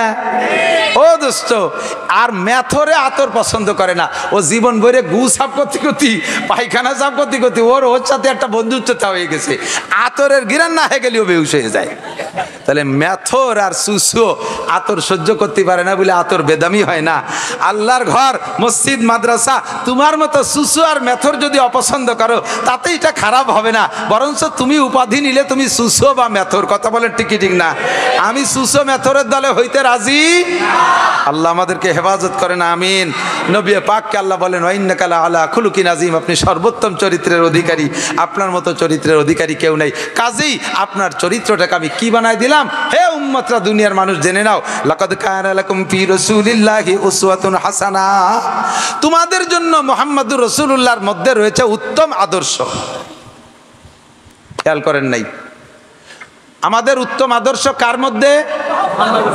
Speaker 1: ও দোস্ত, আর মেথরে আতর পছন্দ করে না। ও জীবন ভরে গু সাফ করতে করতে, পায়খানা সাফ করতে করতে ওর সাথে একটা বন্ধুত্বতা হয়ে গেছে, আতরের গিরান না হয়ে গেলেও বেহুশ হয়ে যায়। তাহলে মেথর আর সুসু আতর সহ্য করতে পারে না বলে আতর বেদামি হয় না। আল্লাহর ঘর, মসজিদ, মাদ্রাসা, তোমার মতো সুসু আর মেথর যদি অপছন্দ করো, তাতে এটা খারাপ হবে না, বরঞ্চ তুমি উপাধি নিলে তুমি সুসু বা মেথর। কথা বলে ঠিক ঠিক না? আমি সুসু মেথরের দলে হইতে রাজি। আল্লাহ আমাদেরকে হেফাজত করেন, আমিন। নবী পাককে আল্লাহ বলেন, ওয়া ইন্নাকা লাআলা খুলুকিন আযীম, আপনি সর্বোত্তম চরিত্রের অধিকারী, আপনার মতো চরিত্রের অধিকারী কেউ নেই। কাজেই আপনার চরিত্রটাকে আমি কি বানাই দিলাম? হে উম্মতরা, দুনিয়ার মানুষ জেনে নাও, লাকাদ কানা লাকুম ফি রাসূলিল্লাহি উসওয়াতুন হাসানা, তোমাদের জন্য মুহাম্মদুর রাসূলুল্লাহর মধ্যে রয়েছে উত্তম আদর্শ। খেয়াল করেন নাই? আমাদের উত্তম আদর্শ কার মধ্যে?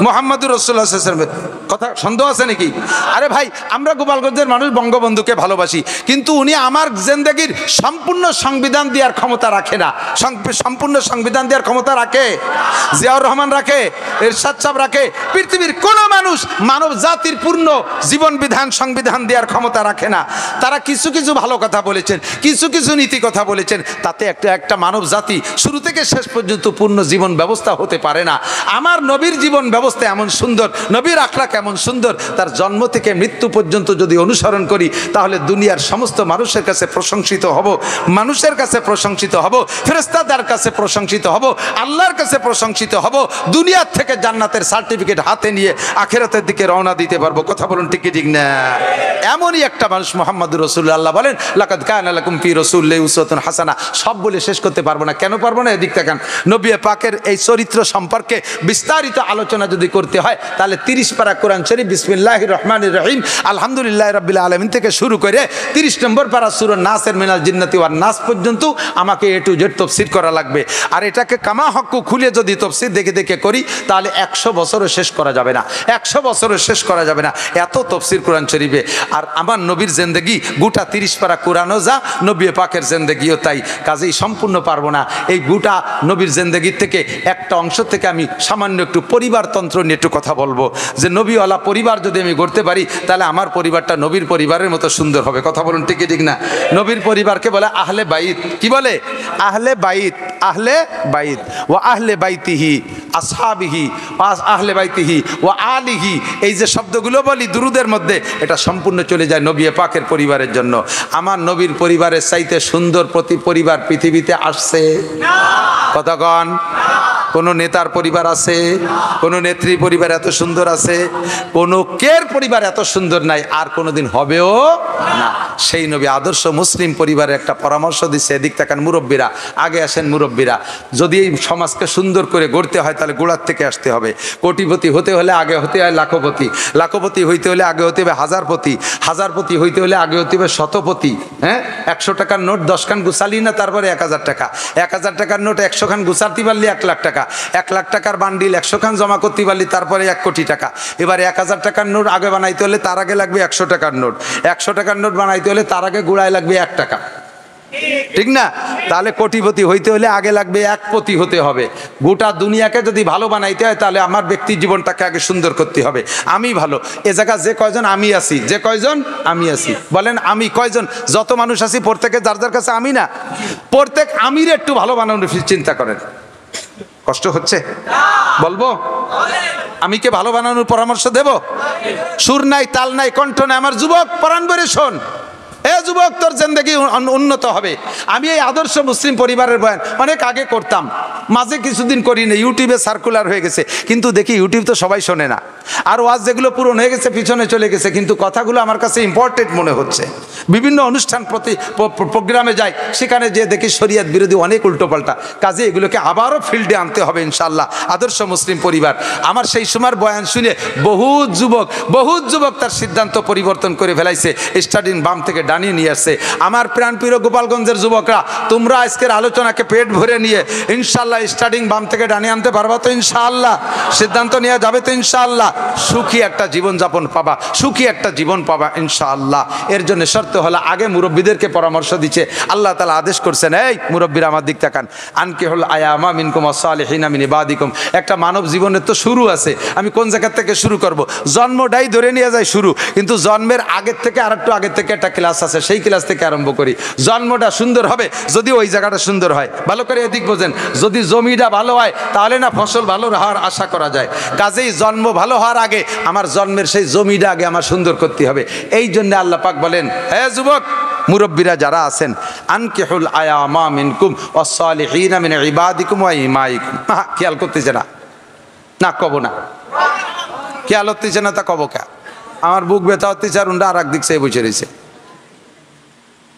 Speaker 1: মুহাম্মদুর রাসূলুল্লাহ সাল্লাল্লাহু আলাইহি ওয়াসাল্লাম। কথা সন্দেহ আছে নাকি? আরে ভাই, আমরা গোপালগঞ্জের মানুষ বঙ্গবন্ধুকে ভালোবাসি, কিন্তু উনি আমার জিন্দেগির সম্পূর্ণ সংবিধান দেওয়ার ক্ষমতা রাখে না। সম্পূর্ণ সংবিধান দেওয়ার ক্ষমতা রাখে জিয়াউর রহমান, রাখে এরশাদ সাহেব, রাখে পৃথিবীর কোনো মানুষ মানব জাতির পূর্ণ জীবন বিধান, সংবিধান দেওয়ার ক্ষমতা রাখে না। তারা কিছু কিছু ভালো কথা বলেছেন, কিছু কিছু নীতি কথা বলেছেন, তাতে একটা মানব জাতি শুরু থেকে শেষ পর্যন্ত পূর্ণ জীবন ব্যবস্থা হতে পারে না। আমার নবীর জীবন ব্যবস্থা এমন সুন্দর, নবীর আখলাক এমন সুন্দর, তার জন্ম থেকে মৃত্যু পর্যন্ত যদি অনুসরণ করি, তাহলে দুনিয়ার সমস্ত মানুষের কাছে প্রশংসিত হব, মানুষের কাছে প্রশংসিত হব, ফেরেশতাদের কাছে প্রশংসিত হব, আল্লাহর কাছে প্রশংসিত হব। দুনিয়ার থেকে জান্নাতের সার্টিফিকেট হাতে নিয়ে আখিরাতের দিকে রওনা দিতে পারবো। কথা বলুন ঠিক কি ঠিক না? এমনই একটা মানুষ মুহাম্মদুর রাসূলুল্লাহ। আল্লাহ বলেন, লাকাদ কানা লাকুম ফি রাসূলিল্লাহি উসওয়াতুন হাসানা। সব বলে শেষ করতে পারবো না। কেন পারবো না? এদিক তাকান। নবী পাকের এই চরিত্র সম্পর্কে বিস্তারিত আলোচনা যদি করতে হয়, তাহলে 30 পারা কোরআন শরীফ, বিসমিল্লাহির রহমানির রহিম, আলহামদুলিল্লাহি রাব্বিল আলামিন থেকে শুরু করে 30 নম্বর পারা সূরা নাসের মিনাল জিন্নাতি ওয়ান নাস পর্যন্ত আমাকে এ টু জেড তাফসীর করা লাগবে। আর এটাকে কামা হক্কু খুলে যদি তাফসীর দেখে দেখে করি, তাহলে 100 বছরও শেষ করা যাবে না, 100 বছরও শেষ করা যাবে না, এত তাফসীর কোরআন শরীফে। আর আমার নবীর জিন্দেগি গোটা 30 পারা কোরআনও যা, নবী পাকের জিন্দেগিও তাই। কাজেই সম্পূর্ণ পারবো না। এই গোটা নবীর জিন্দেগির থেকে থেকে একটা অংশ থেকে আমি সামান্য একটু পরিবারতন্ত্র নিয়ে একটু কথা বলবো, যে নবীওয়ালা পরিবার যদি আমি গড়তে পারি তাহলে আমার পরিবারটা নবীর পরিবারের মতো সুন্দর হবে। কথা বলুন ঠিক ঠিক না? নবীর পরিবারকে বলে আহলে বাইত। কি বলে? আহলে বাইত। আহলে বাইত ও আহলে বাইতিহি আসহাবিহি আহলে বাইতিহি ও আলিহি, এই যে শব্দগুলো বলি দুরুদের মধ্যে, এটা সম্পূর্ণ চলে যায় নবী পাকের পরিবারের জন্য। আমার নবীর পরিবারের চাইতে সুন্দর পরিবার পৃথিবীতে আসছে? কতক্ষণ? কোনো নেতার পরিবার আছে? কোনো নেত্রী পরিবার এত সুন্দর আছে? কোনো কের পরিবার এত সুন্দর নাই, আর কোনোদিন হবেও না। সেই নবী আদর্শ মুসলিম পরিবারের একটা পরামর্শ দিচ্ছে। এদিক তাকান মুরব্বীরা, আগে আসেন মুরব্বীরা। যদি এই সমাজকে সুন্দর করে গড়তে হয় তাহলে গোড়ার থেকে আসতে হবে। কোটিপতি হতে হলে আগে হতে হয় লাখপতি, লাখপতি হইতে হলে আগে হতে হবে হাজারপতি, হাজারপতি হইতে হলে আগে হতে হবে শতপতি। হ্যাঁ, 100 টাকার নোট 10 খান গুছালি না, তারপরে 1000 টাকা, 1000 টাকার নোট 100 খান গুছাতে পারলি 1 লাখ টাকা, 1 লাখ টাকার বান্ডিল 100 খান জমা করতে পারলি তারপরে 1 কোটি টাকা। এবার 1000 টাকার নোট আগে বানাইতে হলে তার আগে লাগবে 100 টাকার নোট, 100 টাকার নোট বানাইতে হলে তার আগে গুড়ায় লাগবে 1 টাকা, ঠিক না? তাহলে কোটিপতি হইতে হলে আগে লাগবে 1 পতি হতে হবে। গোটা দুনিয়াকে যদি ভালো বানাইতে হয় তাহলে আমার ব্যক্তি জীবনটাকে আগে সুন্দর করতে হবে। আমি ভালো, এ জায়গা যে কয়জন আমি আছি, যে কয়জন আমি আছি, বলেন আমি কয়জন? যত মানুষ আছি প্রত্যেকে যার যার কাছে আমি না, প্রত্যেক আমির একটু ভালো বানানোর চিন্তা করেন। কষ্ট হচ্ছে? বলবো আমি কে ভালো বানানোর পরামর্শ দেব? সুর নাই, তাল নাই, কণ্ঠ নাই। আমার যুবক পরাণ ভরে শোন, এ যুবক, তোর জিন্দেগি উন্নত হবে। আমি এই আদর্শ মুসলিম পরিবারের বয়ান অনেক আগে করতাম, মাঝে কিছুদিন করি না, ইউটিউবে সার্কুলার হয়ে গেছে, কিন্তু দেখি ইউটিউব তো সবাই শোনে না। আর ওয়াজ যেগুলো পুরনো হয়ে গেছে পিছনে চলে গেছে, কিন্তু কথাগুলো আমার কাছে ইম্পর্টেন্ট মনে হচ্ছে। বিভিন্ন অনুষ্ঠান প্রোগ্রামে যাই, সেখানে যে দেখি শরিয়ত বিরোধী অনেক উল্টোপাল্টা কাজে, এগুলোকে আবারও ফিল্ডে আনতে হবে ইনশাল্লাহ। আদর্শ মুসলিম পরিবার, আমার সেই সময়ের বয়ান শুনে বহুত যুবক তার সিদ্ধান্ত পরিবর্তন করে ফেলাইছে, স্টাডিং বাম থেকে ডানিয়ে নিয়ে আসছে। আমার প্রাণপ্রিয় গোপালগঞ্জের যুবকরা, তোমরা আজকের আলোচনাকে পেট ভরে নিয়ে ইনশাল্লাহ স্টাডিং বাম থেকে ডানিয়ে আনতে পারবা তো ইনশাআল্লাহ? সিদ্ধান্ত নিয়ে যাবে তো ইনশাআল্লাহ? সুখী একটা জীবনযাপন পাবা, সুখী একটা জীবন পাবা ইনশাআল্লাহ। এর জন্য শর্ত হলো আগে মুরব্বীদেরকে পরামর্শ দিচ্ছে। আল্লাহ তাআলা আদেশ করছেন, এই মুরব্বীরা আমার দিক তাকান, আনকিহুল আয়ামা মিনকুম ওয়াসসালিহিনা মিন ইবাদিকুম। একটা মানব জীবনের তো শুরু আছে। আমি কোন জায়গা থেকে শুরু করব? জন্মটাই ধরে নিয়ে যায় শুরু, কিন্তু জন্মের আগের থেকে আর একটু আগের থেকে একটা ক্লাস আছে, সেই ক্লাস থেকে আরম্ভ করি। জন্মটা সুন্দর হবে যদি ওই জায়গাটা সুন্দর হয়। ভালো করে এদিক বোঝেন, যদি জমিটা ভালো হয় তাহলে না ফসল ভালো হওয়ার আশা করা যায়। কাজেই জন্ম ভালো হওয়ার আগে আমার জন্মের সেই জমিটা আগে আমার সুন্দর করতে হবে। এই জন্য আল্লাহ পাক বলেন, হে যুবক মুরব্বীরা যারা আছেন, আনকিহুল আয়ামা মিনকুম ওয়াসসালিহিনা মিন ইবাদিকুম ওয়া ইমাইকুম। খেয়াল করতেছে না? না কব না, খেয়াল হতেছে না, তা কব কে? আমার বুক ব্যথা হতেছে আর উন্ডা আর এক দিক সে বসে রয়েছে।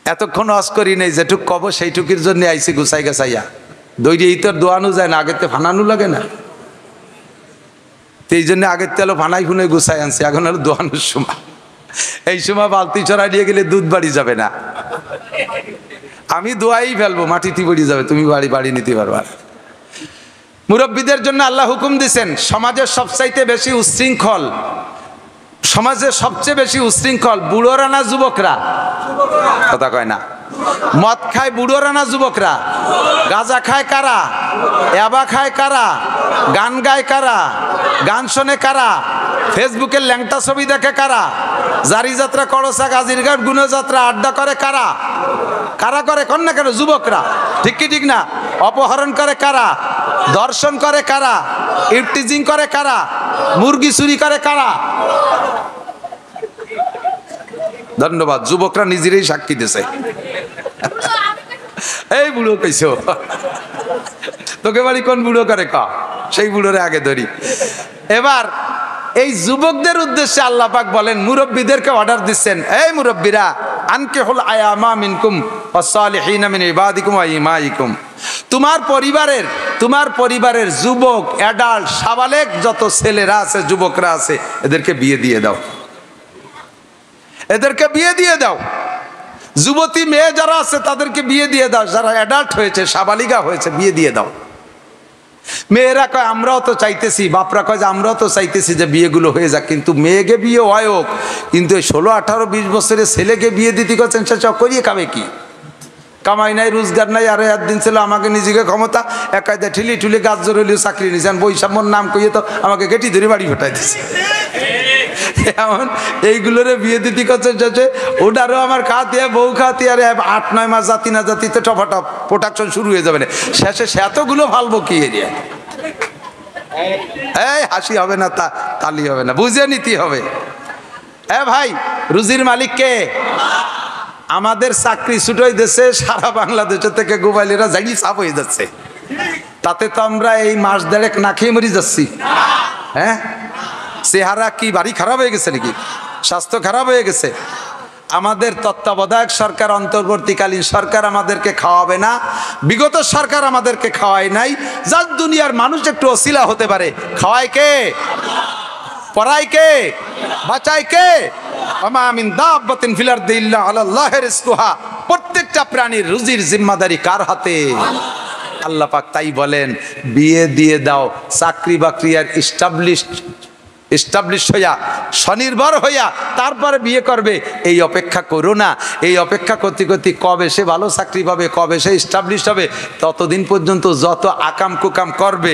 Speaker 1: এতক্ষণ অস করি নেই, যেটুক কব সেইটুকির জন্য আইসি গুছাই গাছাইয়া। দৈরি তোর দোয়ানো যায় না, আগের তে ফানানো লাগে না, এই জন্য আগের তেলো ফানাই ফুনে গুছাই আনছি। এখন হলো দোয়ানোর সময়। এই সময় বালতি চড়া নিয়ে গেলে দুধ বাড়ি যাবে না, আমি দোয়াই ফেলবো, মাটিতে বাড়ি যাবে, তুমি বাড়ি নিতে পারবা। মুরব্বীদের জন্য আল্লাহ হুকুম দিছেন, সমাজের সবচাইতে বেশি উচ্ছৃঙ্খল, সমাজে সবচেয়ে বেশি উচ্ছৃঙ্খল বুড়োরা না যুবকরা? কথা কয় না। মদ খায় বুড়োরা না যুবকরা? গাঁজা খায় কারা? ইয়াবা খায় কারা? গান গায় কারা? গান শোনে কারা? ফেসবুকের ল্যাংটা ছবি দেখে কারা? জারি যাত্রা, করসা, গাজীরঘাট, গুণযাত্রা, আড্ডা করে কারা? কারা করে? কন না কেন? যুবকরা। ঠিক কি ঠিক না? অপহরণ করে কারা? ধর্ষণ করে কারা? ইফটিজিং করে কারা? মুরগি চুরি করে কারা? ধন্যবাদ, যুবকরা নিজেরাই সাক্ষী দিছে। এই বুড়ো কইছো, তোকে বাড়ি কোন বুড়ো করে ক? সেই বুড়োরে আগে ধরি। এবার এই যুবকদের উদ্দেশ্যে আল্লাহ পাক বলেন, মুরব্বীদেরকে অর্ডার দিচ্ছেন, এই মুরব্বীরা, আনকিহুল আয়ামা মিনকুম ওয়াসসালিহিনা মিন ইবাদিকুম ওয়া ইমাইকুম। তোমার পরিবারের যুবক, অ্যাডাল্ট, সাবালেক যত ছেলেরা আছে, যুবকরা আছে, এদেরকে বিয়ে দিয়ে দাও, এদেরকে বিয়ে দিয়ে দাও। যুবতী মেয়ে যারা আছে তাদেরকে বিয়ে দিয়ে দাও, যারা অ্যাডাল্ট হয়েছে, সাবালিকা হয়েছে, বিয়ে দিয়ে দাও। মেয়েরা কয় আমরাও তো চাইতেছি, বাপরা কয় যে আমরাও তো চাইতেছি যে বিয়েগুলো হয়ে যাক, কিন্তু মেয়েকে বিয়ে হয় হোক, কিন্তু 16, 18, 20 বছরের ছেলেকে বিয়ে দিতে করছেন, সে করিয়ে খাবে কি? কামাই নাই রোজগার নাই, আর একদিন ছিল আমাকে নিজেকে ক্ষমতা একাইদা ঠিলি ঠুলি গাছ জোর হইলেও চাকরি নিয়েছেন, বৈষম্যর নাম কইয়ে তো আমাকে গেটি ধরে বাড়ি ফেটাই দিচ্ছে। এমন এইগুলোরে বিয়ে দিতে করছে যাচ্ছে, ওটারও আমার খাতে বউ খাতে, আর 8-9 মাস জাতি না জাতিতে টপাটপ প্রোডাকশন শুরু হয়ে যাবে না, শেষে সে এতগুলো ভালবো কি এরিয়া। এই হাসি হবে না, তালি হবে না, বুঝে নিতে হবে। ভাই, রুজির মালিক কে? আমাদের চাকরি ছুটোই দেশে সারা বাংলাদেশের থেকে গোবাইলেরা জাগি চাপ হয়ে যাচ্ছে, তাতে তো আমরা এই মাস দেড়েক না খেয়ে মরি যাচ্ছি। হ্যাঁ, চেহারা কি বাড়ি খারাপ হয়ে গেছে নাকি? স্বাস্থ্য খারাপ হয়ে গেছে? আমাদের তত্ত্বাবধায়ক সরকার, অন্তর্বর্তীকালীন সরকার আমাদেরকে খাওয়াবে না, বিগত সরকার আমাদেরকে খাওয়ায় নাই, যার দুনিয়ার মানুষ একটু অছিলা হতে পারে। খাওয়ায় কে? পড়ায় কে? বাঁচায় কে? প্রত্যেকটা প্রাণীর রুজির জিম্মাদারি কার হাতে? আল্লাহ পাক তাই বলেন, বিয়ে দিয়ে দাও, চাকরি বাকরি আর এস্টাবলিশ হইয়া, স্বনির্ভর হইয়া তারপরে বিয়ে করবে, এই অপেক্ষা করো না। এই অপেক্ষা করতে করতে কবে সে ভালো চাকরি পাবে, কবে সে এস্টাবলিশ হবে, ততদিন পর্যন্ত যত আকাম কুকাম করবে,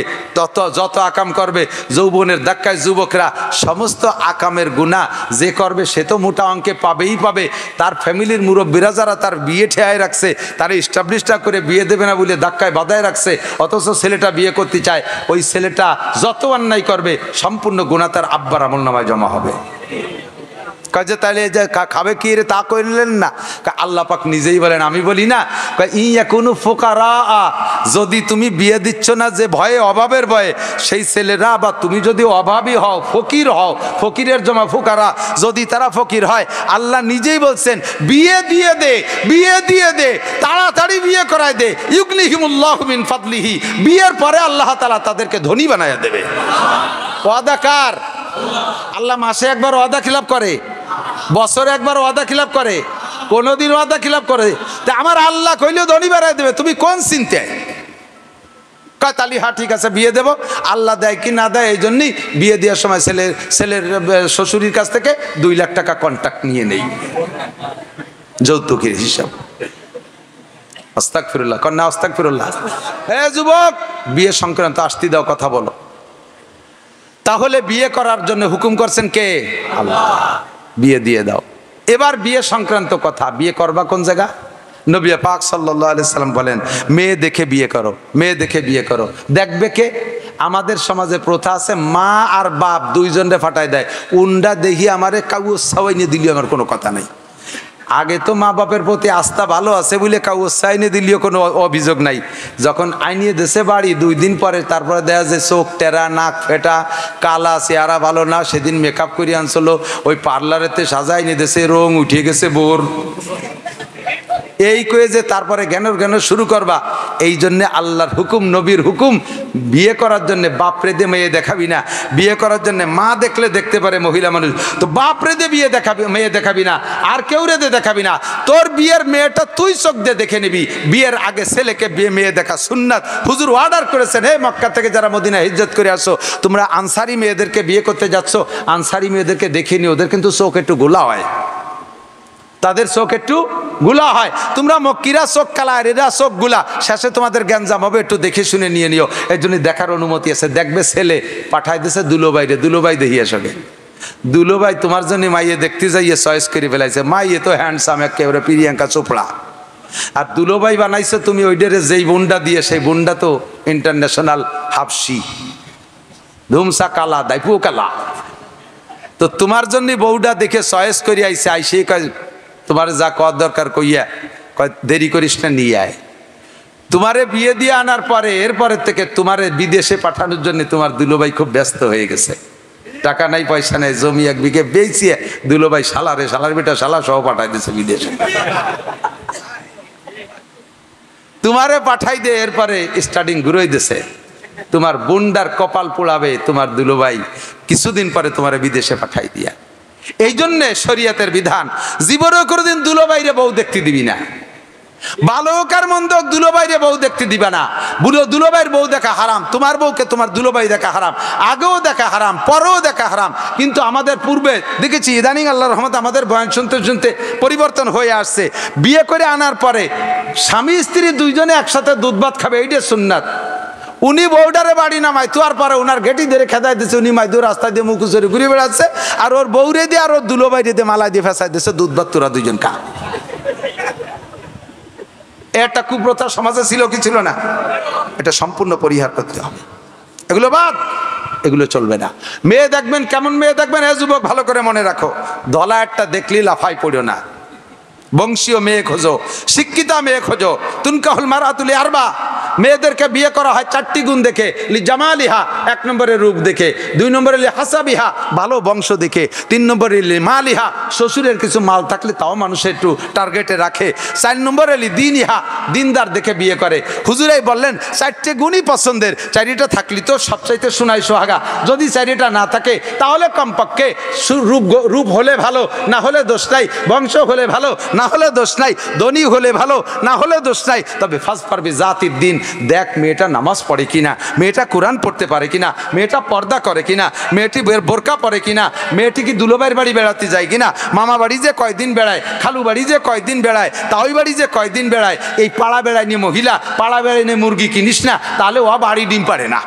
Speaker 1: যত আকাম করবে, যৌবনের ধাক্কায় যুবকরা সমস্ত আকামের গুনাহ যে করবে সে তো মোটা অঙ্কে পাবেই পাবে। তার ফ্যামিলির মুরব্বীরা যারা তার বিয়ে ঠেয়ায় রাখছে, তারা এস্টাবলিশটা করে বিয়ে দেবে না বলে ধাক্কায় বাধায় রাখছে, অথচ ছেলেটা বিয়ে করতে চায়, ওই ছেলেটা যত অন্যায় করবে সম্পূর্ণ গুনাহ তার আব্বার আমলনামায় জমা হবে। কাজে তাহলে যে খাবে কি রে তা করলেন না? আল্লাহ পাক নিজেই বলেন, আমি বলি না, ইয়াকুনু ফুকারা, যদি তুমি বিয়ে দিচ্ছ না যে ভয়ে, অভাবের ভয়ে, সেই ছেলেরা বা তুমি যদি অভাবী হও, ফকির হও, ফকিরের জমা ফুকারা, যদি তারা ফকির হয়, আল্লাহ নিজেই বলছেন বিয়ে দিয়ে দে, বিয়ে দিয়ে দে, তাড়াতাড়ি বিয়ে করায় দে, ইউগনিহিমুল্লাহু মিন ফাদলিহি, বিয়ের পরে আল্লাহ তাআলা তাদেরকে ধনী বানায়া দেবে। ওয়াদা কার? আল্লাহ মাসে একবার ওয়াদা খিলাফ করে? বছরে একবার ওয়াদা খিলাফ করে? কোনদিন ওয়াদা খিলাফ করে? তা আমার আল্লাহ কইলেও ধনী বানায় দেবে, তুমি কোন চিন্তায়? কয় তালি হ্যাঁ ঠিক আছে বিয়ে দেব, আল্লাহ দেয় কি না দেয়, এই জন্যই বিয়ে দেওয়ার সময় ছেলের শ্বশুরের কাছ থেকে 2 লাখ টাকা কন্ট্রাক্ট নিয়ে নেই, যৌতুকের হিসাব। আস্তাগফিরুল্লাহ, কন্যা আস্তাগফিরুল্লাহ। যুবক, বিয়ে সংক্রান্ত আসতে দাও, কথা বলো। তাহলে বিয়ে করার জন্য হুকুম করছেন কে? আল্লাহ। বিয়ে দিয়ে দাও। এবার বিয়ে সংক্রান্ত কথা, বিয়ে করবা কোন জায়গা? নবী পাক সাল্লাল্লাহু আলাইহি সাল্লাম বলেন, মেয়ে দেখে বিয়ে করো, মেয়ে দেখে বিয়ে করো। দেখবে কে? আমাদের সমাজে প্রথা আছে, মা আর বাপ দুইজনরে ফাটাই দেয়, উন্ডা দেখি আমারে কাউ সাওয়াই নিয়ে দিলি আমার কোনো কথা নাই। আগে তো মা বাপের প্রতি আস্থা ভালো আছে বলে কাউ সাইনে দিলেও কোনো অভিযোগ নাই। যখন আইনিয়ে দেশে বাড়ি 2 দিন পরে তারপরে দেখা যায় চোখ টেরা, নাক ফেটা, কালা, চেহারা ভালো না, সেদিন মেকআপ করে আনছিল, ওই পার্লারেতে সাজাই নিয়ে দেশে রং উঠে গেছে বোর, এই কয়ে যে তারপরে জ্ঞান শুরু করবা। এই জন্যে আল্লাহর হুকুম, নবীর হুকুম, বিয়ে করার জন্য বাপরে দে মেয়ে দেখাবি না। বিয়ে করার জন্য মা দেখলে দেখতে পারে মহিলা মানুষ, তো বাপরে দে বিয়ে দেখাবি, মেয়ে দেখাবি না, আর কেউ রে দে দেখাবি না। তোর বিয়ের মেয়েটা তুই চোখ দিয়ে দেখে নিবি। বিয়ের আগে ছেলেকে মেয়ে দেখা সুন্নাত। হুজুর অর্ডার করেছেন, হে মক্কা থেকে যারা মদিনা হিজরত করে আসো, তোমরা আনসারি মেয়েদেরকে বিয়ে করতে যাচ্ছ, আনসারি মেয়েদেরকে দেখে নি, ওদের কিন্তু চোখ একটু গোলা হয়, তাদের চোখ একটু গুলা হয়। তোমরা মক্কিরা চোখ কালা, এরা চোখ গুলা, শেষে তোমাদের গ্যাঞ্জাম হবে, একটু দেখে শুনে নিয়ে নিও। এই জন্য দেখার অনুমতি আছে। দেখবে ছেলে পাঠাই দিয়েছে দুলোবাইরে, দুলোবাই দেখিয়ে সঙ্গে, দুলোবাই তোমার জন্য মাইয়ে দেখতে যাইয়ে চয়েস করে ফেলাইছে, মাইয়ে তো হ্যান্ডসাম একেবারে প্রিয়াঙ্কা চোপড়া, আর দুলোবাই বানাইছে তুমি ওইটারে যেই বুন্ডা দিয়ে, সেই বুন্ডা তো ইন্টারন্যাশনাল হাফসি, ধুমসা কালা, দাইপু কালা। তো তোমার জন্য বউটা দেখে চয়েস করে আইছে, আইসে কয় তোমার যা কর দরকার কইয়া, কয় দেরি করিস না, নিয়ে আয়। তোমারে বিয়ে দিয়ে আনার পরে এরপরের থেকে তোমারে বিদেশে পাঠানোর জন্য তোমার দুলোভাই খুব ব্যস্ত হয়ে গেছে। টাকা নাই, পয়সা নেই, জমি 1 বিঘে বেচিয়ে দুলোভাই শালার বেটা শালা সহ পাঠাই দিয়েছে বিদেশে। তোমারে পাঠাই দে, এরপরে স্টার্টিং ঘুরোই দিছে। তোমার বুন্ডার কপাল পোড়াবে তোমার দুলোভাই, কিছুদিন পরে তোমারে বিদেশে পাঠাই দিয়া। এই জন্যে শরীয়তের বিধান, জীবনেও কোনোদিন দুলোভাইরে বউ দেখতে দিবি না। ভালো হোক আর মন্দ হোক, দুলোবাইরে বউ দেখতে দিবা না। দুলোবাইয়ের বউ দেখা হারাম, তোমার বউকে তোমার দুলোবাই দেখা হারাম, আগেও দেখা হারাম, পরেও দেখা হারাম। কিন্তু আমাদের পূর্বে দেখেছি, ইদানিং আল্লাহর রহমতে আমাদের বয়ান শুনতে শুনতে পরিবর্তন হয়ে আসছে। বিয়ে করে আনার পরে স্বামী স্ত্রী দুইজনে একসাথে দুধ ভাত খাবে, এইটা সুন্নাত। উনি বউডারে বাড়ি নামায় তোয়ার পরে ওনার গেটি ধরে খেদাই দিচ্ছে, উনি মাইদুর রাস্তা দিয়ে মুখুচুরি ঘুরে বেড়াচ্ছে, আর ওর বউরে দিয়ে আর ওর দুলোবাইরে দিয়ে মালা দিয়ে ফেসাই দিচ্ছে, দুধ ভাত তোরা দুইজন খা। একটা কুপ্রথা সমাজে ছিল কি ছিল না? এটা সম্পূর্ণ পরিহার করতে হবে। এগুলো বাদ, এগুলো চলবে না। মেয়ে দেখবেন, কেমন মেয়ে দেখবেন? এ যুবক ভালো করে মনে রাখো, দলা একটা দেখলি লাফাই পড়ো না। বংশীয় মেয়ে খোঁজো, শিক্ষিতা মেয়ে খোঁজো। তুনকাহুল মারাতুলি আরবা, মেয়েদেরকে বিয়ে করা হয় চারটি গুণ দেখে। লি জামালিহা, এক নম্বরে রূপ দেখে। দুই নম্বরে লি হাসাবিহা, ভালো বংশ দেখে। তিন নম্বরে লি মালিহা, শ্বশুরের কিছু মাল থাকলে তাও মানুষ একটু টার্গেটে রাখে। চার নম্বরে লি দিনইহা, দিনদার দেখে বিয়ে করে। হুজুরাই বললেন চারটে গুণই পছন্দের, চারিটা থাকলে তো সবচাইতে সোনাই সোহাগা। যদি চারিটা না থাকে তাহলে কমপক্ষে রূপ হলে ভালো, না হলে দোষ নাই। বংশ হলে ভালো, না হলে দোষ নাই। ধনী হলে ভালো, না হলে দোষ নাই। তবে ফাজফার বিজাতির দিন, দেখ মেয়েটা নামাজ পড়ে কিনা, মেয়েটা কোরআন পড়তে পারে কিনা, মেয়েটা পর্দা করে কিনা, মেয়েটি বোরকা পরে কিনা, মেয়েটি কি দুলোবাইয়ের বাড়ি বেড়াতে যায় কিনা, মামা বাড়ি যে কয়দিন বেড়ায়, খালু বাড়ি যে কয়দিন বেড়ায়, তাওই বাড়ি যে কয়দিন বেড়ায়। এই পাড়া বেড়ায় নিয়ে মহিলা, পাড়া বেড়ায় নিয়ে মুরগি কিনিস না, তাহলে ও বাড়ি ডিম পারে না।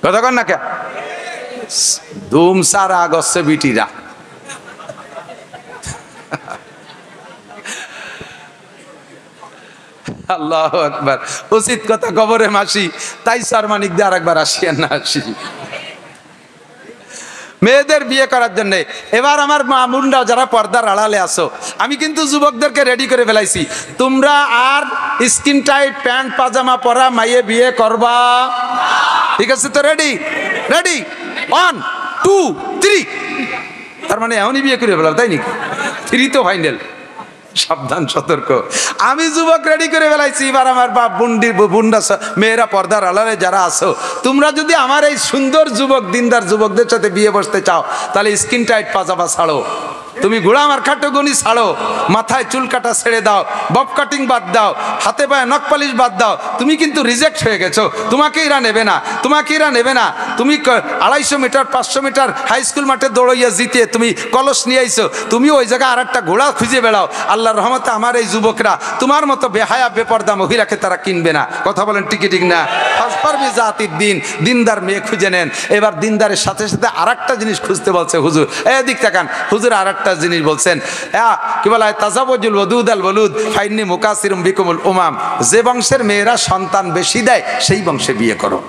Speaker 1: কথা কন না কে? ধুম সারা আগস্টে বিটিরা আল্লাহু আকবার। উচিত কথা কবরে মাসি, তাই সারমানিক দিয়ে আরেকবার আসিয়েন না আসি মেয়েদের বিয়ে করার জন্য। এবার আমার মামুনরা যারা পর্দার আড়ালে আসো, আমি কিন্তু যুবকদেরকে রেডি করে ফেলাইছি। তোমরা আর স্কিন টাইট প্যান্ট পাজামা পরা মাইয়ে বিয়ে করবা, ঠিক আছে তো? Ready ready, 1 2 3। তার মানে এমনই বিয়ে করে ফেলাম, তাই নাকি? 3 তো ফাইনাল। সাবধান, সতর্ক। আমি যুবক রেডি করে ফেলাইছি। এবার আমার বাপ বুন্ডা মেয়েরা পর্দার আড়ালে যারা আছো, তোমরা যদি আমার এই সুন্দর যুবক দিনদার যুবকদের সাথে বিয়ে বসতে চাও, তাহলে স্কিন টাইট পাজামা ছাড়ো। তুমি গোড়া আমার খাটোগনি ছাড়ো, মাথায় চুল কাটা ছেড়ে দাও, বব কাটিং বাদ দাও, হাতে পায়ে নখ পালিশ বাদ দাও। তুমি কিন্তু রিজেক্ট হয়ে গেছো, তোমাকে এরা নেবে না, তোমাকে এরা নেবে না। তুমি 250 মিটার 500 মিটার হাই স্কুল মাঠে দৌড়াইয়া জিতে তুমি কলস নিয়ে আইছো, তুমি ওই জায়গায় আর একটা ঘোড়া খুঁজে বেড়াও। আল্লাহর রহমতে আমার এই যুবকরা তোমার মতো বেহায়া বেপর্দা মহিলাকে তারা কিনবে না। কথা বলেন টিকি ঠিক না? ফাজফারবি জাতির দিন, দিনদার মেয়ে খুঁজে নেন। এবার দিনদারের সাথে সাথে আর একটা জিনিস খুঁজতে বলছে হুজুর। এদিক তাকান, হুজুর আর একটা জিনিস বলছেন, কি বলা হয়? তাজাবুজুল ওদুদ আল ওলুদ ফাইন্নি মুকাসিরুম বিকুমুল উমাম। যে বংশের মেয়েরা সন্তান বেশি দেয় সেই বংশে বিয়ে করো।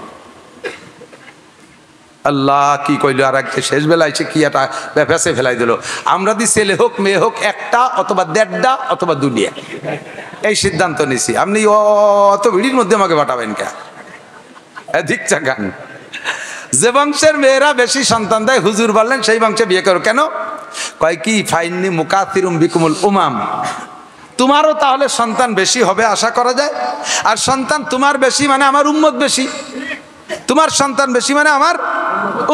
Speaker 1: আল্লাহ কি কইল? আর একটা শেষ বেলায় সে কি একটা ফেসে ফেলাই দিল। আমরা দি ছেলে হোক মেয়ে হোক, একটা অথবা 1.5টা অথবা 2টা, এই সিদ্ধান্ত নিছি। আপনি অত ভিড়ির মধ্যে আমাকে পাঠাবেন কে? ঠিক চাকান। যে বংশের মেয়েরা বেশি সন্তান দেয়, হুজুর বললেন সেই বংশে বিয়ে করো। কেন? কয় কি ফাইন্নি মুকাসিরুম বিকুমুল উমাম। তোমারও তাহলে সন্তান বেশি হবে আশা করা যায়। আর সন্তান তোমার বেশি মানে আমার উম্মত বেশি, তোমার সন্তান বেশি মানে আমার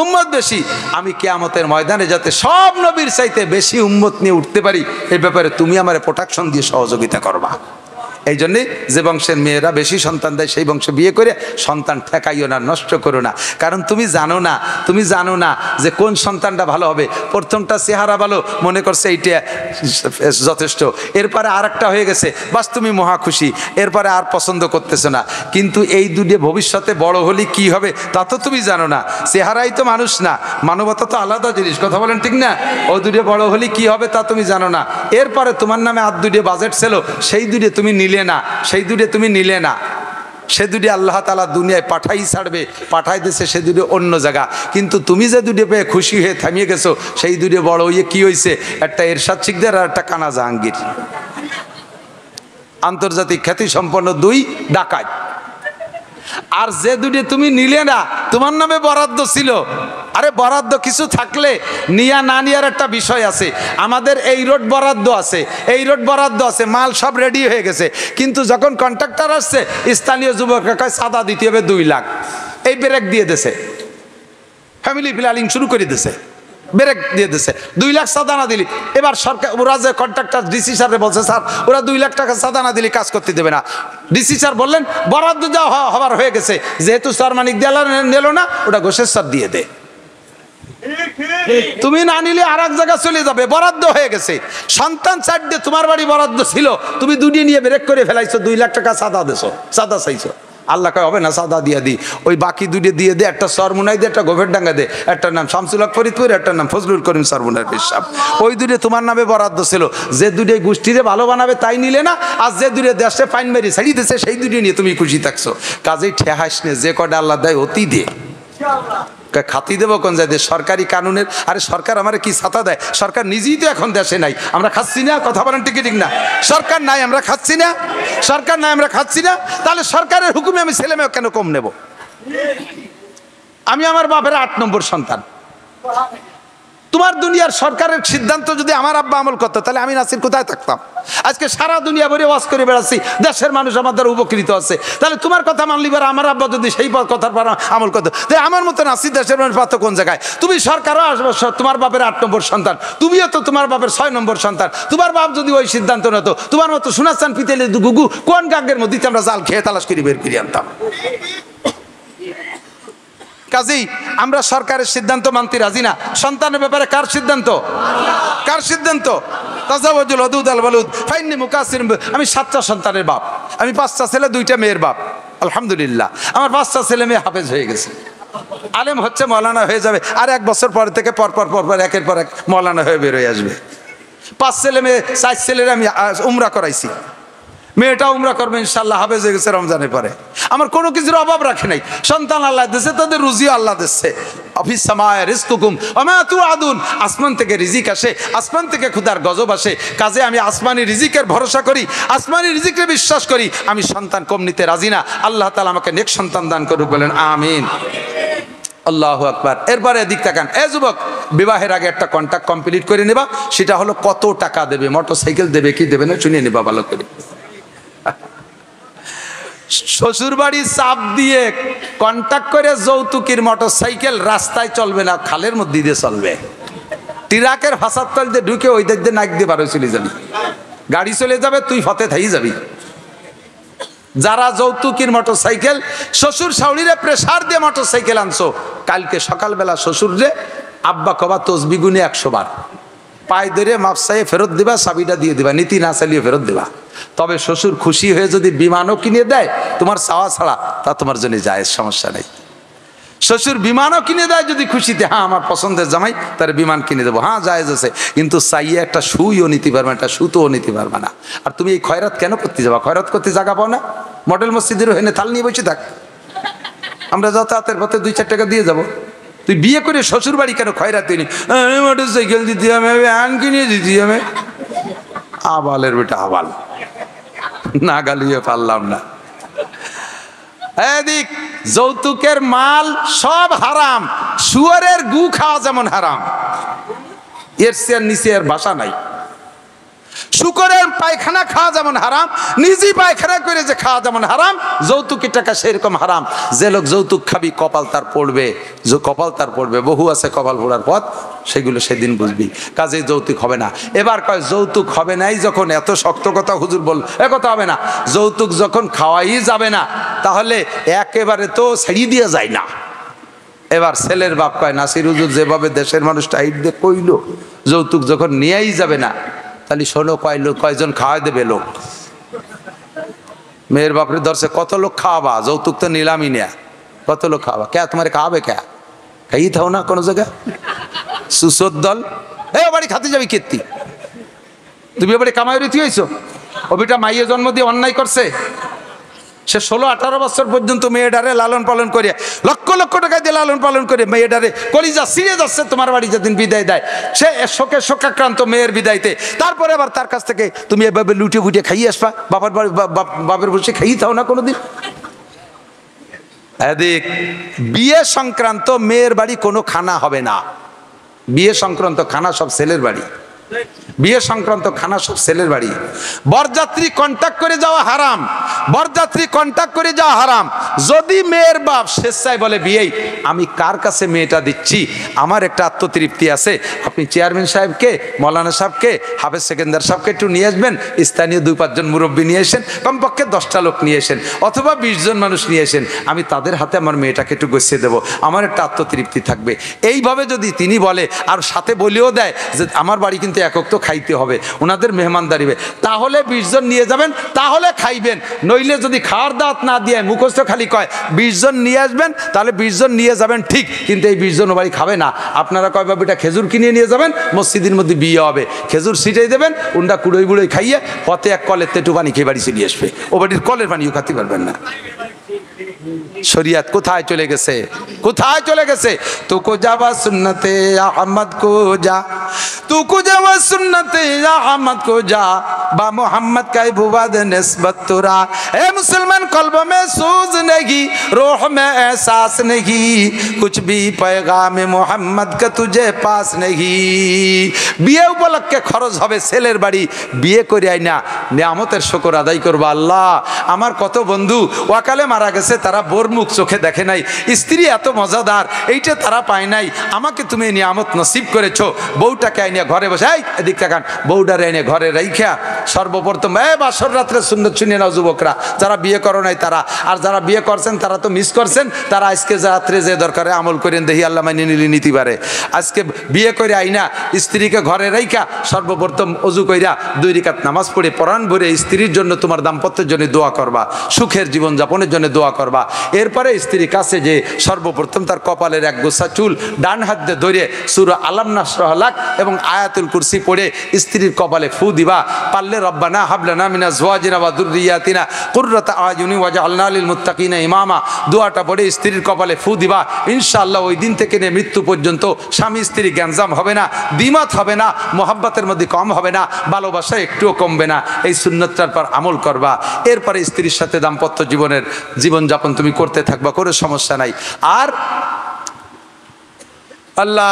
Speaker 1: উম্মত বেশি। আমি কিয়ামতের ময়দানে যাতে সব নবীর চাইতে বেশি উম্মত নিয়ে উঠতে পারি, এই ব্যাপারে তুমি আমার প্রোটেকশন দিয়ে সহযোগিতা করবা। এই জন্যে যে বংশের মেয়েরা বেশি সন্তান দেয় সেই বংশে বিয়ে করে সন্তান ঠেকাইও না, নষ্ট করো না। কারণ তুমি জানো না, তুমি জানো না যে কোন সন্তানটা ভালো হবে। প্রথমটা চেহারা ভালো, মনে করছে এইটা যথেষ্ট, এরপরে আর একটা হয়ে গেছে, বাস তুমি মহা খুশি, এরপরে আর পছন্দ করতেছো না। কিন্তু এই দুটো ভবিষ্যতে বড় হলে কি হবে তা তো তুমি জানো না। চেহারাই তো মানুষ না, মানবতা তো আলাদা জিনিস। কথা বলেন ঠিক না? ও দুটো বড় হলে কি হবে তা তুমি জানো না। এরপরে তোমার নামে আর দুটো বাজেট ছিল, সেই দুটো তুমি নিলে না, সেই দুটো তুমি নিলে না। সে দুটি আল্লাহ তাআলা দুনিয়ায় পাঠাই ছাড়বে, পাঠাই দিয়েছে সে দুটি অন্য জায়গা। কিন্তু তুমি যে দুটি পেয়ে খুশি হয়ে থামিয়ে গেছো, সেই দুটি বড় হয়ে কি হয়েছে? একটা এরশাদ শিকদার আর একটা কানা জাহাঙ্গীর, আন্তর্জাতিক খ্যাতি সম্পন্ন 2 ডাকাত। আর যে দুটি তুমি নিলে না, তোমার নামে বরাদ্দ ছিল। আরে বরাদ্দ কিছু থাকলে নিয়া না নিয়ার একটা বিষয় আছে। আমাদের এই রোড বরাদ্দ আছে, এই রোড বরাদ্দ আছে, মাল সব রেডি হয়ে গেছে। কিন্তু যখন কন্ট্রাক্টর আসছে, স্থানীয় যুবকরা কয় চাঁদা দিতে হবে 2 লাখ। এই ব্রেক দিয়ে দিয়েছে, ফ্যামিলি প্ল্যানিং শুরু করে দিয়েছে। ব্রেক দিয়ে দিছে, 2 লাখ চাঁদা না দিলি। এবার সরকার ওরা যে কন্ট্রাক্টর ডিসি স্যারে বলছে স্যার ওরা 2 লাখ টাকা চাঁদা না দিলে কাজ করতে দেবে না। ডিসি স্যার বললেন বরাদ্দ যা হবার হয়ে গেছে, যেহেতু সারমানিক দেওয়া নিল না, ওটা ঘোষের স্যার দিয়ে দে। তুমি না নিলে আর এক জায়গায় চলে যাবে, বরাদ্দ হয়ে গেছে। সন্তান 4 দিয়ে তোমার বাড়ি বরাদ্দ ছিল, তুমি 2 নিয়ে ব্রেক করে ফেলাইছো, 2 লাখ টাকা চাঁদা দিছো, চাঁদা চাইছো। আল্লাহ কয় হবে না, চাঁদা দিয়ে দিই, ওই বাকি 2 দিয়ে দে, একটা সরমুনাই দে, একটা গোভের ডাঙ্গা দে, একটার নাম শামসুল হক ফরিদপুর, একটার নাম ফজলুল করিম সরমুনার পেশাব। ওই 2 তোমার নামে বরাদ্দ ছিল, যে 2 গোষ্ঠীরে ভালো বানাবে তাই নিলে না, আর যে 2 দেশে ফাইন মেরি ছাড়িয়ে দিচ্ছে সেই 2 নিয়ে তুমি খুশি থাকছো। কাজেই ঠেহাস নে, যে কটা আল্লাহ দেয় অতি দে। খাতি দেবো কোন যায়? সরকারি কানুনের। আরে সরকার আমার কি ছাতা দেয়? সরকার নিজেই তো এখন দেশে নাই, আমরা খাচ্ছি না। কথা বলেন ঠিক ঠিক না? সরকার নাই আমরা খাচ্ছি না, সরকার নাই আমরা খাচ্ছি না। তাহলে সরকারের হুকুমে আমি ছেলে মেয়ে কেন কম নেব? আমি আমার বাপের 8 নম্বর সন্তান। তোমার দুনিয়ার সরকারের সিদ্ধান্ত যদি আমার আব্বা আমল করতো, তাহলে আমি নাসির কোথায় থাকতাম? আজকে সারা দুনিয়া ভরে ওয়াজ করে বেড়াচ্ছি, দেশের মানুষ আমার দ্বারা উপকৃত আছে। তাহলে তোমার কথা মানলি বার আমার আব্বা যদি সেই কথার পর আমল করতো, তাই আমার মতো নাসির দেশের মানুষ পাতো কোন জায়গায়? তুমি সরকারও তোমার বাপের 8 নম্বর সন্তান, তুমিও তো তোমার বাপের 6 নম্বর সন্তান। তোমার বাপ যদি ওই সিদ্ধান্ত নিত, তোমার মতো সোনাচান পিতেলে গুগু কোন গাঙ্গের মধ্যে আমরা জাল খেয়ে তালাশ করে বের করে আনতাম। কাজেই আমরা সরকারের সিদ্ধান্ত মানতে রাজি না। সন্তানের ব্যাপারে কার সিদ্ধান্ত? কার সিদ্ধান্ত? তাজাওয়াজুল ওয়াদুদ আল ওয়ালুদ ফাইন্নী মুকাসসির। আমি 7টা সন্তানের বাপ, আমি 5টা ছেলে 2টা মেয়ের বাপ। আলহামদুলিল্লাহ আমার 5টা ছেলে মেয়ে হাফেজ হয়ে গেছে, আলেম হচ্ছে, মৌলানা হয়ে যাবে। আর 1 বছর পর থেকে পরপর একের পর এক মৌলানা হয়ে বের হয়ে আসবে। 5 ছেলে মেয়ে, 4 ছেলের আমি উমরা করাইছি, মেয়েটা উমরা করবে ইনশাল্লাহ, হাফেজ হয়ে গেছে রমজানের পরে। আমার কোনো কিছুর অভাব রাখে নাই। সন্তান আল্লাহ দিচ্ছে, তাদের রুজিও আল্লাহ দিচ্ছে। অফিস সামায় রিজকুকুম ওয়া মা তুআদুন, আসমান থেকে রিজিক আসে, আসমান থেকে ক্ষুধার গজব আসে। কাজে আমি আসমানি রিজিকের ভরসা করি, আসমানি রিজিকে বিশ্বাস করি। আমি সন্তান কম নিতে রাজি না। আল্লাহ তাআলা আমাকে নেক সন্তান দান করুক, বলেন আমিন। আল্লাহু আকবার। এরপরে এদিক তাকান। এ যুবক, বিবাহের আগে একটা কন্ট্রাক্ট কমপ্লিট করে নেবা, সেটা হলো কত টাকা দেবে, মোটরসাইকেল দেবে কি দেবে না শুনিয়ে নেবা ভালো করে। শ্বশুর বাড়ি চাপ দিয়ে কন্ট্যাক্ট করে যৌতুকের মোটরসাইকেল রাস্তায় চলবে না, খালের মধ্যে দিয়ে চলবে। ট্রাকের ফাঁসার তল দিয়ে ঢুকে ওই দিক দিয়ে নাক দিয়ে বারো চলে যাবি, গাড়ি চলে যাবে, তুই ফতে থাই যাবি। যারা যৌতুকের মোটরসাইকেল শ্বশুর শাশুড়িরে প্রেসার দিয়ে মোটরসাইকেল আনছো, কালকে সকালবেলা শ্বশুরে আব্বা কবা তসবি গুনে 100 বার পায়ে ধরে মাপসাইয়ে ফেরত দিবা, চাবিটা দিয়ে দিবা, নীতি না চালিয়ে ফেরত দিবা। তবে শ্বশুর খুশি হয়ে যদি বিমানও কিনে দেয় তোমার চাওয়া ছাড়া, তা তোমার জন্য জায়েজ, সমস্যা নেই। শ্বশুর বিমানও কিনে দেয় যদি খুশিতে, হ্যাঁ আমার পছন্দের জামাই, তার বিমান কিনে দেবো, হ্যাঁ জায়েজ আছে। কিন্তু চাইয়ে একটা সুইও নিতে পারবে না, একটা সুতোও নিতে পারবে না। আর তুমি এই খয়রাত কেন করতে যাবা? খয়রাত করতে জায়গা পাও না? মডেল মসজিদের ওখানে থাল নিয়ে বসে থাক, আমরা যাতায়াতের পথে 2-4 টাকা দিয়ে যাবো। তুই বিয়ে করে শ্বশুর বাড়ি কেন খয়রাত নি? মোটরসাইকেল দিতে হবে, আন কিনে দিতে হবে। আবালের বেটা আবাল, না গালিয়ে পারলাম না। এদিক যৌতুকের মাল সব হারাম, শুয়ারের গু খাওয়া যেমন হারাম, এর চেয়ে নিচে এর ভাষা নাই। শুকরের পায়খানা খাওয়া যেমন হারাম, নিজে পায়খানা করে যে খাওয়া যেমন হারাম, যৌতুকের টাকা সেরকম হারাম। যে লোক যৌতুক খাবি কপাল তার পড়বে, যে কপাল তার পড়বে। বহু আছে কপাল পড়ার পথ, সেগুলো সেদিন বুঝবি। কাজেই যৌতুক হবে না। এবার কয় যৌতুক হবে নাই যখন, এত শক্ত কথা হুজুর বল, এ কথা হবে না। যৌতুক যখন খাওয়াই যাবে না, তাহলে একেবারে তো ছেড়ে দিয়ে যায় না। এবার ছেলের বাপ কয়, নাসির হুজুর যেভাবে দেশের মানুষ টাইট দিয়ে কইল, যৌতুক যখন নিয়েই যাবে না, তাহলে শোনো কয়জন খাওয়াই দেবে লোক? মেয়ের বাপরে ধরছে, কত লোক খাওয়াবা? যৌতুক তো নিলামই নেয়া, কত লোক খাওয়াবা? কে তোমার খাওয়াবে? কে খাই থাও না কোনো জায়গায় সুসোদ দল। এ বাড়ি খাতে যাবি কীর্তি, তুমি এবারে কামাই রীতি হয়েছো? ওবিটা মাইয়ে জন্ম দিয়ে অন্যায় করছে, সে 16-18 বছর পর্যন্ত মেয়েটারে লালন পালন করে, লক্ষ লক্ষ টাকা দিয়ে লালন পালন করে মেয়েটারে কলিজা ছিঁড়ে যাচ্ছে। তোমার বাড়ি যেদিন বিদায় দেয়, সে শোকাক্রান্ত মেয়ের বিদায়তে, তারপরে আবার তার কাছ থেকে তুমি এভাবে লুটে ফুটিয়ে খাইয়ে আসবা, বাপের বসে খাইয়ে থাও না কোনোদিন। এদিক বিয়ে সংক্রান্ত মেয়ের বাড়ি কোনো খানা হবে না, বিয়ে সংক্রান্ত খানা সব ছেলের বাড়ি। বিয়ে সংক্রান্ত খানা সব ছেলের বাড়ি। বরযাত্রী কন্ট্যাক্ট করে যাওয়া হারাম, বরযাত্রী কন্ট্যাক্ট করে যাওয়া হারাম। যদি মেয়ের বাপ স্বেচ্ছায় বলে বিয়েই আমি কার কাছে মেয়েটা দিচ্ছি, আমার একটা আত্মতৃপ্তি আছে, আপনি চেয়ারম্যান সাহেবকে, মৌলানা সাহেবকে, হাফেজ সেকেন্দার সাহেবকে একটু নিয়ে আসবেন, স্থানীয় 2-5 জন মুরব্বী নিয়ে এসেন, কমপক্ষে 10টা লোক নিয়ে এসেন, অথবা 20 জন মানুষ নিয়ে এসেন, আমি তাদের হাতে আমার মেয়েটাকে একটু গছিয়ে দেবো, আমার একটা আত্মতৃপ্তি থাকবে। এইভাবে যদি তিনি বলে আর সাথে বলেও দেয় যে আমার বাড়ি কিন্তু একক তো খাইতে হবে, ওনাদের মেহমানদারি, তাহলে 20 জন নিয়ে যাবেন, তাহলে খাইবেন। নইলে যদি খাওয়ার দাওয়াত না দিয়ে মুখস্থ খালি কয় 20 জন নিয়ে আসবেন, তাহলে 20 জন নিয়ে যাবেন ঠিক, কিন্তু এই 20 জন ও বাড়ি খাবে না। আপনারা কয় বাবিটা খেজুর কিনে নিয়ে যাবেন, মসজিদের মধ্যে বিয়ে হবে, খেজুর ছিটাই দেবেন, উন্ডা কুড়োই বুড়োই খাইয়ে পথে এক কলের তেটু পানি খেয়ে বাড়ি চলে আসবে, ও বাড়ির কলের পানিও খাতে পারবেন না। শরিয়াত কোথায় চলে গেছে, কোথায় চলে গেছে? তুকো যাওয়া সুন্নতে আহমদ কো যা, তুকো যাওয়া সুন্নতে আহমদ কো যা, বা मोहम्मद का बुवाद निस्बत तुरा। ए मुसलमान कल्ब में सूज नहीं, रूह में एहसास नहीं, कुछ भी पैगाम मोहम्मद का तुझे पास नहीं। বিয়ে উপলক্ষে খরচ হবে ছেলের বাড়ি, বিয়ে করে আই না নিয়ামতের শুকর আদায় করবো। আল্লাহ, আমার কত বন্ধু ওয়াকালে মারা গেছে, তারা বোর মুখ চোখে দেখে নাই, স্ত্রী এত মজাদার এইটা তারা পায় নাই, আমাকে তুমি নিয়ামত নসিব করেছো। বউটাকে আইনে ঘরে বসে, এই এদিক তাকান, বউটারে আইনে ঘরে রাইখা সর্বপ্রথম বাসর রাত্রে সুন্নত শুনিয়ে নাও যুবকরা, যারা বিয়ে করো নাই তারা, আর যারা বিয়ে করছেন তারা তো মিস করছেন, তারা আজকে রাত্রে যে দরকারে আমল করেন, দেখি আল্লাহ মাইনে নিলে নিতে পারে। আজকে বিয়ে করে আইনা স্ত্রীকে ঘরে রাইখা সর্বপ্রথম অজু কইরা 2 রাকাত নামাজ পড়ে পরাণ ভরে স্ত্রীর জন্য, তোমার দাম্পত্যের জন্য দোয়া করবা, সুখের জীবনযাপনের জন্য দোয়া করবা। এরপরে স্ত্রীর কাছে যে সর্বপ্রথম তার কপালের এক গোছা চুল ডান হাত দিয়ে ধরে সূরা আলাম নাশরাহ লাক এবং আয়াতুল কুরসি পড়ে স্ত্রীর কপালে ফু দিবা। পারলে রব্বানা হাবলানা মিনা আজওয়াজিনা ওয়া যুররিয়াতিনা কুররাতা আয়ুনি ওয়াজআলনা লিল মুত্তাকিনা ইমামা দোয়াটা পড়ে স্ত্রীর কপালে ফু দিবা। ইনশাআল্লাহ ওই দিন থেকে নিয়ে মৃত্যু পর্যন্ত স্বামী স্ত্রী গ্যাঞ্জাম হবে না, দ্বিমত হবে না, মোহাব্বতের মধ্যে কম হবে না, ভালোবাসা একটুও কমবে না। এই সুন্নতটার পর আমল করবা। এরপরে স্ত্রীর সাথে দাম্পত্য জীবনের জীবনযাপন তুমি করতে থাকবা, কোনো সমস্যা নাই। আর আল্লাহ,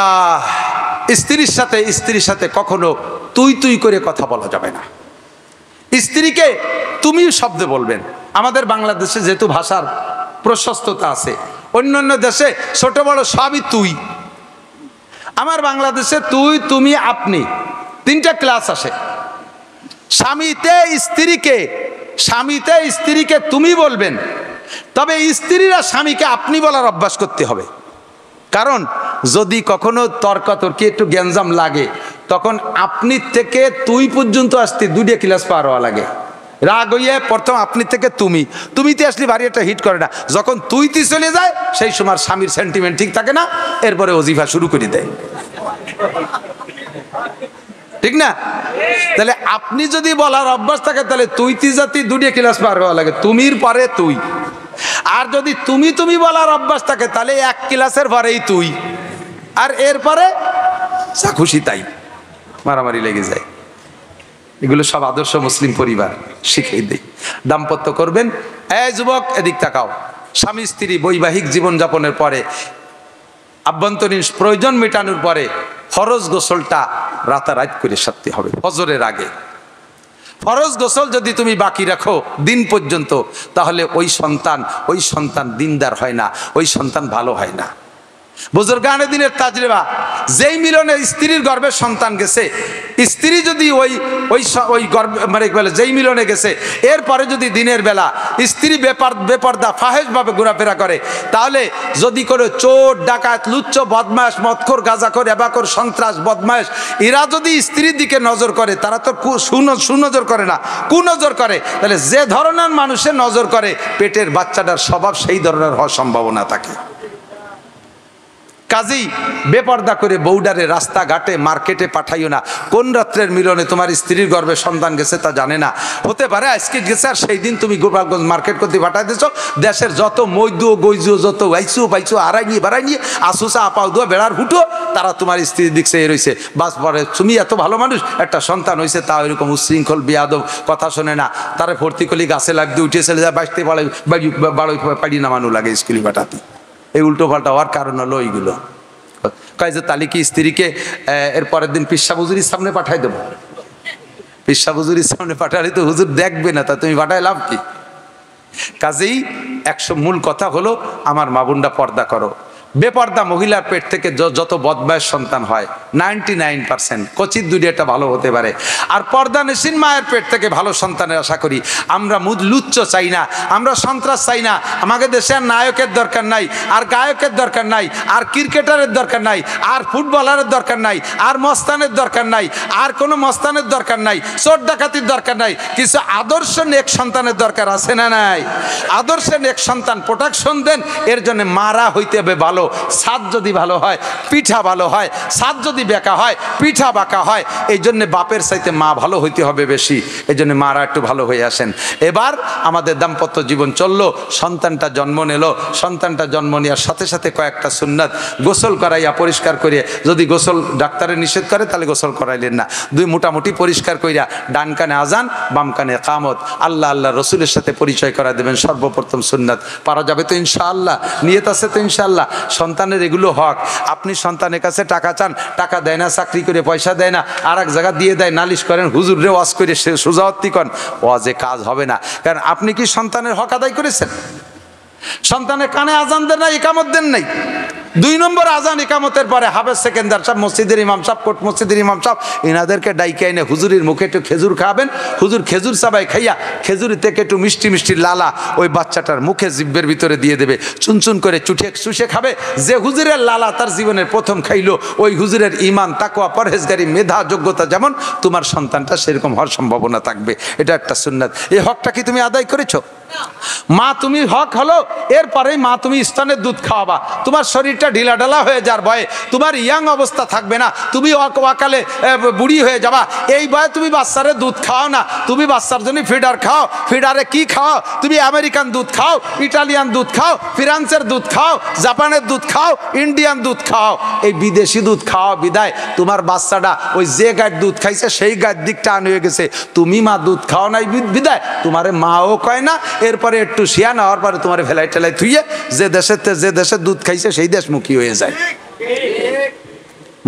Speaker 1: স্ত্রীর সাথে কখনো তুই তুই করে কথা বলা যাবে না। স্ত্রীকে তুমি শব্দে বলবেন। আমাদের বাংলাদেশে যেহেতু ভাষার প্রশস্ততা আছে, অন্যান্য দেশে ছোট বড় সবই তুই। আমার বাংলাদেশে তুই, তুমি, আপনি 3টা ক্লাস আসে। স্বামীতে স্ত্রীকে তুমি বলবেন, তবে স্ত্রীরা স্বামীকে আপনি বলার অভ্যাস করতে হবে। কারণ যদি কখনো তর্কাতর্কি একটু গ্যাঞ্জাম লাগে, তখন আপনি থেকে তুই পর্যন্ত আসতে 2টা ক্লাস পার হওয়া লাগে। রাগ হইয়ে প্রথম আপনি থেকে তুমিতে আসলে বাড়ি একটা হিট করে না, যখন তুইতে চলে যায় সেই সময় স্বামীর সেন্টিমেন্ট ঠিক থাকে না, এরপরে ওজিফা শুরু করে দেয়, ঠিক না? তাহলে আপনি যদি বলার অভ্যাস থাকে, তাহলে তুইতি জাতি 2টা ক্লাস পার হওয়া লাগে, তুমির পরে তুই। আর যদি তুমি বলার অভ্যাস থাকে, তাহলে 1 ক্লাসের পরেই তুই, আর এরপরে যা খুশি তাই, মারামারি লেগে যায়। এগুলো সব আদর্শ মুসলিম পরিবার শিখিয়ে দেয়। দাম্পত্য করবেন। এই যুবক এদিক তাকাও, স্বামী স্ত্রী বৈবাহিক জীবনযাপনের পরে, আভ্যন্তরীণ প্রয়োজন মেটানোর পরে ফরজ গোসলটা রাতারাত করে সারতে হবে ফজরের আগে। ফরজ গোসল যদি তুমি বাকি রাখো দিন পর্যন্ত, তাহলে ওই সন্তান দিনদার হয় না, ওই সন্তান ভালো হয় না। বুজুর্গানে দিনের তাজরিবা, যেই মিলনে স্ত্রীর গর্ভে সন্তান গেছে, স্ত্রী যদি ওই গর্ভে মানে যেই মিলনে গেছে, এরপরে যদি দিনের বেলা স্ত্রী বেপর্দা ফাহেশভাবে ঘোরাফেরা করে, তাহলে যদি করে চোর ডাকাত লুচ্চ বদমাশ মদখোর গাঁজাখোর এবাখোর সন্ত্রাস বদমাশ, এরা যদি স্ত্রীর দিকে নজর করে, তারা তো সুনজর করে না, কুনজর করে, তাহলে যে ধরনের মানুষের নজর করে, পেটের বাচ্চাটার স্বভাব সেই ধরনের হওয়ার সম্ভাবনা থাকে। কাজেই বেপর্দা করে বউডারে রাস্তাঘাটে মার্কেটে পাঠাইও না। কোন রাত্রের মিলনে তোমার স্ত্রীর গর্ভে সন্তান গেছে তা জানে না, হতে পারে আজকে গেছে আর সেই দিন তুমি গোপালগঞ্জ মার্কেট করতে পাঠাই দিয়েছ। দেশের যত মৈদু গৈজু যত বাইছু আড়াই নিয়ে আসুসা আপাও দুয়া বেড়ার হুটো, তারা তোমার স্ত্রীর দিক চেয়ে রয়েছে। বাস পরে তুমি এত ভালো মানুষ, একটা সন্তান হয়েছে, তা ওইরকম উশৃঙ্খল বেয়াদব, কথা শোনে না, তারা ভর্তি করলে গাছে লাগতে উঠে চলে যায়, বাঁচতে বাড়ি পাড়ি নামানো লাগে স্কুলে পাঠাতে। এই উল্টো পাল্টা হওয়ার কারণ হলো এইগুলো। কয় যে তাহলে কি স্ত্রীকে এর পরের দিন পিসা বুজুরির সামনে পাঠাই দেবো? পিসা হুজুরের সামনে পাঠালে তো হুজুর দেখবে না, তা তুমি পাঠায় লাভ কি? কাজেই 100 মূল কথা হলো, আমার মা বোনরা পর্দা করো। বেপর্দা মহিলার পেট থেকে যত বদমায়েশ সন্তান হয় 99% কচিত দুনিয়াটা ভালো হতে পারে। আর পর্দানসীন মায়ের পেট থেকে ভালো সন্তানের আশা করি আমরা। লুচ্চ চাই না, আমরা সন্ত্রাস চাই না। আমাদের দেশে আর নায়কের দরকার নাই, আর গায়কের দরকার নাই, আর ক্রিকেটারের দরকার নাই, আর ফুটবলারের দরকার নাই, আর মস্তানের দরকার নাই, আর কোনো মস্তানের দরকার নাই, চোর ডাকাতির দরকার নাই। কিছু আদর্শ নেক সন্তানের দরকার আছে না নাই? আদর্শ নেক সন্তান প্রোটেকশন দেন, এর জন্য মারা হইতে হবে ভালো। সাদ যদি ভালো হয় পিঠা ভালো হয়, সাদ যদি বেঁকা হয় পিঠা বাঁকা হয়। এই জন্য বাপের চাইতে মা ভালো হইতে হবে বেশি। এই জন্য মারা একটু ভালো হয়ে আসেন। এবার আমাদের দাম্পত্য জীবন চললো, সন্তানটা জন্ম নিল। সন্তানটা জন্ম নেওয়ার সাথে সাথে কয়েকটা সুন্নাত গোসল করাইয়া পরিষ্কার করিয়া, যদি গোসল ডাক্তারে নিষেধ করে তাহলে গোসল করাইলেন না, মোটামুটি পরিষ্কার করিয়া ডান কানে আজান বাম কানে কামত, আল্লাহ আল্লাহ রসুলের সাথে পরিচয় করা দেবেন। সর্বপ্রথম সুন্নাত পারা যাবে তো ইনশাআল্লাহ? নিয়ত আছে তো ইনশাআল্লাহ? সন্তানের এগুলো হক। আপনি সন্তানের কাছে টাকা চান, টাকা দেয় না, চাকরি করে পয়সা দেয় না, আর এক জায়গা দিয়ে দেয়, নালিশ করেন, হুজুরে ওয়াজ করে সোজাওয়াত্তি করেন, ওয়াজে কাজ হবে না। কারণ আপনি কি সন্তানের হক আদায় করেছেন? সন্তানের কানে আজান দেন না, ইকামত দেন নাই। 2 নম্বর আজান ইকামতের পরে হাফেজ সেকেন্দার সাহেব, মসজিদের ইমাম সাহেব, কোট মসজিদের ইমাম সাহেব, এনাদেরকে ডাইকে এনে হুজুরের মুখে একটু খেজুর খাবেন। হুজুর খেজুর চাবাই খাইয়া খেজুর থেকে একটু মিষ্টি মিষ্টি লালা ওই বাচ্চাটার মুখে জিব্বের ভিতরে দিয়ে দেবে, চুনচুন করে চুষে খাবে। যে হুজুরের লালা তার জীবনের প্রথম খাইলো, ওই হুজুরের ইমান, তাকওয়া, পরহেজগারি, মেধা, যোগ্যতা যেমন, তোমার সন্তানটা সেরকম হওয়ার সম্ভাবনা থাকবে। এটা একটা সুন্নাত। এই হকটা কি তুমি আদায় করেছো? মা তুমি হক হলো, এরপরেই মা তুমি স্তনের দুধ খাওয়াবা। তোমার শরীরটা ঢিলাঢালা হয়ে যাওয়ার ভয়ে তোমার ইয়াং অবস্থা থাকবে না, তুমি অকালে বুড়ি হয়ে যাবা। এই ভয়ে তুমি বাচ্চারে দুধ খাও না, তুমি বাচ্চার জন্য ফিডার খাও। ফিডারে কি খাও? তুমি আমেরিকান দুধ খাও, ইটালিয়ান দুধ খাও, ফ্রান্সের দুধ খাও, জাপানের দুধ খাও, ইন্ডিয়ান দুধ খাও। এই বিদেশি দুধ খাওয়া বিদায় তোমার বাচ্চাটা ওই যে গায়ের দুধ খাইছে সেই গায়ের দিকটা আন হয়ে গেছে। তুমি মা দুধ খাও নাই বিদায় তোমারে মাও কয় না। এরপরে একটু শিয়া নেওয়ার পরে তোমার ফেলাই টেলাই থুইয়ে যে দেশে দুধ খাইছে সেই দেশমুখী হয়ে যায়।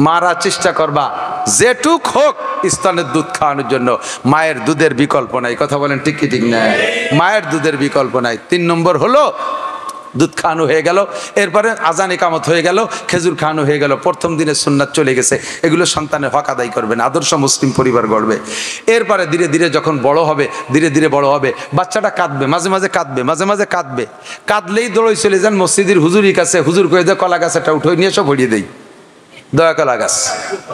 Speaker 1: মারা চেষ্টা করবা যেটুক হোক স্তনের দুধ খাওয়ানোর জন্য। মায়ের দুধের বিকল্প নাই। কথা বলেন ঠিক কি ঠিক না? মায়ের দুধের বিকল্প নাই। 3 নম্বর হলো দুধ খাওয়ানো হয়ে গেল, এরপরে আজান ইকামত হয়ে গেল, খেজুর খাওয়ানো হয়ে গেল, প্রথম দিনের সুন্নাত চলে গেছে। এগুলো সন্তানের হক আদায় করবেন, আদর্শ মুসলিম পরিবার গড়বে। এরপরে ধীরে ধীরে যখন বড় হবে, ধীরে ধীরে বড় হবে, বাচ্চাটা কাঁদবে, মাঝে মাঝে কাঁদবে, মাঝে মাঝে কাঁদবে। কাঁদলেই দৌড়ই চলে যান মসজিদের হুজুরের কাছে, হুজুর কয়ে দেয় কলা গাছটা উঠে নিয়ে এসো, ভরিয়ে দেই দয়া কলা গাছ,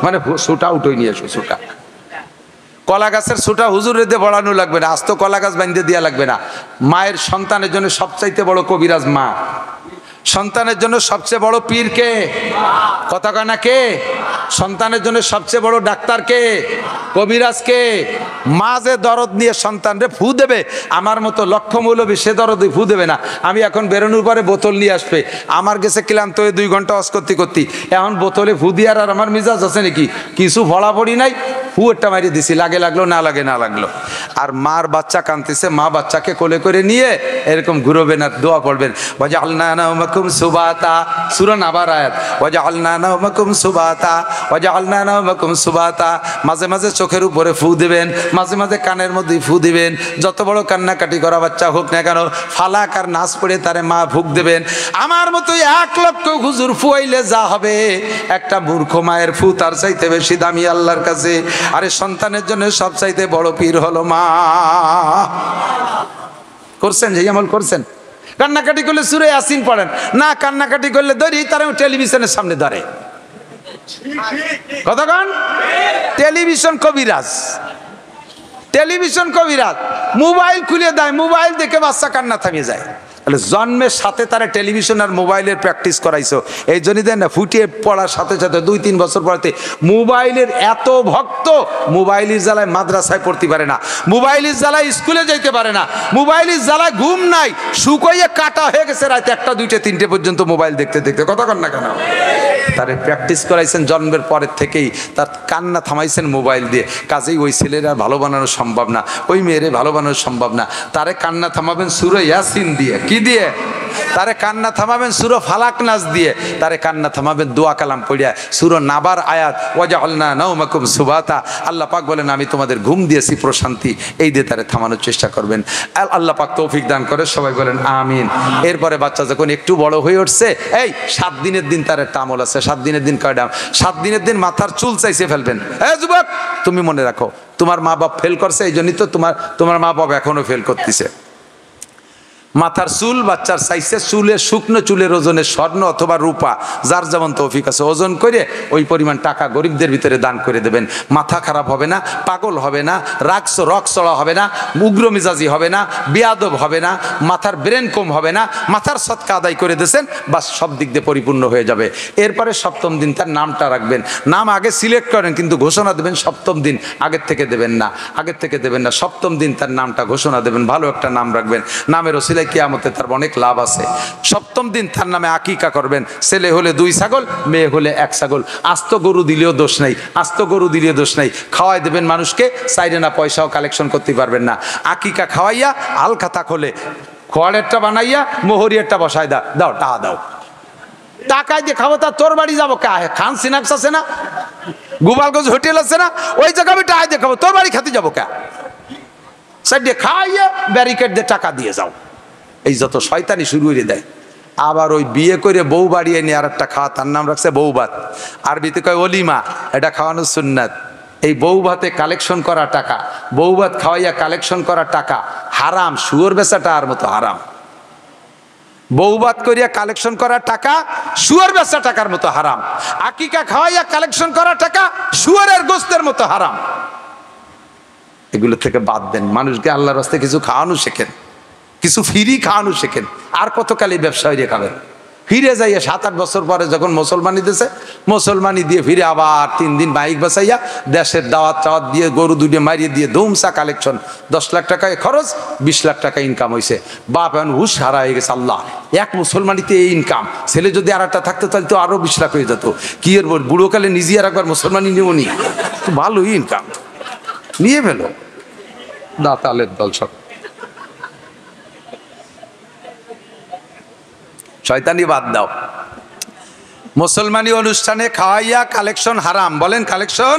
Speaker 1: মানে সুটা উঠে নিয়ে এসো। সুটা কলা গাছের সুটা হুজুরে দিয়ে বড়ানো লাগবে না, আস্ত কলা গাছ বাঁধতে দেওয়া লাগবে না। মায়ের সন্তানের জন্য সবচাইতে বড় কবিরাজ মা। সন্তানের জন্য সবচেয়ে বড় পীর কে? কথা কয় না কে? সন্তানের জন্য সবচেয়ে বড় ডাক্তার কে? কবিরাজ কে? মা যে দরদ নিয়ে সন্তানরে ফু দেবে, আমার মতো লক্ষ্য মৌলবী সে দরদ ফু দেবে না। আমি এখন বেরোনোর পরে বোতল নিয়ে আসবে, আমার গেছে ক্লান্ত হয়ে 2 ঘন্টা অস করতে এখন বোতলে ফু দিয়ার আর আমার মিজাজ আছে নাকি? কিছু ভড়াভড়ি নাই, ফু একটা মারিয়ে দিছি, লাগে লাগলো না লাগে না লাগলো। আর মার বাচ্চা কাঁদতেছে, মা বাচ্চাকে কোলে করে নিয়ে এরকম ঘুরবেন আর দোয়া পড়বেন, ওয়াজআলনা নাওমাকুম সুবাতা, সূরা নাবার আয়াত, ওয়াজআলনা নাওমাকুম সুবাতা, ওয়াজআলনা নাওমাকুম সুবাতা। মাঝে মাঝে চোখের উপরে ফু দিবেন, মাঝে মাঝে কানের মধ্যে ফু দিবেন। যত বড় কান্নাকাটি করা বাচ্চা হোক না কেন, ফালাক আর নাচ পড়ে তারে মা ফুক দেবেন। আমার মতো 1 লক্ষ হুজুর ফুয়াইলে যা হবে, একটা মূর্খ মায়ের ফু তার চাইতে বেশি দামি আল্লাহর কাছে। আরে সন্তানের জন্য সবচাইতে বড় পীর হলো মা। করছেন যে আমল করছেন? কান্নাকাটি করলে সূরা ইয়াসিন পড়েন না, কান্নাকাটি করলে ধরি তারা টেলিভিশনের সামনে ধরে। কতক্ষণ? টেলিভিশন কবিরাজ, টেলিভিশন কবিরাজ। মোবাইল খুলে দেয়, মোবাইল দেখে বাচ্চা কান্না থামিয়ে যায়। জন্মের সাথে তারা টেলিভিশন আর মোবাইলের প্র্যাকটিস করাইছো, এই জন্যই দেন না ফুটিয়ে পড়ার সাথে সাথে 2-3 বছর পড়াতে মোবাইলের এত ভক্ত, মোবাইলের জ্বালায় মাদ্রাসায় পড়তে পারে না, মোবাইলের জ্বালায় স্কুলে যাইতে পারে না, মোবাইলের জ্বালায় ঘুম নাই, শুকোইয়ে কাটা হয়ে গেছে রাতে 1টা 2টা 3টে পর্যন্ত মোবাইল দেখতে দেখতে। কতক্ষণ না কেন? তারে প্র্যাকটিস করাইছেন জন্মের পরের থেকেই, তার কান্না থামাইছেন মোবাইল দিয়ে। কাজেই ওই ছেলের আর ভালো বানানো সম্ভব না, ওই মেয়েরে ভালো বানানো সম্ভব না। তারে কান্না থামাবেন সূরা ইয়াসিন দিয়ে। কি দিয়ে? তারে কান্না থামাবেন সূরা ফালাক নাস দিয়ে, তারে কান্না থামাবেন দোয়া কালাম পড়িয়া সূরা নাবার আয়াত ওয়াজআলনা নাওমাকুম সুবাতা। আল্লাহ পাক বলেন আমি তোমাদের ঘুম দিয়েছি প্রশান্তি, এই দিয়ে তারে থামানোর চেষ্টা করবেন। আল্লাহ পাক তৌফিক দান করে, সবাই বলেন আমিন। এরপরে বাচ্চা যখন একটু বড় হয়ে উঠছে, এই 7 দিনের দিন তার একটা আমল আছে। 7 দিনের দিন কয়টা? 7 দিনের দিন মাথার চুল চাইছে ফেলবেন। এই যুবক, তুমি মনে রাখো তোমার মা বাপ ফেল করছে, এই জন্যই তো তোমার মা বাপ এখনো ফেল করতেছে। মাথার চুল বাচ্চার চাইছে, চুলের শুকনো চুলের ওজনে স্বর্ণ অথবা রূপা, যার যেমন তৌফিক আছে ওজন করে ওই পরিমাণ টাকা গরিবদের ভিতরে দান করে দেবেন। মাথা খারাপ হবে না, পাগল হবে না, রক চড়া হবে না, উগ্র মিজাজি হবে না, বেয়াদব হবে না, মাথার ব্রেন কম হবে না, মাথার সৎকা আদায় করে দিয়েছেন, বাস সব দিক দিয়ে পরিপূর্ণ হয়ে যাবে। এরপরে 7ম দিন তার নামটা রাখবেন। নাম আগে সিলেক্ট করেন, কিন্তু ঘোষণা দেবেন 7ম দিন, আগের থেকে দেবেন না, আগের থেকে দেবেন না। 7ম দিন তার নামটা ঘোষণা দেবেন, ভালো একটা নাম রাখবেন। নামের ওসিলায় কিয়ামতে তার অনেক লাভ আছে। 7ম দিন তার নামে আকিকা করবেন। ছেলে হলে 2 ছাগল, মেয়ে হলে 1 ছাগল। আস্ত গরু দিলেও দোষ নাই, আস্ত গরু দিলেও দোষ নাই। খাওয়াই দেবেন মানুষকে, চাইরে না পয়সাও কালেকশন করতে পারবেন না। আকিকা খাওয়াইয়া আলখাতা খোলে খোয়াড়েরটা বানাইয়া মোহরিয়ারটা বসাই দাও, টাকা দাও। টাকায় দিয়ে খাবো, তা তোর বাড়ি যাবো কে? খান সিনাক্স আছে না, গোপালগঞ্জ হোটেল আছে না, ওই জায়গা আমি টাকা দিয়ে খাবো, তোর বাড়ি খাতে যাবো কে? সাইড দিয়ে খাওয়াইয়া ব্যারিকেড দিয়ে টাকা দিয়ে যাও। এই যত শয়তানি শুরু করে দেয়। আবার ওই বিয়ে করে বউ বাড়িয়ে নিয়ে আর একটা খাওয়া, তার নাম রাখছে বউ ভাত। আরবিতে কয় অলিমা, এটা খাওয়ানোর সুন্নাত। এই বউ ভাতে কালেকশন করা টাকা, বউ ভাত খাওয়াইয়া কালেকশন করা টাকা হারাম। শুয়োর বেচাটা আর মতো হারাম। বউ ভাত করিয়া কালেকশন করা টাকা শুয়োর বেচা টাকার মতো হারাম। আকিকা খাওয়াইয়া কালেকশন করা টাকা শুয়োরের গোস্তের মতো হারাম। এগুলো থেকে বাদ দেন। মানুষকে আল্লাহর রাস্তায় কিছু খাওয়ানো শেখেন, কিছু ফ্রি খাওয়ানো শেখেন। আর কতকাল এই ব্যবসা হইরে খাবেন? ফিরে যাইয়া 7-8 বছর পরে যখন মুসলমানি দিয়েছে, মুসলমানি দিয়ে ফিরে আবার 3 দিন বাইক বাসাইয়া দেশের দাওয়াত টাওয়াত দিয়ে গরু দুটিয়ে মারিয়ে দিয়ে ধুমসা কালেকশন। 10 লাখ টাকায় খরচ, 20 লাখ টাকা ইনকাম হয়েছে। বাপ এখন হুশ হারা হয়ে গেছে। আল্লাহ, এক মুসলমানিতে এই ইনকাম। ছেলে যদি আর একটা থাকতো তাহলে তো আরো 20 লাখ হয়ে যেত। কি এর বুড়োকালে নিজে আর একবার মুসলমানি নিয়েও নি, ভালোই ইনকাম নিয়ে ফেলো। দাতালের দল সব শয়তানি বাদ দাও। মুসলমানি অনুষ্ঠানে খাওয়াইয়া কালেকশন হারাম। বলেন কালেকশন,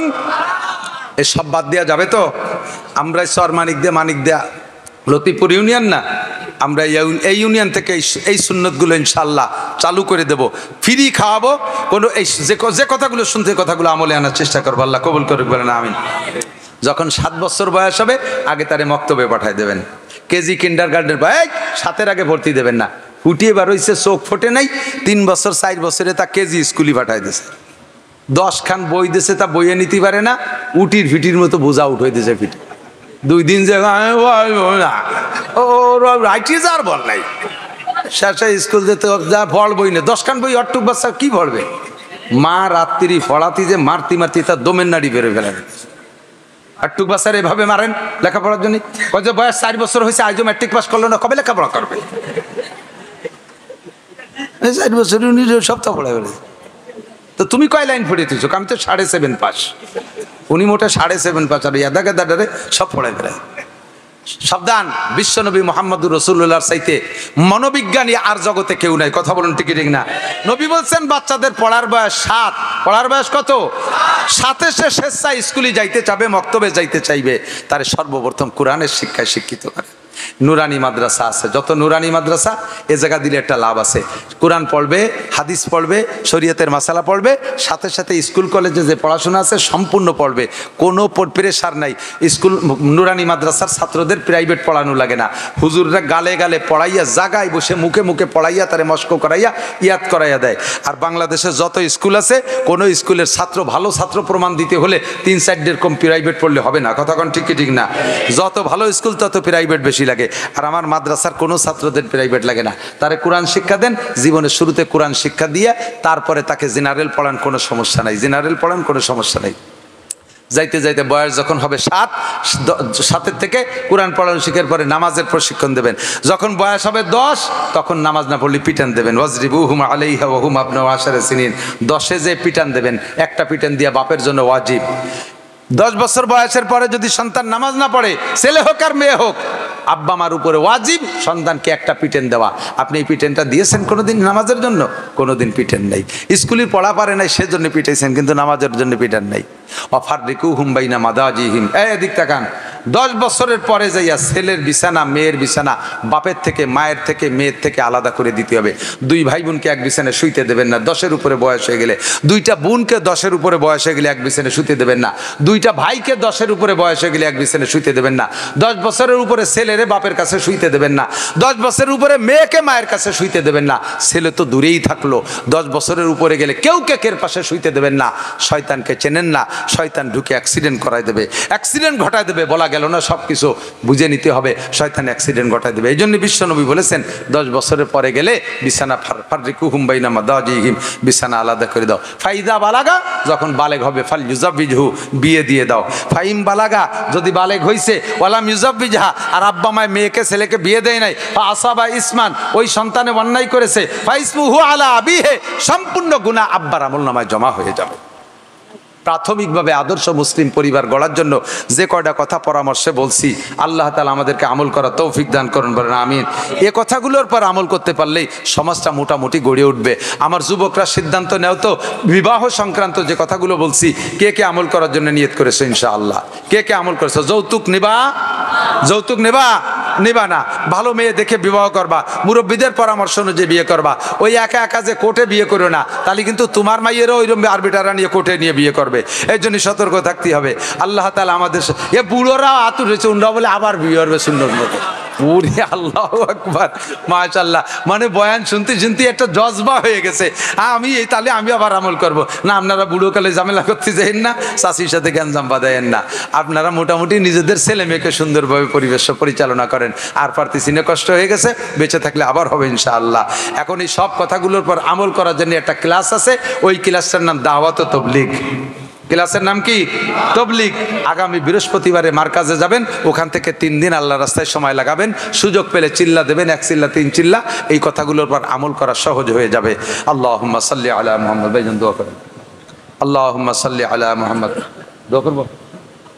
Speaker 1: এসব বাদ দেওয়া যাবে তো? আমরা সর মানিক দেয়া লতিপুর ইউনিয়ন না, আমরা এই ইউনিয়ন থেকে এই সুন্নতগুলো ইনশাল্লাহ চালু করে দেব। ফ্রি খাওয়াবো। কোনো এই যে কথাগুলো শুনতে, কথাগুলো আমলে আনার চেষ্টা করবো। আল্লাহ কবুল করুক, বলেন আমিন। যখন 7 বছর বয়স হবে, আগে তারে মক্তবে পাঠায় দেবেন। কেজি কিন্ডারগার্টেন 7-এর আগে ভর্তি দেবেন না। ফুটিয়ে বার হইছে, চোখ ফোটে নাই, 3 বছর 4 বছরে তা কেজি স্কুলে পাঠায় দিয়েছে। 10 খান বই দিয়েছে, তা বইয়ে নিতে পারে না। উটির ফিটির মতো বোঝা উঠে দিয়েছে ফিটি। 2 দিন যে রাইটিস আর বল নাই, শেষে স্কুল যেতে যা ফল বই নেই। 10 খান বই অট্টুক বাচ্চা কি পড়বে? মা রাত্রি ফড়াতি যে মারতি তার দমের নাড়ি বেরো ফেলেন। আটটুক বাচ্চার এভাবে মারেন লেখাপড়ার জন্য। ওই যে বয়স 4 বছর হয়েছে, আজও ম্যাট্রিক পাস করলো না, কবে লেখাপড়া করবে? 4 বছর উনি সপ্তাহ পড়ে ফেলে। তো তুমি কয় লাইন পড়িয়েছো? আমি তো 7.5 পাস, উনি মোটে 7.5 পাস। আর ইয়াদা গাদারে সব পড়ে ফেলে। সাবধান, বিশ্বনবী মুহাম্মদুর রাসূলুল্লাহর চাইতে মনোবিজ্ঞানী আর জগতে কেউ নাই। কথা বলুন ঠিক ঠিক না? নবী বলছেন বাচ্চাদের পড়ার বয়স 7। পড়ার বয়স কত? 7-এ সে স্বেচ্ছায় স্কুলে যাইতে চাবে, মক্তবে যাইতে চাইবে, তারে সর্বপ্রথম কোরআনের শিক্ষায় শিক্ষিত করে। নুরানি মাদ্রাসা আছে, যত নুরানি মাদ্রাসা এ জায়গা দিলে একটা লাভ আছে। কোরআন পড়বে, হাদিস পড়বে, শরীয়তের মাসালা পড়বে, সাথে সাথে স্কুল কলেজে যে পড়াশোনা আছে সম্পূর্ণ পড়বে। কোনো প্রেশার নাই। স্কুল নুরানি মাদ্রাসার ছাত্রদের প্রাইভেট পড়ানো লাগে না। হুজুররা গালে গালে পড়াইয়া, জাগায় বসে মুখে মুখে পড়াইয়া তারে মস্ক করাইয়া ইয়াদ করাইয়া দেয়। আর বাংলাদেশে যত স্কুল আছে, কোনো স্কুলের ছাত্র ভালো ছাত্র প্রমাণ দিতে হলে 3-4 কম প্রাইভেট পড়লে হবে না। কথা কোন ঠিক ঠিক না? যত ভালো স্কুল তত প্রাইভেট বেশি লাগে। আর আমার মাদ্রাসার কোনো ছাত্রদের প্রাইভেট লাগে না। তারে কোরআন শিক্ষা দেন, জীবনের শুরুতে কোরআন শিক্ষা দিয়ে তারপরে তাকে জেনারেল পড়ান, কোনো সমস্যা নাই। জেনারেল পড়ান, কোনো সমস্যা নাই। যাইতে যাইতে বয়স যখন হবে 7 থেকে কোরআন পড়ানো শিখার পরে নামাজের প্রশিক্ষণ দেবেন। যখন বয়স হবে 10, তখন নামাজ না পড়লে পিটান দেবেন। ওয়াজরিবুহুম আলাইহা ওয়া হুম আবনাউ 10 সিনিন। 10-এ যে পিটান দেবেন, একটা পিটান দিয়া বাপের জন্য ওয়াজিব। 10 বছর বয়সের পরে যদি সন্তান নামাজ না পড়ে, ছেলে হোক আর মেয়ে হোক, আব্বা মার উপরে ওয়াজিব সন্তানকে একটা পিটেন দেওয়া। আপনি এই পিটেনটা দিয়েছেন কোনোদিন নামাজের জন্য? কোনোদিন পিটেন নাই। স্কুলের পড়া পারে নাই সেজন্য পিটাইছেন, কিন্তু নামাজের জন্য পিটেন নাই। ওয়াফাররিকুহুম বাইনা মাদাজিহিম, এদিক তাকান। 10 বছরের পরে যাইয়া ছেলের বিছানা মেয়ের বিছানা বাপের থেকে মায়ের থেকে মেয়ের থেকে আলাদা করে দিতে হবে। 2 ভাই বোনকে এক বিছানায় শুইতে দেবেন না 10-এর উপরে বয়স হয়ে গেলে। 2টা বোনকে 10-এর উপরে বয়স হয়ে গেলে এক বিছানায় শুইতে দেবেন না। 2টা ভাইকে 10-এর উপরে বয়স হয়ে গেলে এক বিছানায় শুইতে দেবেন না। 10 বছরের উপরে ছেলেরে বাপের কাছে শুইতে দেবেন না। 10 বছরের উপরে মেয়েকে মায়ের কাছে শুইতে দেবেন না। ছেলে তো দূরেই থাকলো, 10 বছরের উপরে গেলে কেউ কেকের পাশে শুইতে দেবেন না। শয়তানকে চেনেন না, শয়তান ঢুকে অ্যাক্সিডেন্ট করায় দেবে, অ্যাক্সিডেন্ট ঘটায় দেবে। বলা গেল না সব কিছু বুঝে নিতে হবে, শয়তান অ্যাক্সিডেন্ট ঘটায় দেবে। এই জন্য বিশ্বনবী বলেছেন 10 বছরের পরে গেলে বিছানা ফাররিকুহুম বাইনা মাদাজিহিম, বিছানা আলাদা করে দাও। ফাইদা বালাগা, যখন বালেগ হবে ফাল ইউজাবিজহু, বিয়ে দিয়ে দাও। ফাইম বালাগা, যদি বালেগ হইছে ওয়ালাম ইউজাবিজহা, আর আব্বা মায় মেয়েকে ছেলেকে বিয়ে দেয় নাই, ফা আসাবা ইসমান, ওই সন্তানে অন্যায় করেছে, ফাইসমুহু আলা আবিহে, সম্পূর্ণ গুনাহ আব্বার আমলনামায় জমা হয়ে যাবে। প্রাথমিকভাবে আদর্শ মুসলিম পরিবার গড়ার জন্য যে কয়টা কথা পরামর্শে বলছি, আল্লাহ তাআলা আমাদেরকে আমল করার তৌফিক দান করুন, বলেন আমিন। এ কথাগুলোর পর আমল করতে পারলেই সমাজটা মোটামুটি গড়ে উঠবে। আমার যুবকরা সিদ্ধান্ত নেও তো, বিবাহ সংক্রান্ত যে কথাগুলো বলছি, কে কে আমল করার জন্য নিয়ত করেছে ইনশাআল্লাহ? কে কে আমল করেছে? যৌতুক নিবা? যৌতুক নেবা? নিবা না। ভালো মেয়ে দেখে বিবাহ করবা, মুরব্বীদের পরামর্শ অনুযায়ী বিয়ে করবা। ওই একা একা যে কোর্টে বিয়ে করো না, তাহলে কিন্তু তোমার মাইয়েরও ওইরকম আরবিটারা নিয়ে কোর্টে নিয়ে বিয়ে করবে। এই জন্য সতর্ক থাকতে হবে। আল্লাহ তাআলা আমাদের এ বুড়োরা আতুর হয়েছে, উনরা বলে আবার বিয়ে করবে সুন্নত মতো। ওরে আল্লাহু আকবার, মাশাআল্লাহ। মানে বয়ান শুনতে শুনতে একটা জজবা হয়ে গেছে, আমি এই তাহলে আমি আবার আমল করব না। আপনারা বুড়োকালে ঝামেলা করতে যাইেন না, চাষির সাথে গ্যাঞ্জাম বাঁধাইয়েন না। আপনারা মোটামুটি নিজেদের ছেলে মেয়েকে সুন্দরভাবে পরিবেশ পরিচালনা করেন। আর পারতেছি না, কষ্ট হয়ে গেছে, বেঁচে থাকলে আবার হবে ইনশাআল্লাহ। এখন এই সব কথাগুলোর পর আমল করার জন্য একটা ক্লাস আছে, ওই ক্লাসটার নাম দাওয়াত ও তাবলীগ। ক্লাসের নাম কি? তাবলীগ। আগামী বৃহস্পতিবারে মার্কাজে যাবেন, ওখান থেকে 3 দিন আল্লাহ রাস্তায় সময় লাগাবেন। সুযোগ পেলে চিল্লা দেবেন, 1 চিল্লা 3 চিল্লা। এই কথাগুলোর পর আমল করা সহজ হয়ে যাবে। আল্লাহুম্মা সাল্লি আলা মুহাম্মদ। ভাইজান দোয়া করেন। আল্লাহুম্মা সাল্লি আলা মুহাম্মদ। দোয়া করব।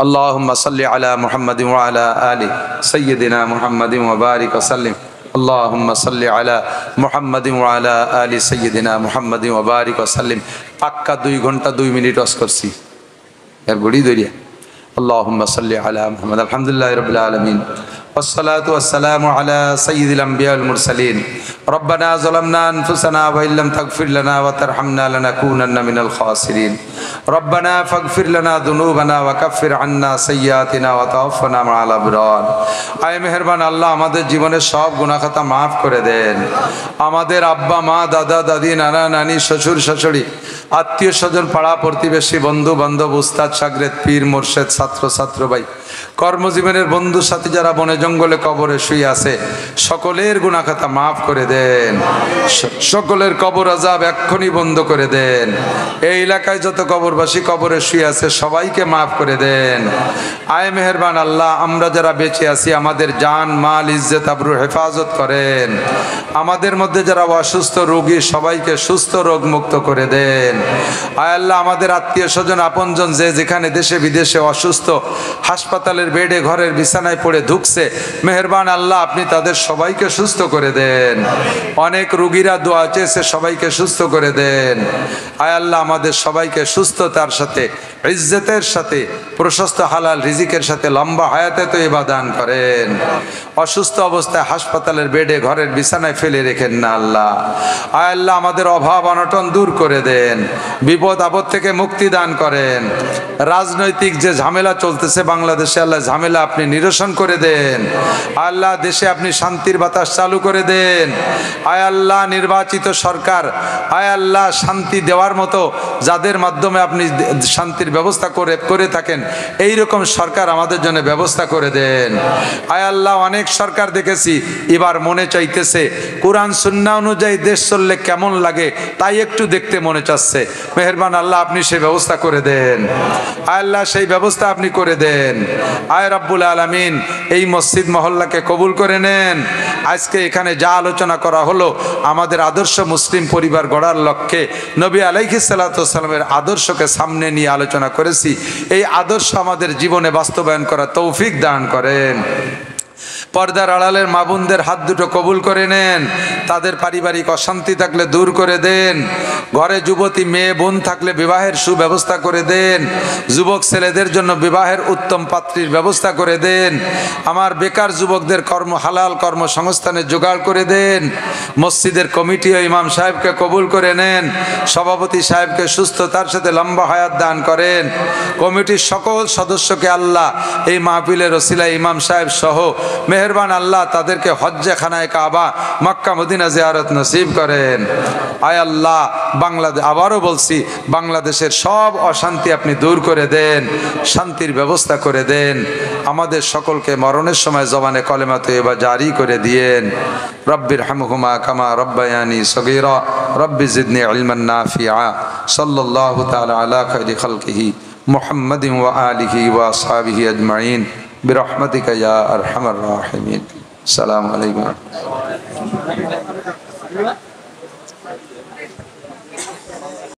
Speaker 1: আল্লাহুম্মা সাল্লি আলা মুহাম্মাদিন ওয়া আলা আলি সাইয়্যিদিনা মুহাম্মাদিন ওয়া বারিক ওয়া সাল্লিম। আল্লাহুম্মা সাল্লি আলা মুহাম্মাদিন ওয়া আলা আলি সাইয়্যিদিনা মুহাম্মাদিন ওয়া বারিক ওয়া সাল্লিম। পাক্কা 2 ঘন্টা 2 মিনিট ওয়াজ করছি, এর বড়ি দরিয়া। আল্লাহুম্মা সাল্লি আলা মুহাম্মাদ। আলহামদুলিল্লাহি রাব্বিল আলামিন, والصلاة والسلام على سيد الأنبياء والمرسلين. ربنا ظلمنا أنفسنا وإن لم تغفر لنا وترحمنا لنكونن من الخاسرين. ربنا فاغفر لنا ذنوبنا وكفر عنا سيئاتنا وتوفنا مع الأبرار. আয় মেহেরবান আল্লাহ, আমাদের জীবনের সব গুনাহ খাতা মাফ করে দেন। আমাদের আব্বা মা দাদা দাদি নানা নানি শ্বশুর শাশুড়ি আত্মীয় স্বজন পাড়া প্রতিবেশী বন্ধু বান্ধব উস্তাদ শাগরেদ পীর মোর্শেদ ছাত্র ছাত্র ভাই কর্মজীবনের বন্ধু সাথী যারা বনে জঙ্গলে কবরে শুয়ে আছে, সকলের গুনাহ খাতা মাফ করে দেন। সকলের কবর আযাব এক্ষুনি বন্ধ করে দেন। এই এলাকায় যত কবরবাসী কবরে শুয়ে আছে সবাইকে মাফ করে দেন। আয় মেহেরবান আল্লাহ, আমরা যারা বেঁচে আছি আমাদের জান মাল ইজ্জত আবরু হেফাজত করেন। আমাদের মধ্যে যারা অসুস্থ রোগী সবাইকে সুস্থ রোগ মুক্ত করে দেন। আয় আল্লাহ, আমাদের আত্মীয় স্বজন আপনজন যে যেখানে দেশে বিদেশে অসুস্থ, হাসপাতালের বেডে ঘরের বিছানায় পড়ে ধুকছে, মেহেরবান আল্লাহ আপনি তাদের সবাইকে সুস্থ করে দেন। অনেক রোগীরা দোয়া চেয়েছে, সবাইকে সুস্থ করে দেন। আয় আল্লাহ, আমাদের সবাইকে সুস্থতার সাথে ইজ্জতের সাথে প্রশস্ত হালাল রিজিকের সাথে লম্বা হায়াতে তৈবা দান করেন। অসুস্থ অবস্থায় হাসপাতালের বেডে ঘরের বিছানায় ফেলে রেখেন না আল্লাহ। আয় আল্লাহ, আমাদের অভাব অনটন দূর করে দেন, বিপদ আপদ থেকে মুক্তি দান করেন। রাজনৈতিক যে ঝামেলা চলতেছে বাংলাদেশে, আল্লাহ ঝামেলা আপনি নিরসন করে দেন। আল্লাহ, দেশে আপনি শান্তির বাতাস চালু করে দেন। আয় আল্লাহ, নির্বাচিত সরকার আয় আল্লাহ শান্তি দেওয়ার মতো যাদের মাধ্যমে আপনি শান্তির ব্যবস্থা করে থাকেন, এই রকম সরকার আমাদের জন্য ব্যবস্থা করে দেন। আয় আল্লাহ, অনেক সরকার দেখেছি, এবার মনে চাইতেছে কোরআন সুন্নাহ অনুযায়ী দেশ চললে কেমন লাগে তাই একটু দেখতে মনে চাচ্ছে। মেহেরবান আল্লাহ, আপনি সেই ব্যবস্থা করে দেন। আয় আল্লাহ, সেই ব্যবস্থা আপনি করে দেন। আয় রাব্বুল আলামিন, এই মসজিদ মহল্লাকে কবুল করে নেন। আজকে এখানে যা আলোচনা করা হলো আমাদের আদর্শ মুসলিম পরিবার গড়ার লক্ষ্যে নবী আলাইহিস সালাতু ওয়াস সালামের আদর্শকে সামনে নিয়ে আলোচনা করেছি। এই আদর্শ আমাদের জীবনে বাস্তবায়ন করার তৌফিক দান করেন। পর্দার আড়ালের মা বোনদের হাত দুটো কবুল করে নেন, তাদের পারিবারিক অশান্তি থাকলে দূর করে দেন, ঘরে যুবতী মেয়ে বোন থাকলে বিবাহের সুব্যবস্থা করে দেন, যুবক ছেলেদের জন্য বিবাহের উত্তম পাত্রীর ব্যবস্থা করে দেন, আমার বেকার যুবকদের হালাল কর্মসংস্থানের জোগাড় করে দেন, মসজিদের কমিটি ও ইমাম সাহেবকে কবুল করে নেন, সভাপতি সাহেবকে সুস্থতার সাথে লম্বা হায়াত দান করেন, কমিটির সকল সদস্যকে আল্লাহ এই মাহফিলের ওসিলা ইমাম সাহেব সহ মেহেরবান আল্লাহ তাদেরকে হজ্জে খানায় কাবা মক্কা মদিনা জিয়ারত নসিব করেন। আয় আল্লাহ বাংলাদেশ, আবারও বলছি, বাংলাদেশের সব অশান্তি আপনি দূর করে দেন, শান্তির ব্যবস্থা করে দেন, আমাদের সকলকে মরণের সময় জবানে কলেমা তয়্যিবা জারি করে দিয়েন। রব্বির হামহুমা কামা রব্বায়ানি সগীরা রব্বি জিদনি ইলমান নাফিআ। সাল্লাল্লাহু তাআলা আলা খায়রি খালকিহি মুহাম্মাদিন ওয়া আলিহি ওয়া আসহাবিহি আজমাইন বিরহমাতিকা ইয়া আরহামার রাহিমিন। আসসালামু আলাইকুম।